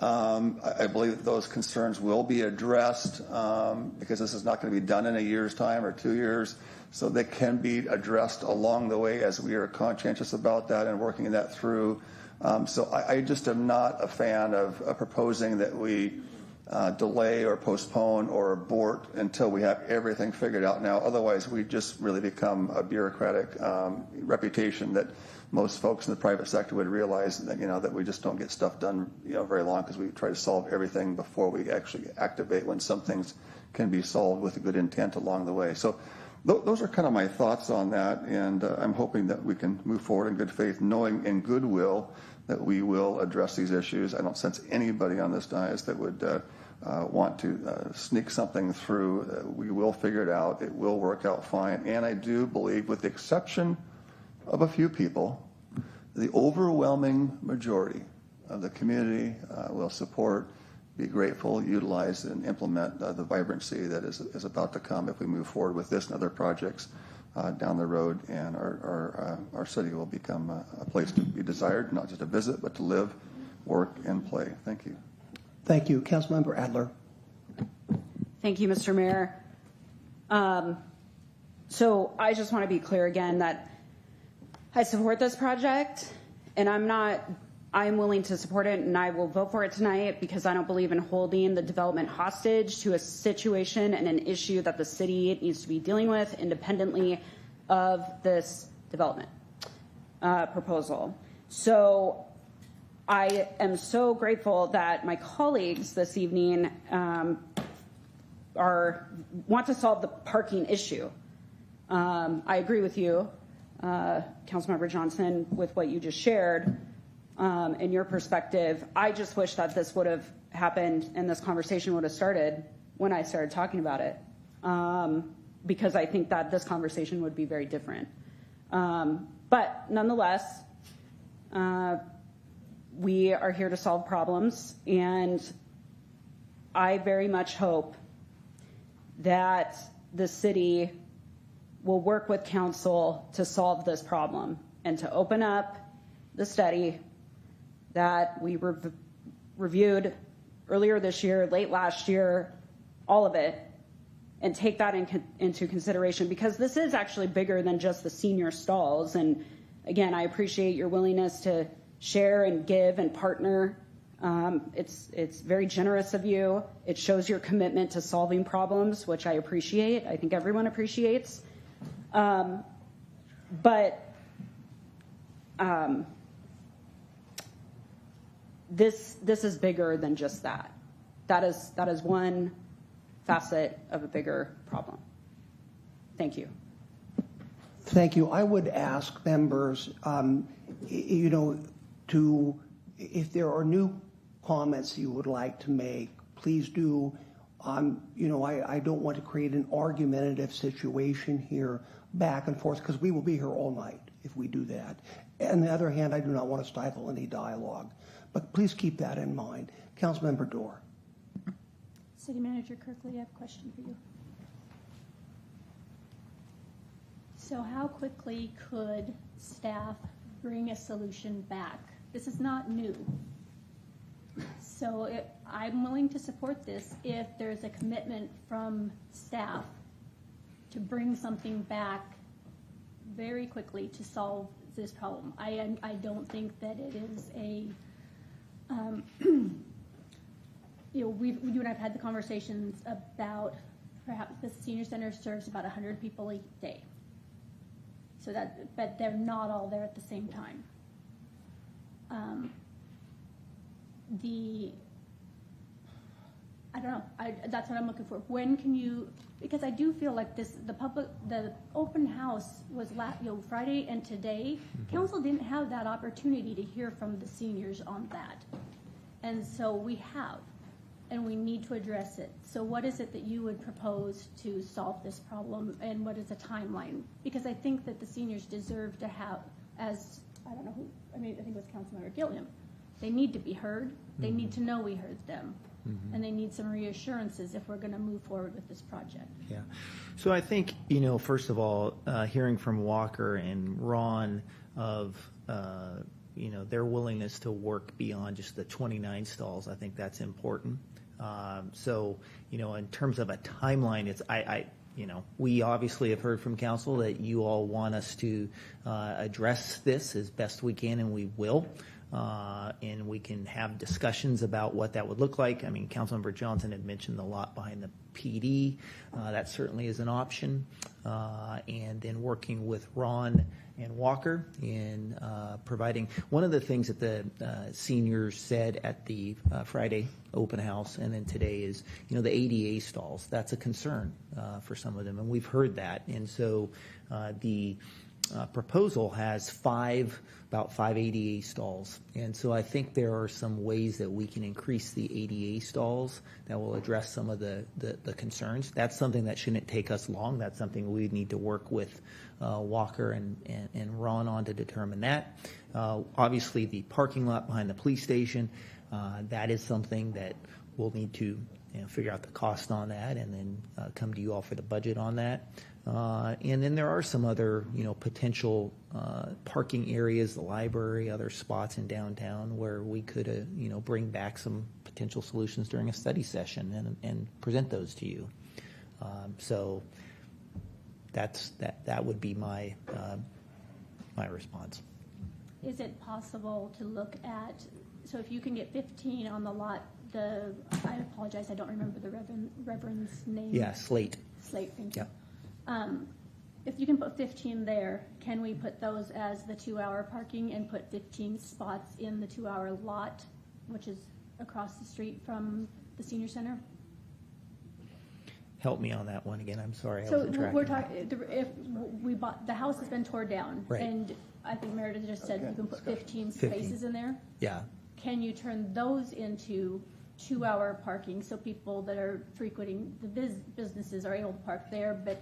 I believe that those concerns will be addressed because this is not going to be done in a year's time or 2 years. So they can be addressed along the way as we are conscientious about that and working that through. So I just am not a fan of proposing that we delay or postpone or abort until we have everything figured out now. Otherwise, we just really become a bureaucratic reputation that most folks in the private sector would realize that, that we just don't get stuff done, very long because we try to solve everything before we actually activate, when some things can be solved with a good intent along the way. So those are kind of my thoughts on that, and I'm hoping that we can move forward in good faith, knowing in goodwill that we will address these issues. I don't sense anybody on this dais that would want to sneak something through. We will figure it out. It will work out fine. And I do believe, with the exception of a few people, the overwhelming majority of the community will support, be grateful, utilize, and implement the vibrancy that is about to come if we move forward with this and other projects down the road, and our city will become a place to be desired, not just a visit, but to live, work, and play. Thank you. Thank you. Councilmember Adler. Thank you, Mr. Mayor. So I just want to be clear again that I support this project, and I'm willing to support it, and I will vote for it tonight because I don't believe in holding the development hostage to a situation and an issue that the city needs to be dealing with independently of this development proposal. So I am so grateful that my colleagues this evening want to solve the parking issue. I agree with you, Councilmember Johnson, with what you just shared. In your perspective, I just wish that this would have happened and this conversation would have started when I started talking about it, because I think that this conversation would be very different. But nonetheless, we are here to solve problems, and I very much hope that the city will work with council to solve this problem and to open up the study that we reviewed earlier this year, late last year, all of it, and take that into consideration, because this is actually bigger than just the senior stalls. And again, I appreciate your willingness to share and give and partner. It's very generous of you. It shows your commitment to solving problems, which I appreciate. I think everyone appreciates. This is bigger than just that. That is one facet of a bigger problem. Thank you. Thank you. I would ask members, if there are new comments you would like to make, please do. I don't want to create an argumentative situation here back and forth, because we will be here all night if we do that. On the other hand, I do not want to stifle any dialogue. But please keep that in mind. Councilmember Dorr. City Manager Kirkley, I have a question for you. So how quickly could staff bring a solution back? This is not new. So I'm willing to support this if there's a commitment from staff to bring something back very quickly to solve this problem. I don't think that it is a, you and I've had the conversations about perhaps the senior center serves about 100 people a day. So but they're not all there at the same time. I don't know. That's what I'm looking for. When can you? Because I do feel like the open house was Friday and today. Mm-hmm. Council didn't have that opportunity to hear from the seniors on that, and so we have, and we need to address it. So what is it that you would propose to solve this problem, and what is the timeline? Because I think that the seniors deserve to have, as I don't know who. I think it was Councilmember Gilliam. They need to be heard. They need to know we heard them. Mm-hmm. And they need some reassurances if we're going to move forward with this project. Yeah. So I think, first of all, hearing from Walker and Ron of, their willingness to work beyond just the 29 stalls, I think that's important. So, in terms of a timeline, we obviously have heard from council that you all want us to address this as best we can, and we will. and we can have discussions about what that would look like. I mean, Councilmember Johnson had mentioned the lot behind the PD. That certainly is an option. And then working with Ron and Walker in providing one of the things that the seniors said at the Friday open house and then today is, the ADA stalls. That's a concern for some of them, and we've heard that. And so the proposal has about five ADA stalls. And so I think there are some ways that we can increase the ADA stalls that will address some of the concerns. That's something that shouldn't take us long. That's something we need to work with Walker and Ron on to determine that. Obviously, the parking lot behind the police station, that is something that we'll need to figure out the cost on that and then come to you all for the budget on that. And then there are some other, potential parking areas, the library, other spots in downtown where we could, bring back some potential solutions during a study session and present those to you. So that would be my my response. Is it possible to look at, so if you can get 15 on the lot, I apologize, I don't remember the Reverend's name. Yeah, Slate. Slate, thank you. Yep. If you can put 15 there, can we put those as the 2-hour parking and put 15 spots in the 2-hour lot, which is across the street from the senior center? Help me on that one again. I'm sorry. So we're talking, if we bought, the house has been torn down, right. And I think Meredith just said you can put 15 spaces in there. Yeah. Can you turn those into 2-hour parking so people that are frequenting the businesses are able to park there, but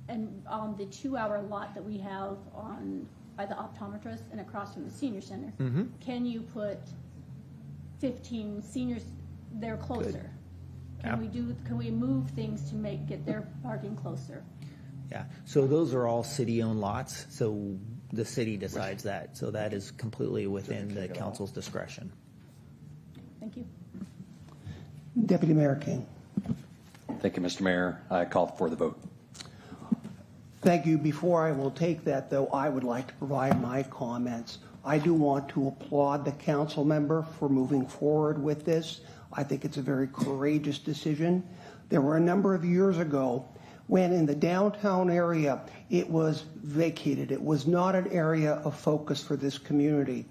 and on the 2-hour lot that we have by the optometrist and across from the senior center, can you put 15 seniors there closer? Good. Can we move things to get their parking closer? Yeah. So those are all city-owned lots. So the city decides that. So that is completely within the council's discretion. Thank you. Deputy Mayor King. Thank you, Mr. Mayor. I call for the vote. Thank you. Before I will take that, though, I would like to provide my comments. I do want to applaud the council member for moving forward with this. I think it's a very courageous decision. There were a number of years ago when in the downtown area it was vacated. It was not an area of focus for this community.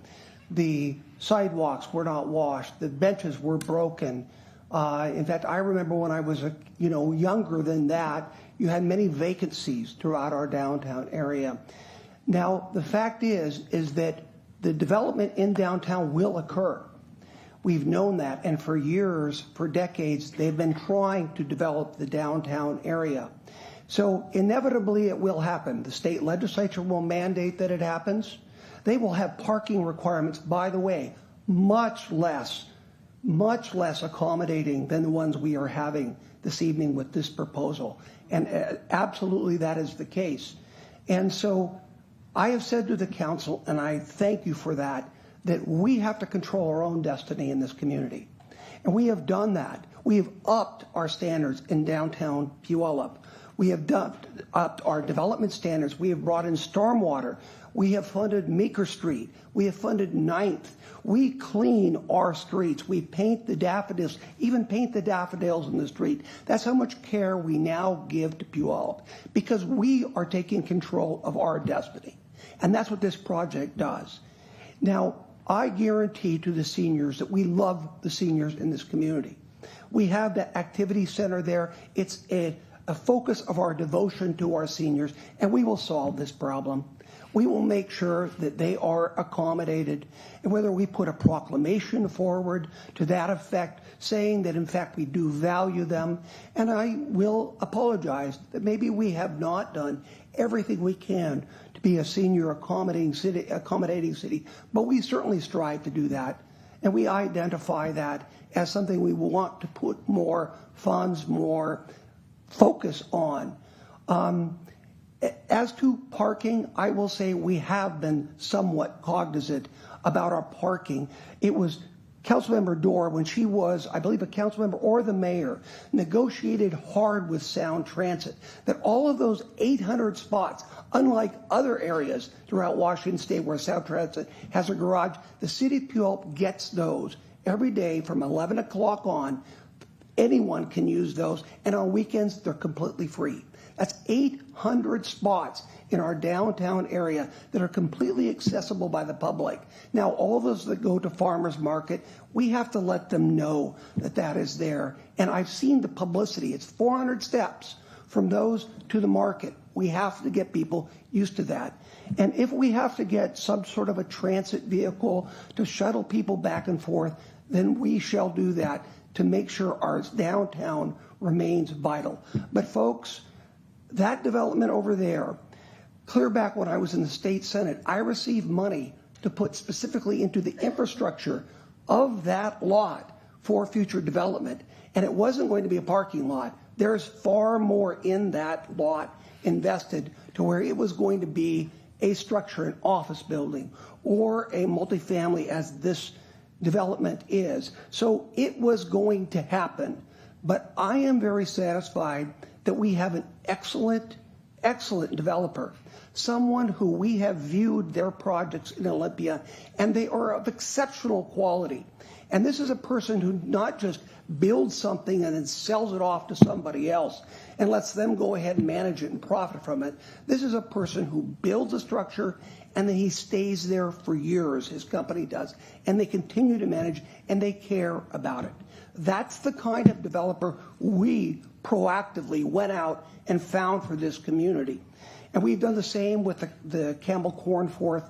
The sidewalks were not washed. The benches were broken. In fact, I remember when I was younger than that, you had many vacancies throughout our downtown area. Now, the fact is that the development in downtown will occur. We've known that, and for years, for decades, they've been trying to develop the downtown area. So inevitably it will happen. The state legislature will mandate that it happens. They will have parking requirements, by the way, much less accommodating than the ones we are having this evening with this proposal. And absolutely that is the case. And so I have said to the council, and I thank you for that we have to control our own destiny in this community. And we have done that. We have upped our standards in downtown Puyallup. We have upped our development standards. We have brought in stormwater. We have funded Meeker Street. We have funded 9th. We clean our streets. We paint the daffodils, even paint the daffodils in the street. That's how much care we now give to Puyallup because we are taking control of our destiny. And that's what this project does. Now, I guarantee to the seniors that we love the seniors in this community. We have the activity center there. It's a focus of our devotion to our seniors, and we will solve this problem. We will make sure that they are accommodated, and whether we put a proclamation forward to that effect, saying that in fact we do value them, and I will apologize that maybe we have not done everything we can to be a senior accommodating city, but we certainly strive to do that, and we identify that as something we want to put more funds, more focus on. As to parking, I will say we have been somewhat cognizant about our parking. It was Councilmember Dorr, when she was, I believe, a council member or the mayor, negotiated hard with Sound Transit that all of those 800 spots, unlike other areas throughout Washington State where Sound Transit has a garage, the city of Puyallup gets those every day from 11 o'clock on. Anyone can use those, and on weekends, they're completely free. That's 800 spots in our downtown area that are completely accessible by the public. Now, all those that go to farmers market, we have to let them know that that is there. And I've seen the publicity. It's 400 steps from those to the market. We have to get people used to that. And if we have to get some sort of a transit vehicle to shuttle people back and forth, then we shall do that to make sure our downtown remains vital. But folks, that development over there, clear back when I was in the state Senate, I received money to put specifically into the infrastructure of that lot for future development. And it wasn't going to be a parking lot. There's far more in that lot invested to where it was going to be a structure, an office building, or a multifamily as this development is. So it was going to happen. But I am very satisfied that we have an excellent developer, someone who we have viewed their projects in Olympia, and they are of exceptional quality. And this is a person who not just builds something and then sells it off to somebody else and lets them go ahead and manage it and profit from it. This is a person who builds a structure and then he stays there for years, his company does, and they continue to manage and they care about it. That's the kind of developer we proactively went out and found for this community. And we've done the same with the Campbell Cornforth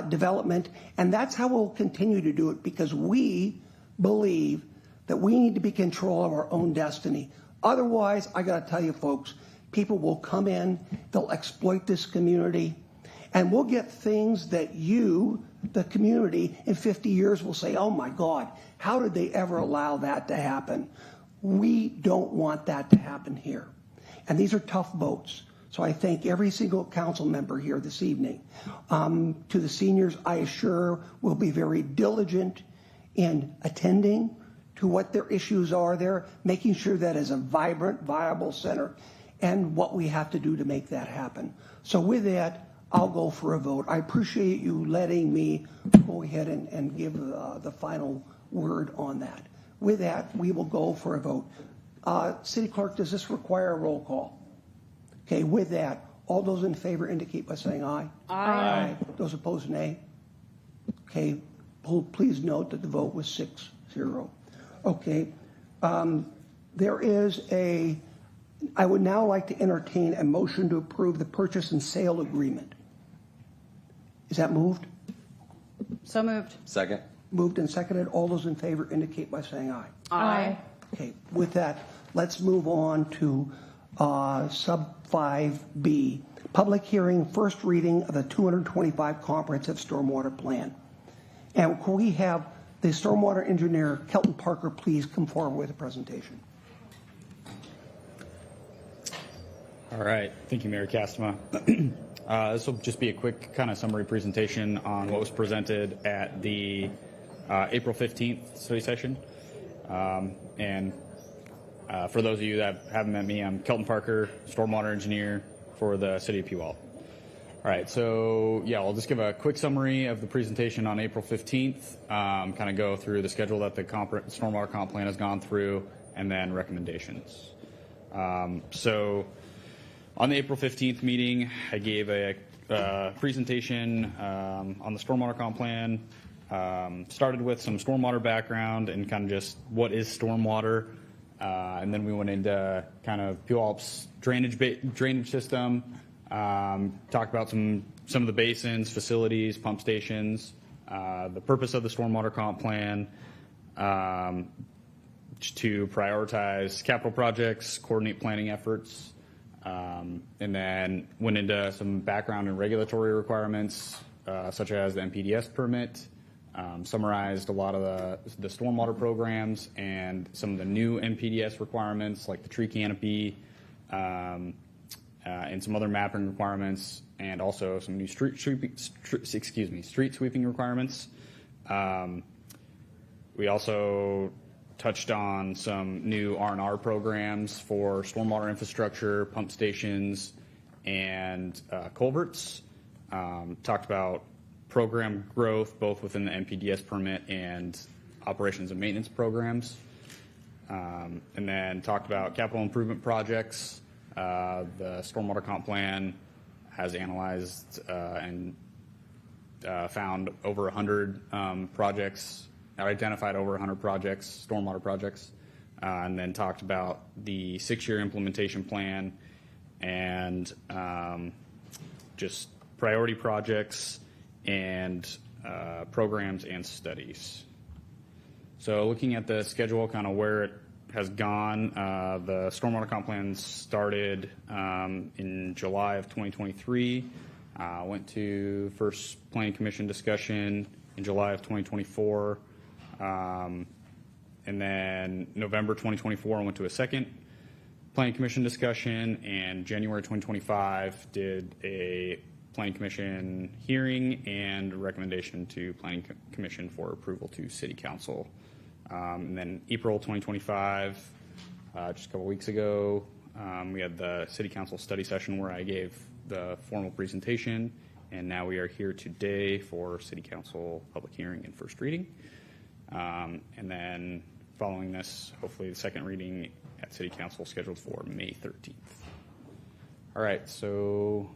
development, and that's how we'll continue to do it, because we believe that we need to be in control of our own destiny. Otherwise, I got to tell you folks, people will come in, they'll exploit this community, and we'll get things that you, the community, in 50 years will say, oh my God, how did they ever allow that to happen? We don't want that to happen here. And these are tough votes. So I thank every single council member here this evening. To the seniors, I assure we'll be very diligent in attending to what their issues are there, making sure that is a vibrant, viable center, and what we have to do to make that happen. So with that, I'll go for a vote. I appreciate you letting me go ahead and give the final word on that. With that, we will go for a vote. City Clerk, does this require a roll call? Okay, with that, all those in favor indicate by saying aye. Aye. Those opposed, nay. Okay, please note that the vote was 6-0. Okay, there is I would now like to entertain a motion to approve the purchase and sale agreement. Is that moved? So moved. Second. Moved and seconded. All those in favor indicate by saying aye. Aye. Okay, with that, let's move on to sub 5B, public hearing, first reading of the 225 comprehensive stormwater plan. And can we have the stormwater engineer, Kelton Parker, please come forward with a presentation. All right. Thank you, Mayor Castema. This will just be a quick kind of summary presentation on what was presented at the April 15th study session. For those of you that haven't met me, I'm Kelton Parker, stormwater engineer for the city of Puyallup. All right, so yeah, I'll just give a quick summary of the presentation on April 15th, kind of go through the schedule that the stormwater comp plan has gone through, and then recommendations. So on the April 15th meeting, I gave a presentation on the stormwater comp plan, started with some stormwater background and kind of just what is stormwater, and then we went into kind of Puyallup's drainage system, talked about some of the basins, facilities, pump stations, the purpose of the stormwater comp plan, to prioritize capital projects, coordinate planning efforts, and then went into some background and regulatory requirements, such as the MPDS permit, summarized a lot of the stormwater programs and some of the new MPDS requirements like the tree canopy, and some other mapping requirements, and also some new street sweeping requirements. We also touched on some new R&R programs for stormwater infrastructure, pump stations, and culverts. Talked about program growth, both within the NPDS permit and operations and maintenance programs. And then talked about capital improvement projects. The stormwater comp plan has analyzed and found over 100 projects, identified over 100 projects, stormwater projects, and then talked about the 6-year implementation plan and just priority projects and programs and studies. So looking at the schedule, kind of where it has gone, the stormwater comp plan started in July of 2023, went to first planning commission discussion in July of 2024, and then November 2024 went to a second planning commission discussion, and January 2025 did a planning commission hearing and recommendation to planning commission for approval to city council. And then April 2025, just a couple weeks ago, we had the city council study session where I gave the formal presentation, and now we are here today for city council public hearing and first reading. And then following this, hopefully the second reading at city council scheduled for May 13th. All right, so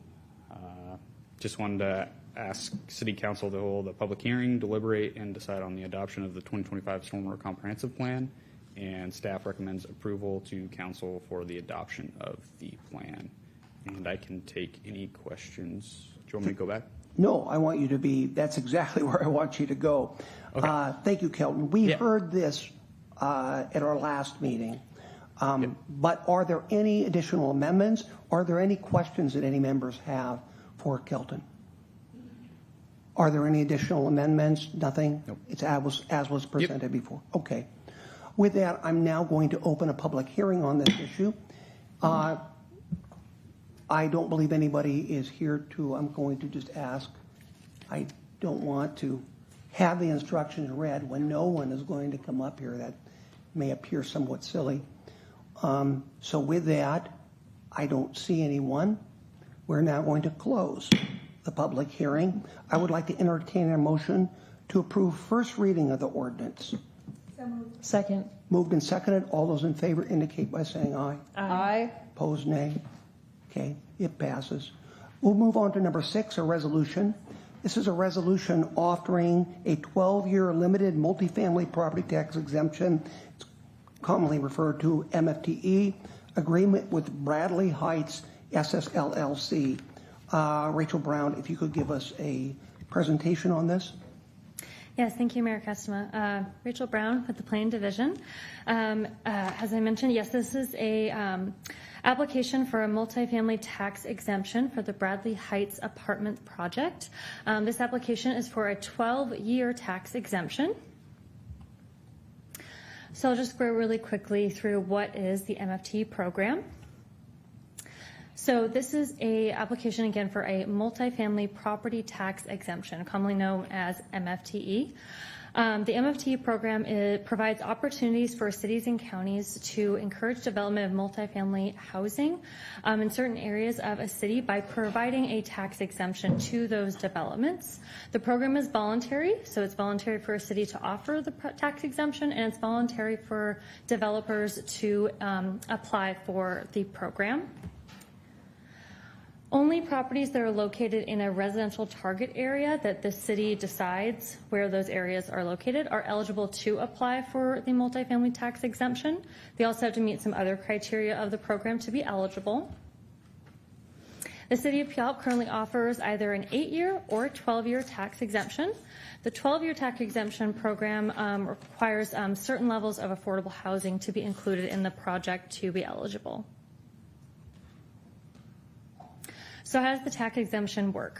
just wanted to ask city council to hold a public hearing, deliberate, and decide on the adoption of the 2025 Stormwater Comprehensive Plan, and staff recommends approval to council for the adoption of the plan. And I can take any questions. Do you want me to go back? No, I want you to be, that's exactly where I want you to go. Okay. Thank you, Kelton. We heard this at our last meeting, but are there any additional amendments? Are there any questions that any members have for Kelton? Are there any additional amendments? Nothing? Nope. It's as was presented before. Okay. With that, I'm now going to open a public hearing on this issue. I don't believe anybody is here to, I'm going to just ask, I don't want to have the instructions read when no one is going to come up here. That may appear somewhat silly. So with that, I don't see anyone. We're now going to close the public hearing. I would like to entertain a motion to approve first reading of the ordinance. So moved. Second. Moved and seconded. All those in favor indicate by saying aye. Aye. Opposed, nay. Okay, it passes. We'll move on to number 6, a resolution. This is a resolution offering a 12-year limited multifamily property tax exemption. It's commonly referred to MFTE agreement with Bradley Heights SSLLC. Rachel Brown, if you could give us a presentation on this. Yes, thank you, Mayor Castema. Rachel Brown with the Planning Division. As I mentioned, yes, this is a application for a multifamily tax exemption for the Bradley Heights apartment project. This application is for a 12-year tax exemption. So I'll just go really quickly through what is the MFT program. So this is a application, again, for a multifamily property tax exemption, commonly known as MFTE. The MFTE program provides opportunities for cities and counties to encourage development of multifamily housing in certain areas of a city by providing a tax exemption to those developments. The program is voluntary, so it's voluntary for a city to offer the tax exemption, and it's voluntary for developers to apply for the program. Only properties that are located in a residential target area that the city decides where those areas are located are eligible to apply for the multifamily tax exemption. They also have to meet some other criteria of the program to be eligible. The City of Puyallup currently offers either an 8-year or a 12-year tax exemption. The 12-year tax exemption program requires certain levels of affordable housing to be included in the project to be eligible. So how does the tax exemption work?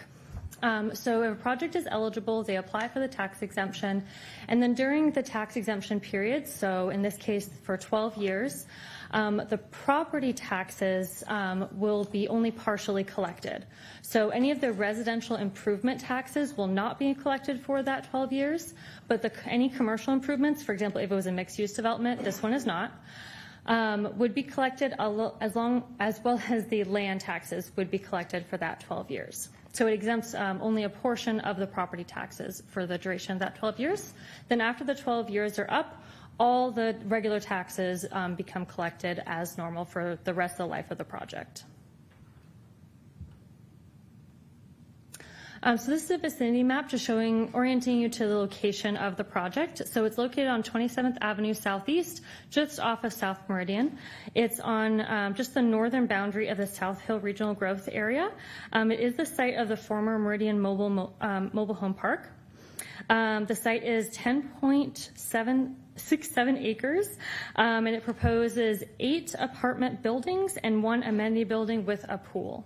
So if a project is eligible, they apply for the tax exemption, and then during the tax exemption period, so in this case for 12 years, the property taxes will be only partially collected. So any of the residential improvement taxes will not be collected for that 12 years, but any commercial improvements, for example, if it was a mixed-use development, this one is not, would be collected as well as the land taxes would be collected for that 12 years. So it exempts only a portion of the property taxes for the duration of that 12 years. Then after the 12 years are up, all the regular taxes become collected as normal for the rest of the life of the project. So this is a vicinity map just orienting you to the location of the project. So it's located on 27th Avenue Southeast, just off of South Meridian. It's on just the northern boundary of the South Hill Regional Growth Area. It is the site of the former Meridian Mobile Home Park. The site is 10.767 acres, and it proposes 8 apartment buildings and 1 amenity building with a pool.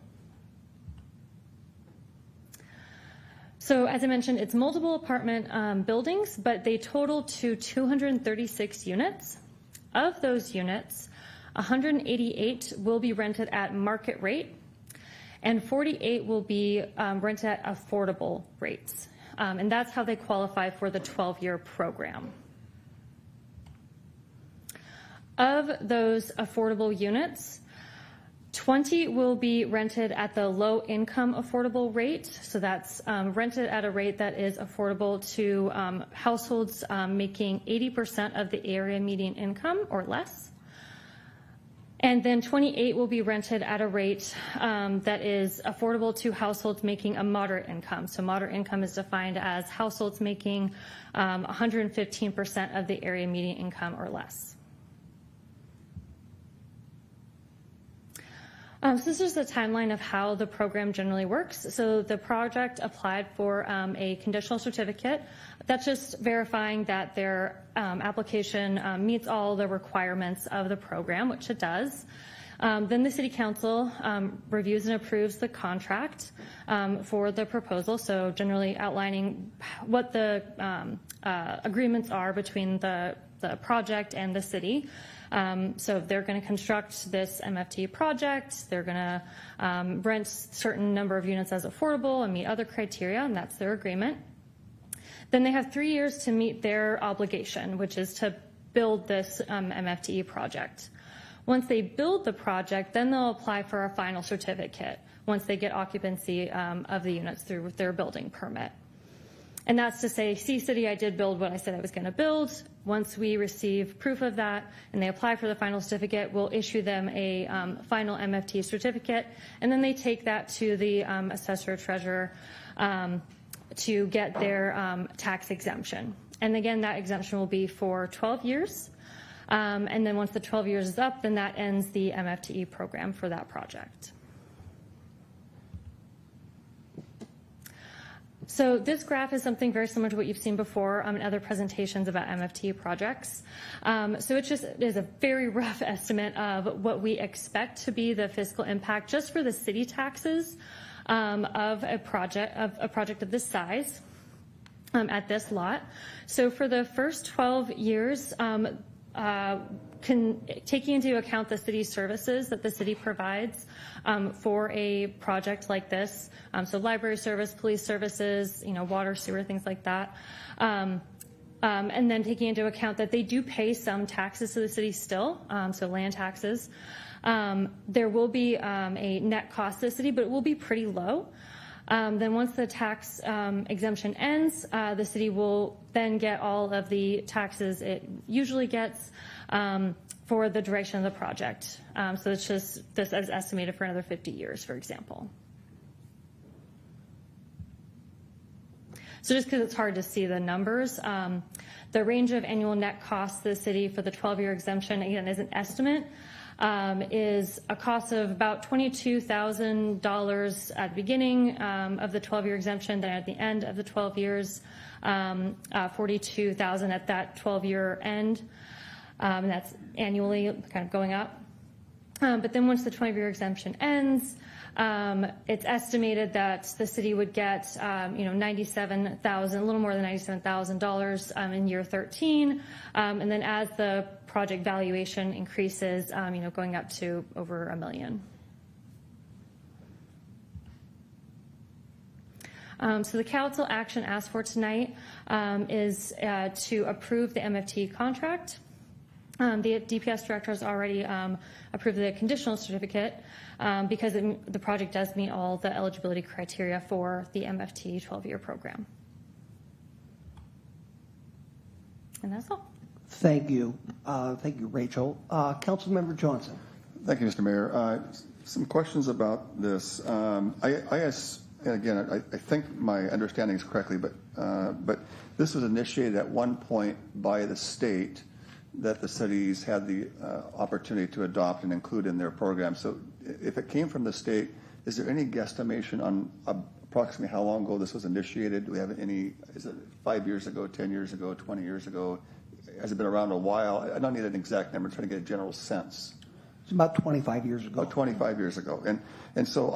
So as I mentioned, it's multiple apartment buildings, but they total to 236 units. Of those units, 188 will be rented at market rate, and 48 will be rented at affordable rates. And that's how they qualify for the 12-year program. Of those affordable units, 20 will be rented at the low-income affordable rate. So that's rented at a rate that is affordable to households making 80% of the area median income or less. And then 28 will be rented at a rate that is affordable to households making a moderate income. So moderate income is defined as households making 115% of the area median income or less. So this is the timeline of how the program generally works. So the project applied for a conditional certificate. That's just verifying that their application meets all the requirements of the program, which it does. Then the City Council reviews and approves the contract for the proposal, so generally outlining what the agreements are between the project and the city. So they're going to construct this MFT project, they're going to rent certain number of units as affordable and meet other criteria, and that's their agreement. Then they have 3 years to meet their obligation, which is to build this MFT project. Once they build the project, then they'll apply for a final certificate once they get occupancy of the units through their building permit. And that's to say, see, city, I did build what I said I was going to build. Once we receive proof of that and they apply for the final certificate, we'll issue them a final MFT certificate, and then they take that to the assessor treasurer to get their tax exemption. And again, that exemption will be for 12 years. And then once the 12 years is up, then that ends the MFTE program for that project. So this graph is something very similar to what you've seen before in other presentations about MFT projects. So it just is a very rough estimate of what we expect to be the fiscal impact just for the city taxes of a project of this size at this lot. So for the first 12 years, taking into account the city services that the city provides for a project like this, so library service, police services, water, sewer, things like that, and then taking into account that they do pay some taxes to the city still, so land taxes. There will be a net cost to the city, but it will be pretty low. Then once the tax exemption ends, the city will then get all of the taxes it usually gets for the duration of the project. So it's just this is estimated for another 50 years, for example. So just because it's hard to see the numbers, the range of annual net costs to the city for the 12-year exemption, again, is an estimate, is a cost of about $22,000 at the beginning of the 12-year exemption, then at the end of the 12 years, $42,000 at that 12-year end, and that's annually kind of going up. But then once the 20-year exemption ends, it's estimated that the city would get, $97,000, a little more than $97,000 in year 13, and then as the project valuation increases, going up to over $1 million. So the council action asked for tonight is to approve the MFT contract. The DPS director has already approved the conditional certificate because the project does meet all the eligibility criteria for the MFT 12-year program. And that's all. Thank you. Thank you, Rachel. Councilmember Johnson. Thank you, Mr. Mayor. Some questions about this. I think my understanding is correctly, but this was initiated at one point by the state that the cities had the opportunity to adopt and include in their program. So if it came from the state, is there any guesstimation on approximately how long ago this was initiated? Do we have any, is it 5 years ago, 10 years ago, 20 years ago? Has it been around a while? I don't need an exact number, I'm trying to get a general sense. It's about 25 years ago. About 25 years ago. And so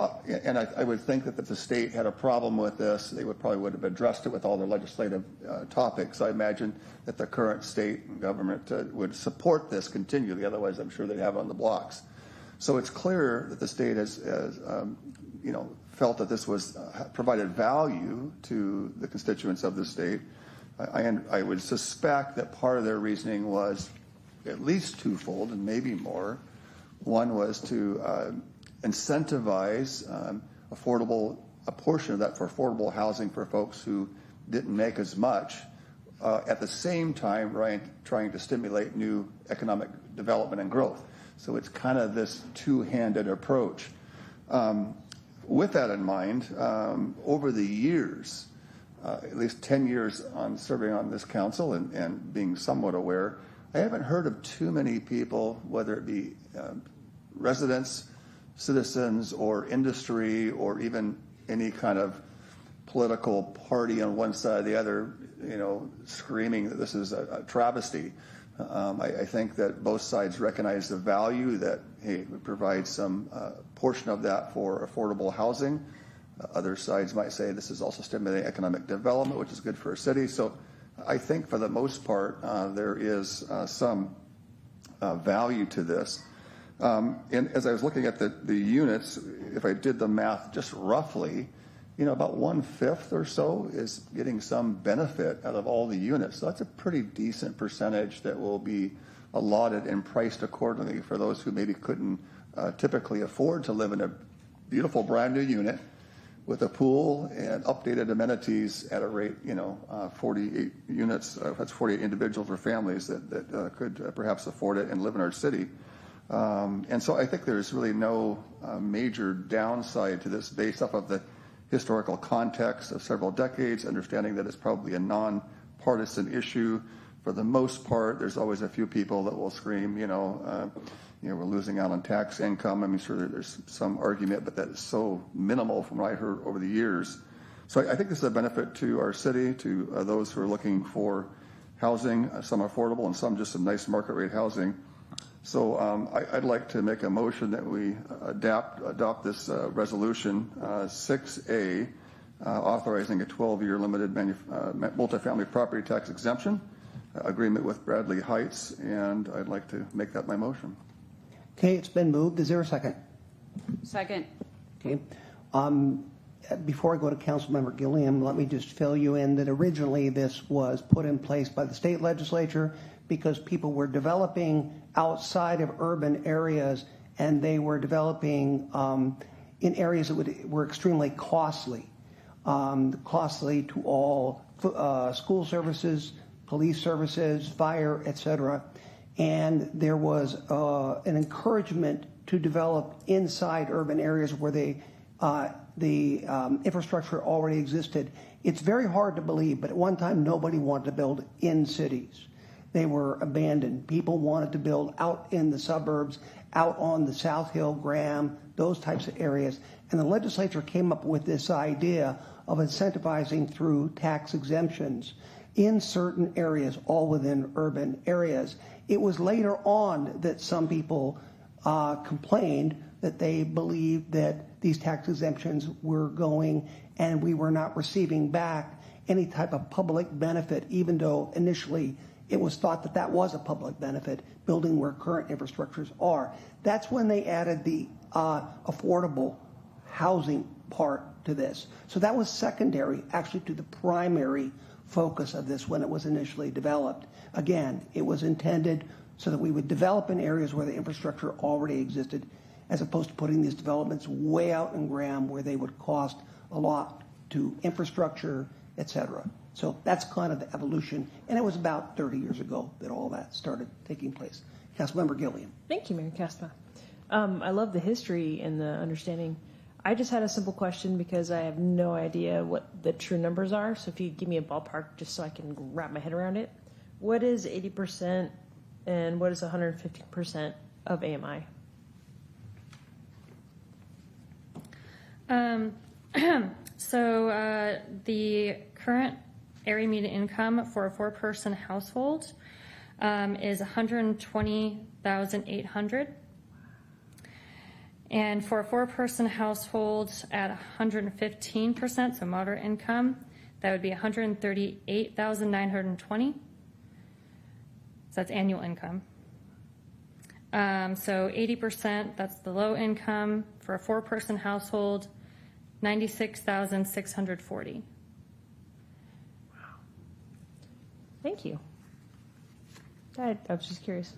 I would think that if the state had a problem with this, they would have addressed it with all their legislative topics. I imagine that the current state government would support this continually. Otherwise, I'm sure they'd have it on the blocks. So it's clear that the state has felt that this was provided value to the constituents of the state. I would suspect that part of their reasoning was at least twofold and maybe more. One was to incentivize a portion of that for affordable housing for folks who didn't make as much, at the same time trying to stimulate new economic development and growth. So it's kind of this two-handed approach. With that in mind, over the years, at least 10 years on serving on this council and being somewhat aware, I haven't heard of too many people, whether it be residents, citizens, or industry, or even any kind of political party on one side or the other, screaming that this is a travesty. I think that both sides recognize the value that, hey, we provide some portion of that for affordable housing. Other sides might say this is also stimulating economic development, which is good for a city. So I think for the most part, there is some value to this. And as I was looking at the units, if I did the math just roughly, about 1/5 or so is getting some benefit out of all the units. So that's a pretty decent percentage that will be allotted and priced accordingly for those who maybe couldn't typically afford to live in a beautiful brand new unit with a pool and updated amenities at a rate, 48 units, that's 48 individuals or families that could perhaps afford it and live in our city. And so I think there's really no major downside to this based off of the historical context of several decades, understanding that it's probably a nonpartisan issue. For the most part, there's always a few people that will scream, we're losing out on tax income. I'm sure there's some argument, but that is so minimal from what I heard over the years. So I think this is a benefit to our city, to those who are looking for housing, some affordable and some just some nice market rate housing. So I'd like to make a motion that we adopt this resolution 6A, authorizing a 12-year limited multifamily property tax exemption agreement with Bradley Heights, and I'd like to make that my motion. Okay, it's been moved. Is there a second? Second. Okay. Before I go to Councilmember Gilliam, let me just fill you in that originally this was put in place by the state legislature because people were developing outside of urban areas, and they were developing in areas that were extremely costly to all school services, police services, fire, etc. And there was an encouragement to develop inside urban areas where the infrastructure already existed. It's very hard to believe, but at one time nobody wanted to build in cities. They were abandoned. People wanted to build out in the suburbs, out on the South Hill, Graham, those types of areas. And the legislature came up with this idea of incentivizing through tax exemptions in certain areas, all within urban areas. It was later on that some people complained that they believed that these tax exemptions were going and we were not receiving back any type of public benefit, even though initially it was thought that that was a public benefit, building where current infrastructures are. That's when they added the affordable housing part to this. So that was secondary actually to the primary focus of this when it was initially developed. Again, it was intended so that we would develop in areas where the infrastructure already existed, as opposed to putting these developments way out in Graham where they would cost a lot to infrastructure, et cetera. So that's kind of the evolution, and it was about 30 years ago that all that started taking place. Councilmember Gilliam. Thank you, Mayor Castma. I love the history and the understanding. I just had a simple question because I have no idea what the true numbers are. So if you give me a ballpark just so I can wrap my head around it. What is 80% and what is 150% of AMI? So the current area median income for a 4-person household is $120,800. And for a 4-person household at 115%, so moderate income, that would be $138,920. So that's annual income. So 80%, that's the low income. For a 4-person household, $96,640. Wow. Thank you. I was just curious.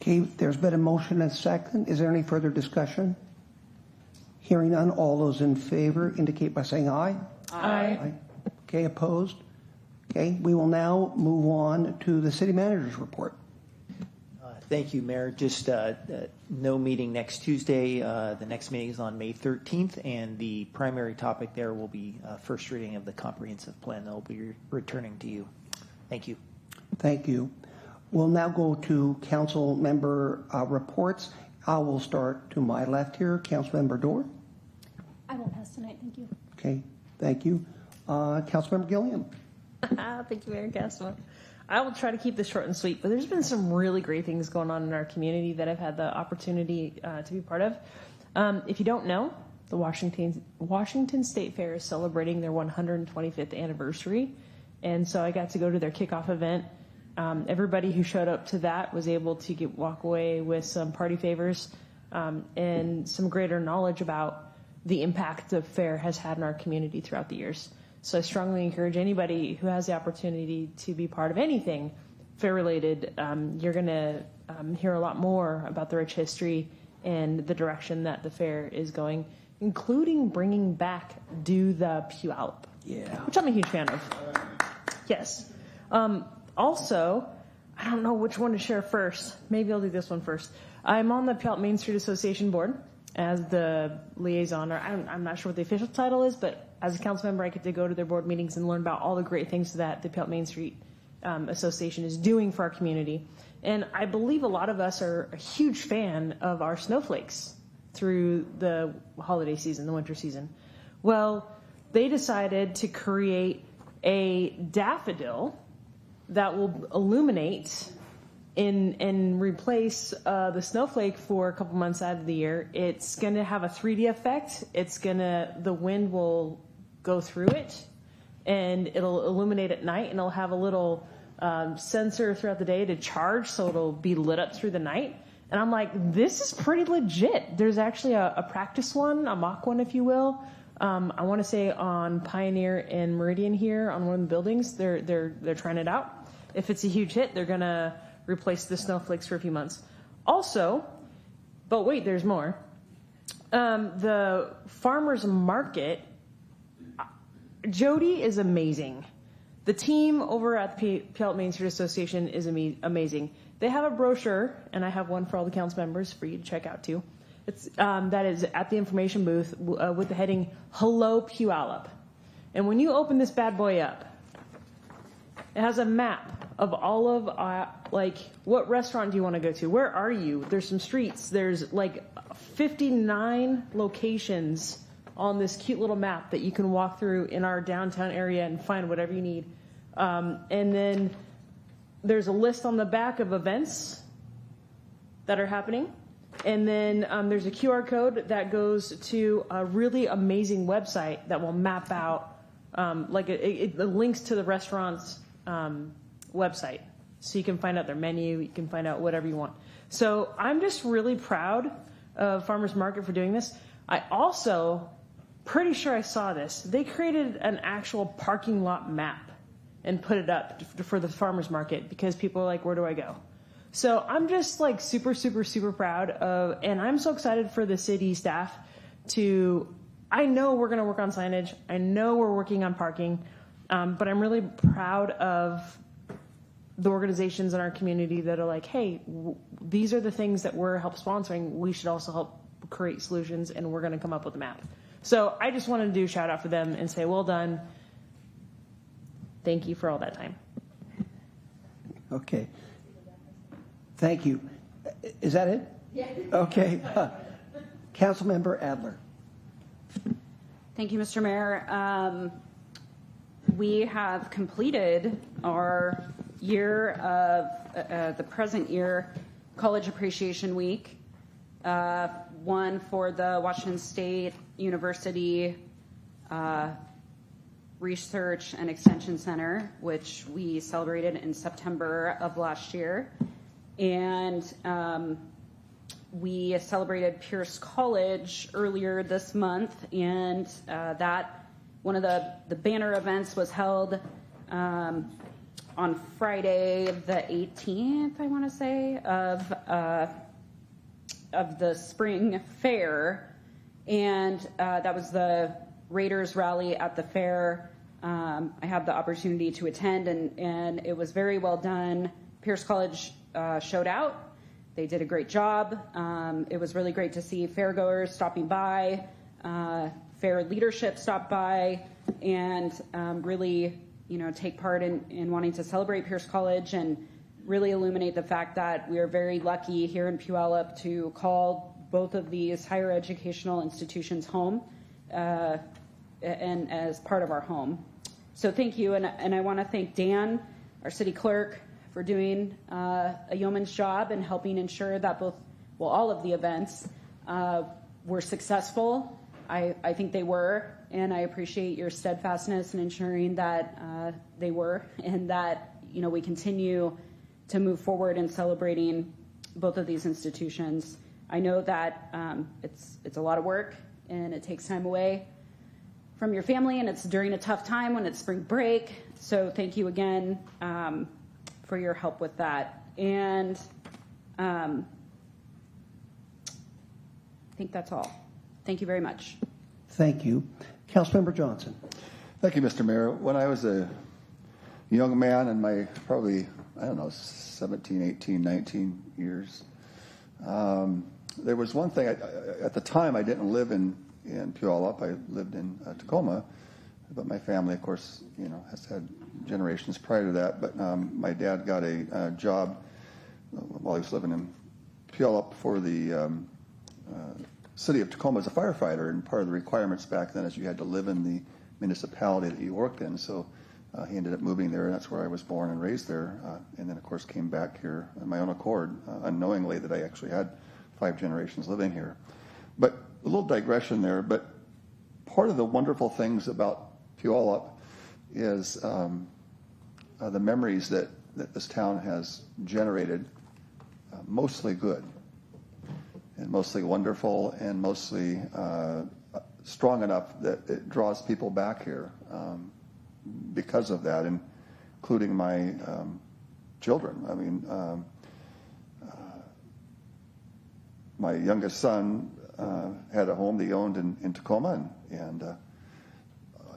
Okay, there's been a motion and a second. Is there any further discussion? Hearing none, all those in favor indicate by saying aye. Aye. Okay, opposed? Okay, we will now move on to the city manager's report. Thank you, Mayor. Just no meeting next Tuesday. The next meeting is on May 13th, and the primary topic there will be first reading of the comprehensive plan that will be returning to you. Thank you. Thank you. We'll now go to council member reports. I will start to my left here. Councilmember Dorr. I won't pass tonight, thank you. Okay, thank you. Councilmember Gilliam. Thank you, Mayor Castma. I will try to keep this short and sweet, but there's been some really great things going on in our community that I've had the opportunity to be part of. If you don't know, the Washington State Fair is celebrating their 125th anniversary, and so I got to go to their kickoff event. Everybody who showed up to that was able to walk away with some party favors and some greater knowledge about the impact the fair has had in our community throughout the years. So I strongly encourage anybody who has the opportunity to be part of anything fair-related. You're going to hear a lot more about the rich history and the direction that the fair is going, including bringing back Do the Puyallup, which I'm a huge fan of. Yes. Also, I don't know which one to share first. Maybe I'll do this one first. I'm on the Puyallup Main Street Association board as the liaison, or I'm not sure what the official title is, but as a council member, I get to go to their board meetings and learn about all the great things that the Puyallup Main Street Association is doing for our community. And I believe a lot of us are a huge fan of our snowflakes through the holiday season, the winter season. Well, they decided to create a daffodil that will illuminate and replace the snowflake for a couple months out of the year. It's going to have a 3D effect. The wind will go through it, and it'll illuminate at night, and it'll have a little sensor throughout the day to charge, so it'll be lit up through the night. And I'm like, this is pretty legit. There's actually a practice one, a mock one, if you will. I want to say on Pioneer and Meridian here on one of the buildings. They're trying it out. If it's a huge hit, they're going to replace the snowflakes for a few months. Also, but wait, there's more. The farmers market, Jody is amazing. The team over at the Puyallup Main Street Association is amazing. They have a brochure, and I have one for all the council members for you to check out too. It's that is at the information booth with the heading "Hello Puyallup," and when you open this bad boy up, it has a map of all of like what restaurant do you want to go to? Where are you? There's some streets. There's like 59 locations on this cute little map that you can walk through in our downtown area and find whatever you need. And then there's a list on the back of events that are happening. And then there's a QR code that goes to a really amazing website that will map out, it links to the restaurant's website. So you can find out their menu, you can find out whatever you want. So I'm just really proud of Farmers Market for doing this. I also, pretty sure I saw this, they created an actual parking lot map and put it up for the Farmers Market because people are like, where do I go? So I'm just like super, super, super proud of, and I'm so excited for the city staff I know we're going to work on signage. I know we're working on parking, but I'm really proud of the organizations in our community that are like, hey, these are the things that we're help sponsoring. We should also help create solutions, and we're going to come up with a map. So I just wanted to do a shout out for them and say, well done. Thank you for all that time. Okay. Thank you. Is that it? Yeah. Okay. Councilmember Adler. Thank you, Mr. Mayor. We have completed our year of the present year College Appreciation Week, one for the Washington State University Research and Extension Center, which we celebrated in September of last year. And we celebrated Pierce College earlier this month, and that one of the banner events was held on Friday the 18th, I want to say, of the spring fair, and that was the Raiders rally at the fair. I had the opportunity to attend, and it was very well done. Pierce College showed out. They did a great job. It was really great to see fairgoers stopping by, fair leadership stop by, and really, take part in wanting to celebrate Pierce College and really illuminate the fact that we are very lucky here in Puyallup to call both of these higher educational institutions home and as part of our home. So thank you, and I want to thank Dan, our city clerk, for doing a yeoman's job and helping ensure that all of the events were successful. I think they were, and I appreciate your steadfastness in ensuring that they were, and that we continue to move forward in celebrating both of these institutions. I know that it's a lot of work and it takes time away from your family, and it's during a tough time when it's spring break. So thank you again for your help with that. And I think that's all. Thank you very much. Thank you. Councilmember Johnson. Thank you, Mr. Mayor. When I was a young man in my probably, 17, 18, 19 years, there was one thing. At the time, I didn't live in Puyallup. I lived in Tacoma. But my family, of course, has had generations prior to that. But my dad got a job while he was living in Puyallup for the city of Tacoma as a firefighter. And part of the requirements back then is you had to live in the municipality that you worked in. So he ended up moving there, and that's where I was born and raised there. And then, of course, came back here on my own accord, unknowingly that I actually had 5 generations living here. But a little digression there, but part of the wonderful things about Puyallup is the memories that this town has generated, mostly good and mostly wonderful and mostly strong enough that it draws people back here because of that, including my children. I mean, my youngest son had a home that he owned in Tacoma, and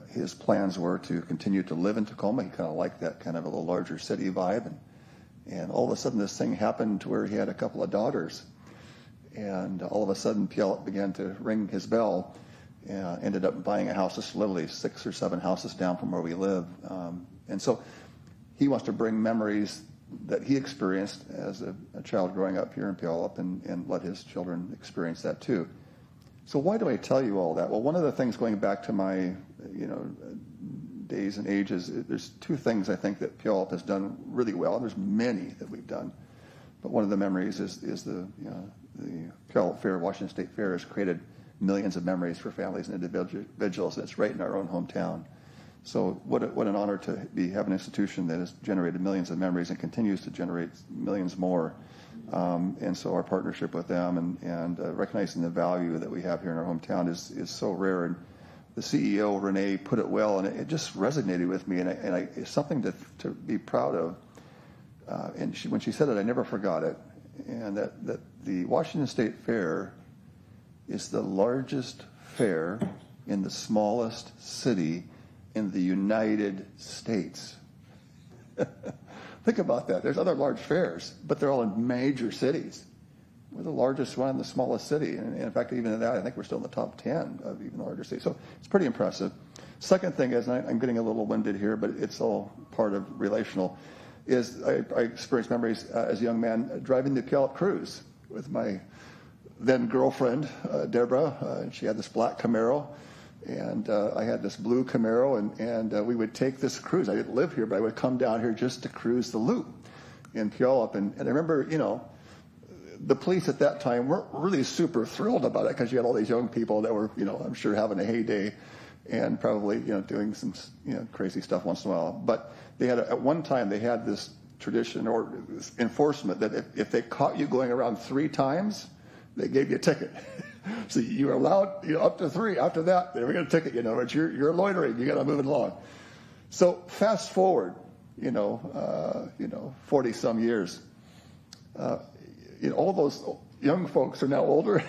his plans were to continue to live in Tacoma. He kind of liked that kind of a little larger city vibe, and all of a sudden this thing happened to where he had a couple of daughters, and all of a sudden Puyallup began to ring his bell, and ended up buying a house that's literally 6 or 7 houses down from where we live, and so he wants to bring memories that he experienced as a child growing up here in Puyallup and let his children experience that too. So why do I tell you all that? Well, one of the things going back to my days and ages, there's 2 things I think that Puyallup has done really well. There's many that we've done, but one of the memories is the Puyallup Fair, Washington State Fair, has created millions of memories for families and individuals, and it's right in our own hometown. So what an honor to have an institution that has generated millions of memories and continues to generate millions more. And so our partnership with them and recognizing the value that we have here in our hometown is so rare. And the CEO, Renee, put it well, and it just resonated with me, and it's something to be proud of. And when she said it, I never forgot it. And that the Washington State Fair is the largest fair in the smallest city in the United States. Think about that. There's other large fairs, but they're all in major cities. We're the largest one in the smallest city. And in fact, even in that, I think we're still in the top 10 of even larger cities. So it's pretty impressive. Second thing is, and I'm getting a little winded here, but it's all part of relational, is I experienced memories as a young man driving the Puyallup cruise with my then girlfriend, Deborah. And she had this black Camaro, and I had this blue Camaro, and we would take this cruise. I didn't live here, but I would come down here just to cruise the loop in Puyallup. And I remember, the police at that time weren't really super thrilled about it because you had all these young people that were, I'm sure having a heyday and probably, doing some, crazy stuff once in a while. But they had, at one time, they had this tradition or this enforcement that if they caught you going around 3 times, they gave you a ticket. So you were allowed, up to 3. After that, they were going to ticket you, but you're loitering. You got to move it along. So fast forward, 40 some years. All those young folks are now older,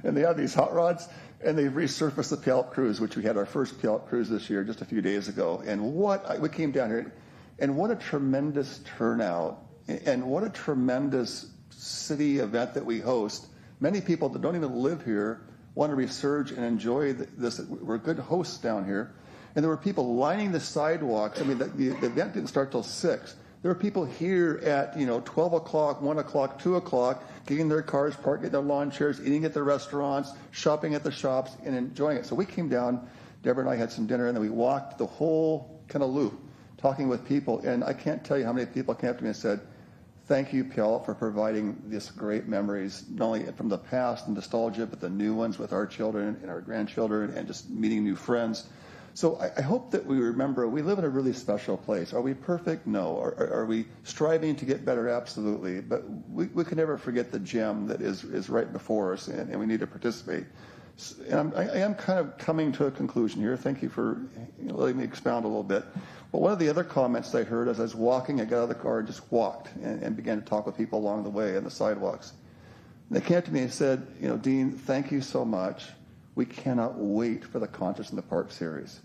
and they have these hot rods, and they've resurfaced the Puyallup cruise, which we had our first Puyallup cruise this year, just a few days ago. And we came down here, and what a tremendous turnout, and what a tremendous city event that we host. Many people that don't even live here want to resurge and enjoy this. We're good hosts down here. And there were people lining the sidewalks. I mean, the event didn't start till 6. There were people here at 12 o'clock, 1 o'clock, 2 o'clock, getting their cars parked, getting their lawn chairs, eating at the restaurants, shopping at the shops, and enjoying it. So we came down, Deborah and I had some dinner, and then we walked the whole kind of loop, talking with people. And I can't tell you how many people came up to me and said, "Thank you, Puyallup, for providing these great memories, not only from the past and nostalgia, but the new ones with our children and our grandchildren and just meeting new friends." So I hope that we remember we live in a really special place. Are we perfect? No. Are we striving to get better? Absolutely. But we can never forget the gem that is right before us, and we need to participate. And I am kind of coming to a conclusion here. Thank you for letting me expound a little bit. But one of the other comments I heard as I was walking, I got out of the car and just walked and began to talk with people along the way on the sidewalks. And they came to me and said, "Dean, thank you so much. We cannot wait for the Concerts in the Park series.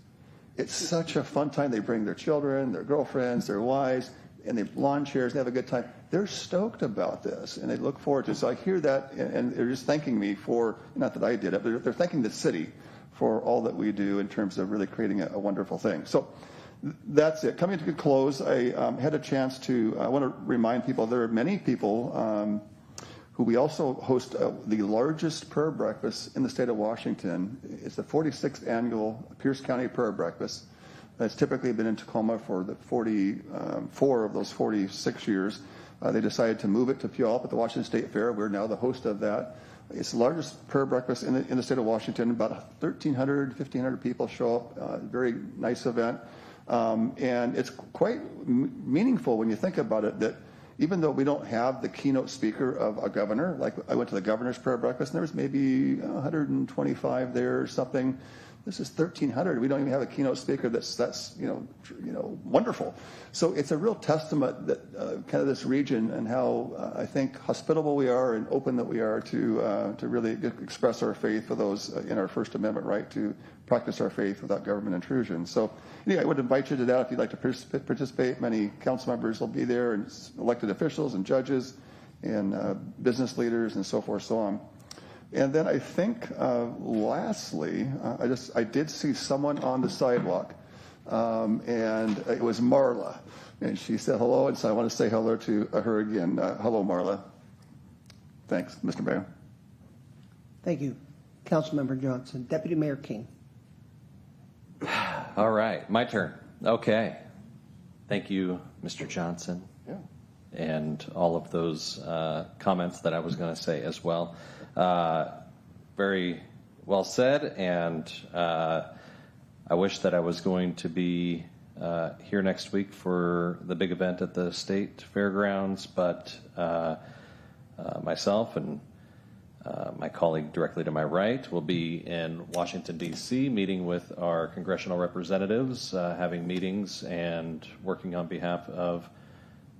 It's such a fun time. They bring their children, their girlfriends, their wives, and they have lawn chairs, and they have a good time. They're stoked about this, and they look forward to it." So I hear that, and they're just thanking me for, not that I did it, but they're thanking the city for all that we do in terms of really creating a wonderful thing. So that's it. Coming to a close, I had a chance I want to remind people there are many people who we also host the largest prayer breakfast in the state of Washington. It's the 46th annual Pierce County Prayer Breakfast. It's typically been in Tacoma for the 44 of those 46 years. They decided to move it to Puyallup at the Washington State Fair. We're now the host of that. It's the largest prayer breakfast in the state of Washington. About 1,300, 1,500 people show up. Very nice event. And it's quite meaningful when you think about it, that even though we don't have the keynote speaker of a governor, like I went to the governor's prayer breakfast, and there was maybe 125 there or something. This is 1,300. We don't even have a keynote speaker that's wonderful. So it's a real testament that kind of this region and how I think hospitable we are and open that we are to really express our faith for those in our First Amendment right to practice our faith without government intrusion. So anyway, I would invite you to that if you'd like to participate. Many council members will be there, and elected officials and judges and business leaders and so forth, so on. And then I think, lastly, I did see someone on the sidewalk, and it was Marla, and she said hello, and so I want to say hello to her again. Hello, Marla. Thanks, Mr. Mayor. Thank you, Councilmember Johnson. Deputy Mayor King. All right, my turn. Okay. Thank you, Mr. Johnson. Yeah. and all of those comments that I was going to say as well. Very well said, and I wish that I was going to be here next week for the big event at the state fairgrounds, but myself and my colleague directly to my right will be in Washington, D.C., meeting with our congressional representatives, having meetings and working on behalf of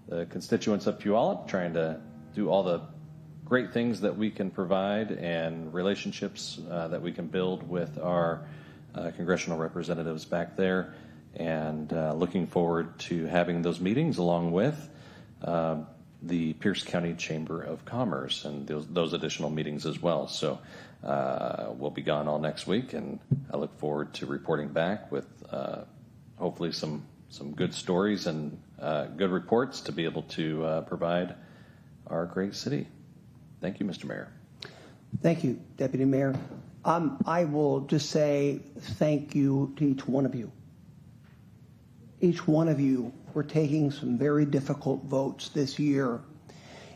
the constituents of Puyallup, trying to do all the great things that we can provide and relationships that we can build with our congressional representatives back there, and looking forward to having those meetings along with the Pierce County Chamber of Commerce and those additional meetings as well. So we'll be gone all next week, and I look forward to reporting back with hopefully some good stories and good reports to be able to provide our great city. Thank you, Mr. Mayor. Thank you, Deputy Mayor. I will just say thank you to each one of you. Each one of you were taking some very difficult votes this year,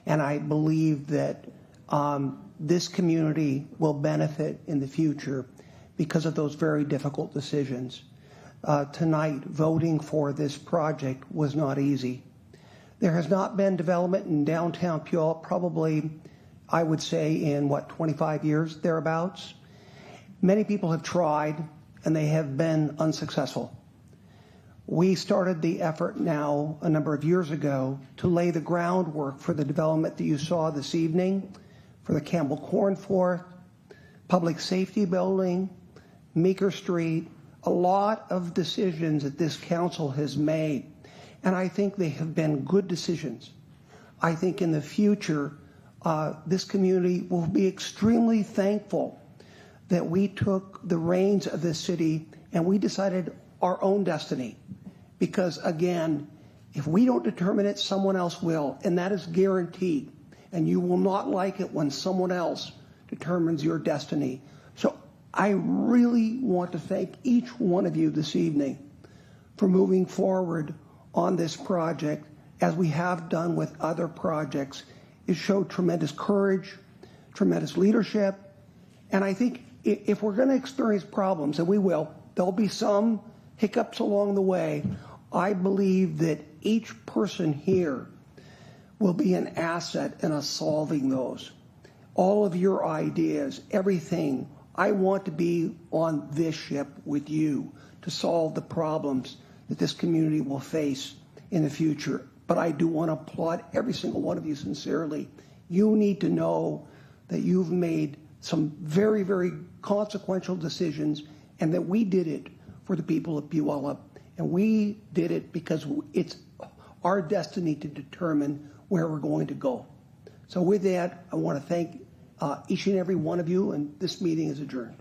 and I believe that this community will benefit in the future because of those very difficult decisions. Tonight, voting for this project was not easy. There has not been development in downtown Puyallup probably, I would say, in 25 years, thereabouts. Many people have tried, and they have been unsuccessful. We started the effort now a number of years ago to lay the groundwork for the development that you saw this evening, for the Campbell Cornforth, Public Safety Building, Meeker Street, a lot of decisions that this council has made. And I think they have been good decisions. I think in the future, this community will be extremely thankful that we took the reins of this city and we decided our own destiny. Because again, if we don't determine it, someone else will, and that is guaranteed. And you will not like it when someone else determines your destiny. So I really want to thank each one of you this evening for moving forward on this project, as we have done with other projects. It showed tremendous courage, tremendous leadership, and I think if we're going to experience problems, and we will, there'll be some hiccups along the way. I believe that each person here will be an asset in us solving those. All of your ideas, everything. I want to be on this ship with you to solve the problems that this community will face in the future. But I do want to applaud every single one of you sincerely. You need to know that you've made some very, very consequential decisions, and that we did it for the people of Puyallup. And we did it because it's our destiny to determine where we're going to go. So with that, I want to thank each and every one of you, and this meeting is adjourned.